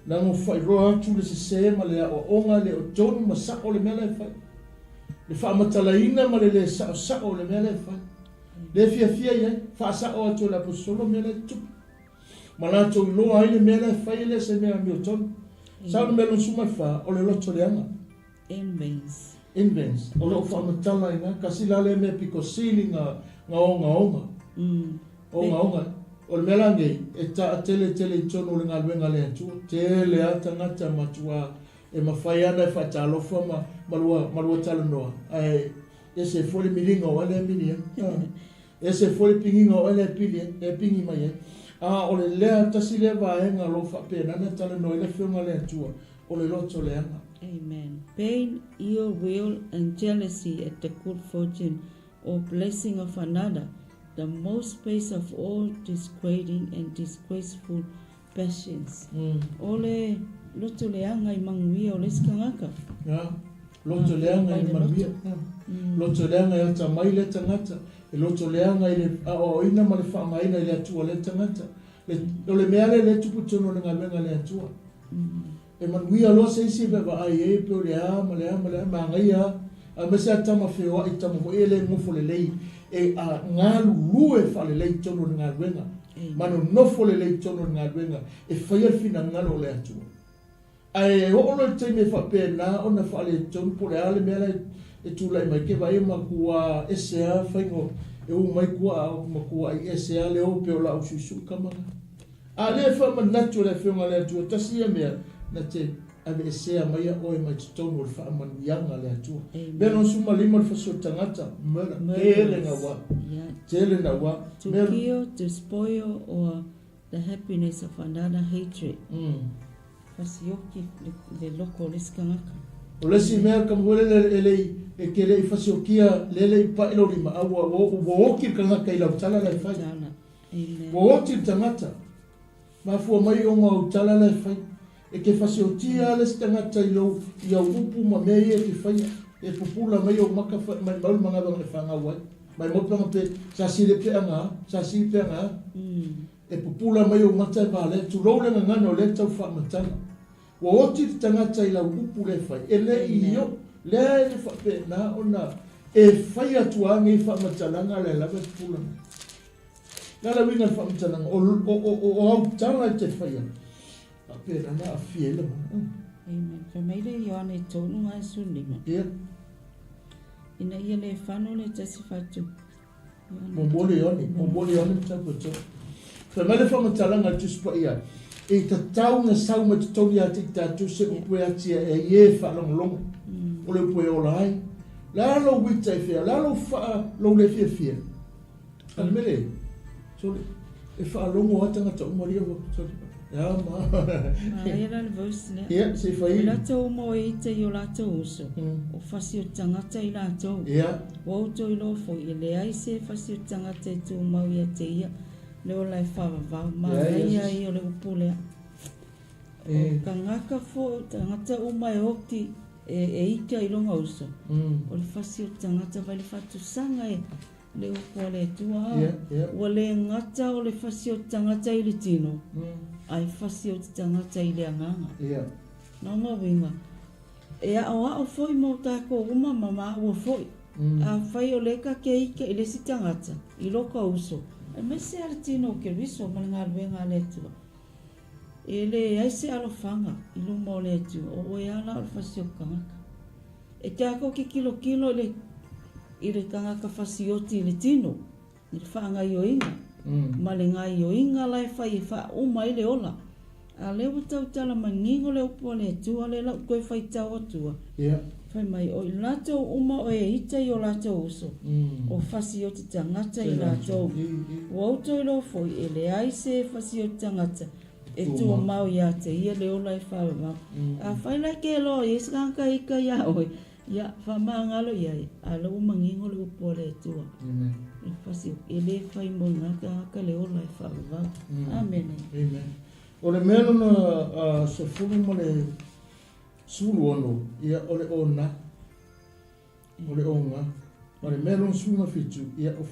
nango whai roa atu le se ma le o onga le o tonu ma sako le mele whai. Le wha matala ina ma le sako le mele whai. Le fia iai, wha sako atu la posolo mele tupu. Malato i loa aile mele whai le se mea mi o tonu. Sao mele suma wha o le loto le anga. Invens. O lo wha matala ina, kasi lale me piko sili ngā onga. Onga. O le melange, e ta tele i tonu le ngā luenga le atua. Tele a tangata matua e mawhai ana e whatalofa malua tala noa. E se foli milinga o ele mini. E se foli pinginga o ele pingi mai. O le lea tasi le vaenga lo whapena na tala noa le whiunga le atua. O le loto le anga. Amen. Pain, ill will, and jealousy at the good fortune or blessing of another, the most base of all disgrading and disgraceful passions. Ole loto leanga I manguia o leskangaka. Loto leanga I manguia. Loto leanga I ata mai le tangata. E loto leanga I le o ina ma le whaamaina I le atua le tangata. O le mea le tupu tono le ngā menga le atua. e manuia loa seisi pe vaai e pe o lea ma magaia a mese a tama wheoa i tama ho e le ngofo le lei e a ngā lulu e whale lei tono ni ngā ruenga mano nofo le lei tono ni ngā ruenga e whaia whina ngalo le atua ai ho ono te me whape na ona whale tono po le ale mea e tūlai mai ke vai ma kua SCA whaingo e u mai kua ma kua i SCA le o pe o la ususu kamanga a le wha manatu le whiunga le atua tasia mea na te ave SCA mai a oe mai tono le wha manu ianga le atua beno suma lima le whasio tangata murder tele na wa tele na wa to kill, to spoil or the happiness of another hatred fasioki le loko le skangaka o lesi mea kam hole le e ke le fasiokia le pa ilo lima awa o oki kangaka ila utala la fai o oki tangata ma fua mai o ma utala la fai e ke fasiotia le tangata ilo ia upu ma mei e ke fai e pupula mai o maka mai maul manga bang e fanga wai mai mo panga pe sa sile pe anga e pupula mai o mata vale tu role nga ngano le tau fa matana wa oti tangata ila upu le fai e le io le fa pe na ona e fai atu angi fa matana le la pupula la winga fa matana o au tala te fai a pe na a fiela amen fa mai le yoane tonu mai sunima ina ia le whano le tasi whatu. Mombole yoni tapu to. Fa mai le whamatalanga tuspa ia. E ta tau na sau ma te toni ati tatu se upue ati e ie whalonglong. O le upue o lai. La lo wita e fia, la lo wha lo le fia fia. Al mele. So e whalongo atanga ta umaria wa. Ya ma. Era le voice ne. Ya, se fai. La tau mo e te yo la tau uso. O fasi o tangata i la tau. Ya. Wa uto i lo fo i le ai se fasi o tangata i tu mau ia te ia. Le o lai whawa vau. Ma ia i o le upulea. O ka ngaka fo tangata umai hokti e ika i longa uso. O le fasi o tangata vai le fatu sanga e. Le upo le tua. Wa le ngata o le fasi o tangata i le tino. Ai fasi o te tangata i le anganga. Nonga winga. E a foi mo tako uma mama ua foi. A fai o leka ke ike i le si tangata. I loka uso. E me se ala tino ke riso ma ngā luenga le tua. E le aise alofanga i luma o le tua. O e ala o le fasi o kangaka. E te ako ki kilo i le kangaka fasi o ti le tino. I le whaanga i o inga. Ma le ngai o inga lai whai e wha uma i le ola. A lewa tau tala mangingo le upo le tua le lau koe whai tau atua. Whai mai o i lato uma o e ita i o lato uso. O fasi o te tangata i lato. O auto i lo foi e le aise fasi o tangata. E tua mau ia te ia le ola i whawe mau. A whai lai ke lo i eskanka ika ia oi. Ia wha ngalo ia e. A lau mangingo le upo le tua. E fasi e le whai mo ngaka le ola i whawe mau. Amen. Amen. O le mea na se fulu ma le sulu ono, ia o le ona, o le onga, o le mea na sulu ma fitu, ia o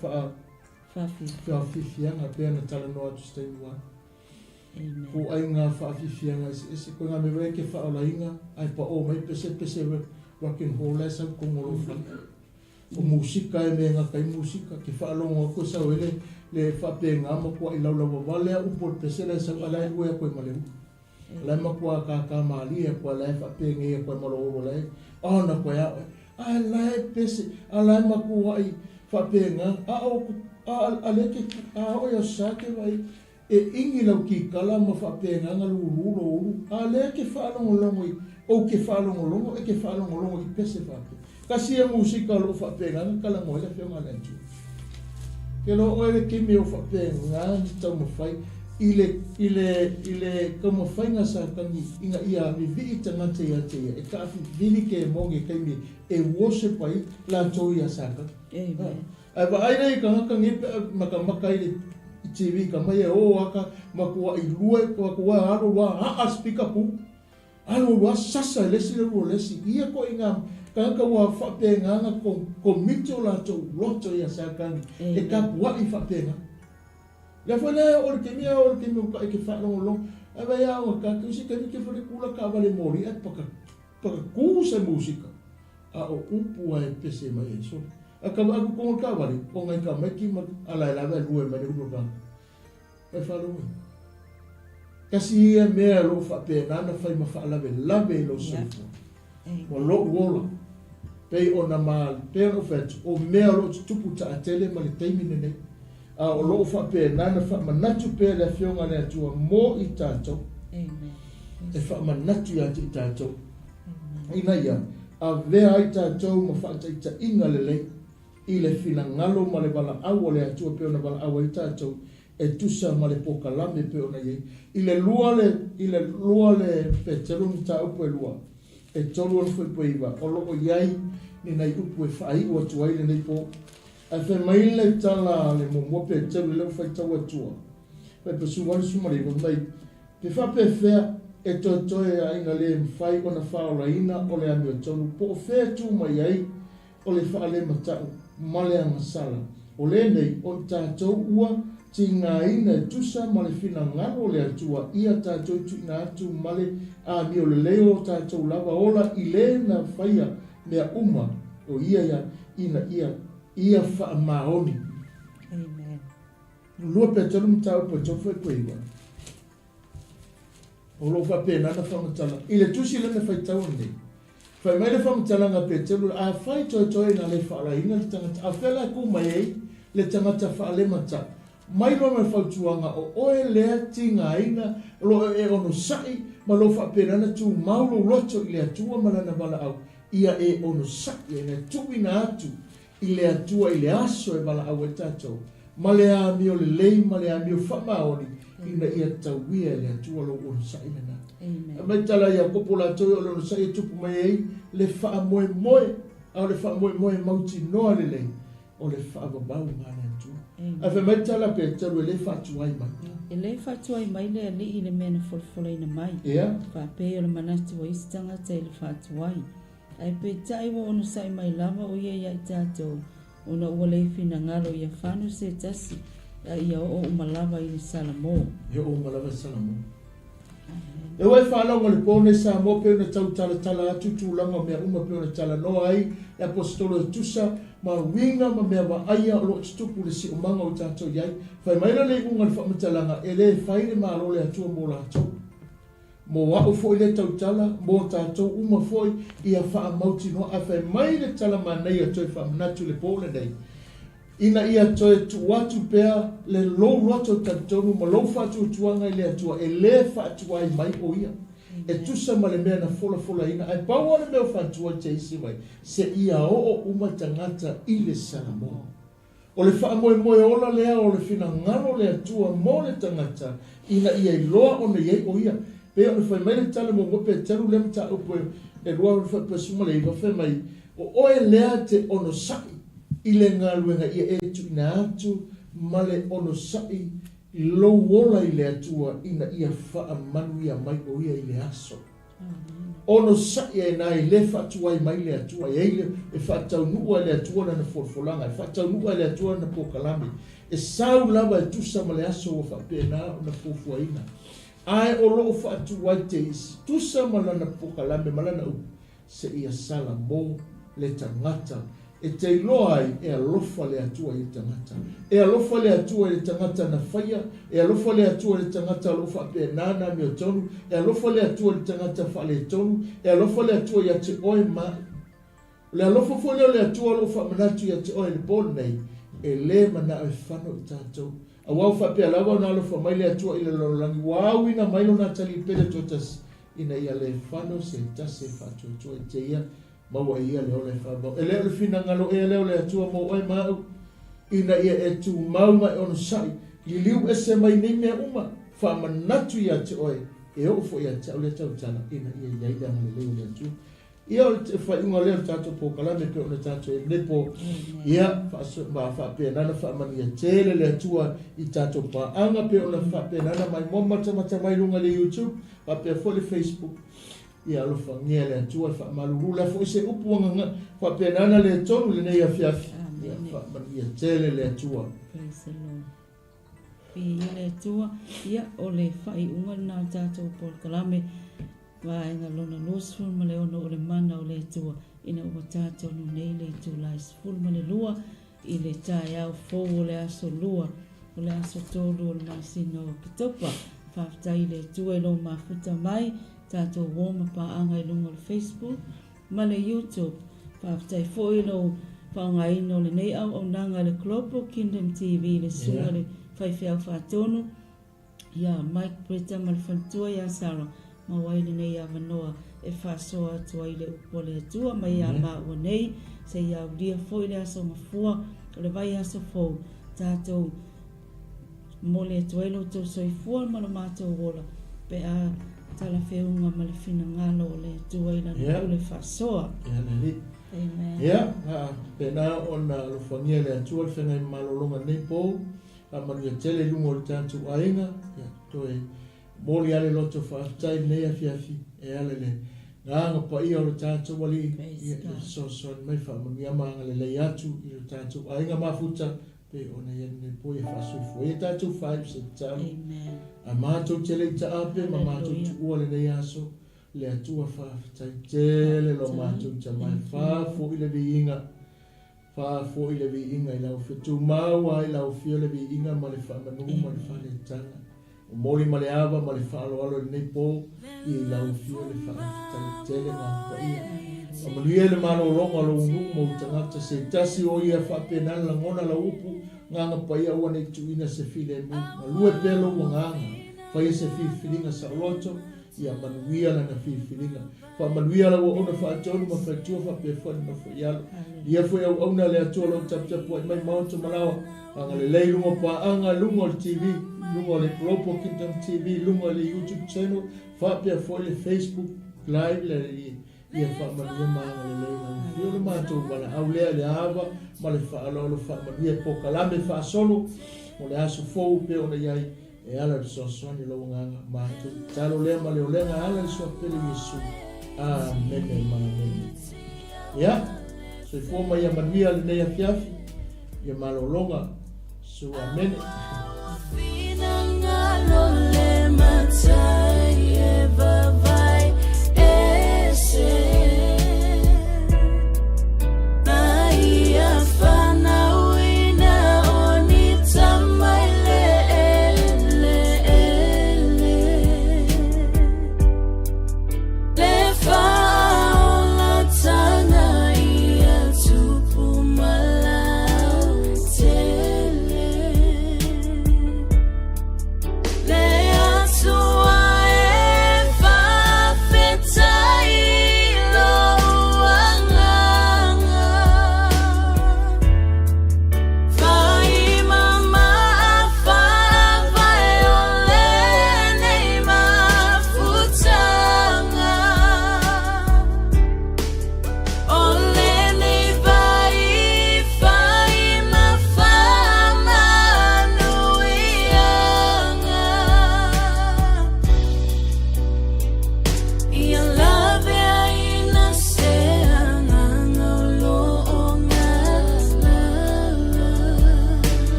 whaafifianga pēr na tala noa tu stay one. Ko ai ngā whaafifianga, ese koe ngā mewe ke whaolainga, ai pa o mai pese wakin hola sa kongolo whaka. O musika e me ngā kai musika, ke whaalonga ko sa wele, le whapenga ma kua i laulawa wale a upo pese le sa alai ue a koe maleu. Lai ma kua ka maali a kua lai whapenga e a koe malo lai. Na koe a lai pese, a lai ma kua i whapenga, a leke, a oia sake vai, e ingi lau ki kala ma whapenga ngā lulu, a leke whaalongolongo i, o ke whaalongolongo, e ke whaalongolongo i pese whapenga. Kasi e musika lo whapenga, kala ngoe la whionga lentu. Ke lo oere ke me o whapenga, ni tau mawhai, i le ka mawhai ngā sākangi, inga ia vivi i tangata ia te ia, e ka afi vili ke e monge kai me, e wose pai, la tau ia sākangi. Ai wa aira i ka haka ngepe, maka i le TV, ka mai e o aka, makua i lua, makua aro wa, spika pu, aro wa sasa lesi le rua lesi, ia ko i ngā, kaka wa whapenga ko mito la tau loto ia sākangi, e ka pua i whapenga. Le fa le o ke mia ka ke fa lo ave ya o ka ku si ke fa le kula ka vale mori e pa ku se musika a o upu ai pese mai so a ka va ku ka vale ko ngai ka mai ki ma ala la va lu mai lu ka e fa lo kasi e mea lo fa pe na fai ma fa lave lo so o lo wola pe ona mal pe o fet o mea lo tupu ta atele ma le taimi ne a o lo fa pe na fa manatu pe le fionga le atua mo i tato e fa manatu ya i tato ina ia a vea i tato ma fa ta inga le i le fina ngalo ma le bala au le atua pe ona bala au i tato e tusa ma le poka lame pe ona ye i le lua le pe telu ni ta upo e lua e tolu on foi poiva o loko iai ni nai upu e fai ua tuai le nei po a fe mai le tala le momo pe telu le fai tau atua pe pe su wale sumari ko mai pe fa pe fea e totoe a inga le mfai ona fao la ina o le ami o tolu po o fea tu mai ai o le faa le matau ma le amasala o le nei o tātou ua tinga ina tusa ma le fina ngaro le atua ia tātou tu ina atu ma le a mi o le leo tātou lava ola i le na whaia mea uma o ia ia wha maoni. Amen. Lua pe tolu mtau po tofu e koewa. O lo fa pe nana whamatala. I le tusi le na whai tau nei. Whai mai le whamatala nga pe tolu a whai toi na le whaala ina le tangata. A whela ku mai ei le tangata whaale mata. Mai lo me fautuanga o oe lea tinga ina lo e ono sai ma lo fa perana tu maulo loto i le atua malana bala au ia e ono sai e ne tuina atu i le atua i le aso e bala au e tatou ma le ami o le lei ma le ami o whamaoni ina ia tauia e le atua lo ono sai lena mai tala ia popola toi o le ono sai e tupu mai ei le wha moe moe au le wha moe moe mauti noa le lei o le wha babau ngane a fe mai tala pe telu le fatuai mai e le fatuai mai le ali le mena folfola ina mai fa pe o le manatu o istanga te le fatuai ai pe tai wo ono sai mai lava o ia i tatou ona ua le fina ngalo ia fanu se tasi ia o malava i le salamo e wai whanau le pone sa mo pe ona tau tala atu tūlanga mea uma pe ona tala noa ai e apostolo tusa ma winga ma mea wa aia o lo tupu le si umanga o tātou iai whai maila le unga le whamatalanga e le whaire maa lo le atua mo la tau mo wao foi le tau tala mo tātou uma foi ia wha mauti no a whai mai le tala ma nei a toi whamanatu le pole nei ina ia toe tu watu pea le lo roto tatonu ma lo fatu tuanga i le atua e le fatu ai mai o ia e tusa ma le mea na fola ina ai pau ale mea fatua te isi mai se ia o uma tangata i le salamo o le wha moe ola lea o le fina ngano le atua mo le tangata ina ia i loa o ne iei o ia pe o le whai mai le tala mo pe teru le mta upo e rua o le wha pesuma le iwa whai mai o oe lea te ono sai i le ngā luenga ia e tu ina atu ma le ono sai i lo wola i le atua ina ia wha manu ia mai o ia i le aso. Ono sai e nā i le whatuai mai le atua e ile e whatau nua le atua na folfolanga, e whatau nua le atua na pokalame. E sau lava e tusa ma le aso o whapena o na pofuaina. Ai o loo whatuai te isi, tusa ma lana pokalame ma lana u se ia sala mo le tangata. E te iloa ai e alofa le atua i tangata. E alofa le atua i tangata na whaia, e alofa le atua i tangata alofa pe nana mi o tonu, e alofa le atua i tangata whale tonu, e alofa le atua i ate oe ma. Le alofa fweleo le atua alofa manatu i ate oe le bol nei, e le mana e whano i tātou. A wau whape alawa na alofa mai le atua i le lorolangi, wau ina mailo na tali pere totas, ina ia le whano se tase whatu atua i te ia, maua ia leo le whabau. E leo le whina ngalo e leo le atua mo oi mau. Ina ia e tu maunga e ono sai. I liu e se mai nei mea uma. Whamanatu ia te oi. E ofo ia te au le tau tana. Ina ia iaida ma le leo le atua. Ia o te whainga leo tato po kalame pe ona tato e nepo. Ia whape nana whamani ia tele le atua i tato pa anga pe ona whape nana mai momata mai lunga le YouTube. Whape fo le Facebook. Ia alofa ngia le atua wha maluru la fo se upuanga nga wha penana le tonu le nei a fiafi ia wha mania tele le atua. pe le tua ia o le fai unga na tātou por kalame wa inga lona losful ma le ono o le mana o le tua ina ua tātou no nei le tūlai sful ma le lua i le tai au fou o le aso lua o le aso tolu o le masino o kitopa whaftai le tua i lo mafuta mai tātou woma paanga i lunga o le Facebook ma le YouTube whaftai fo i lo whaongai no le nei au nanga le Global Kingdom TV le sunga le whaiwhiau whatonu ia Mike Brita ma le whantua ia Sarah ma waile nei a wanoa e whasoa atua i le upo le atua ma ia maua nei se ia uria fo i le aso mafua o le vai aso fo tātou mo le atua i lo tau soifua ma lo mātou wola pe a tala whiunga ma le whina ngalo o le atua i lana o le whasoa Amen. Ya, pena ona lufangia le atua le whengai malolonga nei pou, a manuia tele lungo le tātou ainga, toe moli ale loto whaatai nei afiafi, e ale le nganga pa ia o le tātou wali, so mai whaamanuia maanga le lei atu i le tātou ainga mafuta, pe ona ia nei pou e whasui fo, e tātou whaip se tālu, a mātou tele i ta ape, ma mātou tu ua le nei aso, le atua whaatai tele lo mātou tamai whaafo i le viinga i lau whetu maua i lau whio le viinga ma le whaamanu ma le whanetanga o mori ma le awa ma le whaaloalo le nei pō i lau whio le whaatai tele ngā paia a manuia le mano ronga lo unu mo tangata se tasi o ia whaapenana la ngona la upu nganga paia ua nei tuina se file mu ma lue pelo ua nganga paia se filinga sa loto ia manuia la na fifilinga fa manuia la ona fa tonu ma fa tua fa pe fa no fa ia ia foi ona le atua lo tap tap mai maunto malawa anga le lei lungo pa anga lungo le TV lungo le Global Kingdom TV lungo le YouTube channel fa pe fa le Facebook live le ia fa manuia ma le lei na io le mato bala au le ava ma le fa lo fa manuia po kalame fa solo o le aso fo pe ona ia e ala le soasoani lo nganga mātou. Talo lea ma leo lenga ala le soa pele Yesu. Amen, amen. Ia, so i fōma ia manuia le nei afiafi, ia malolonga, so amen.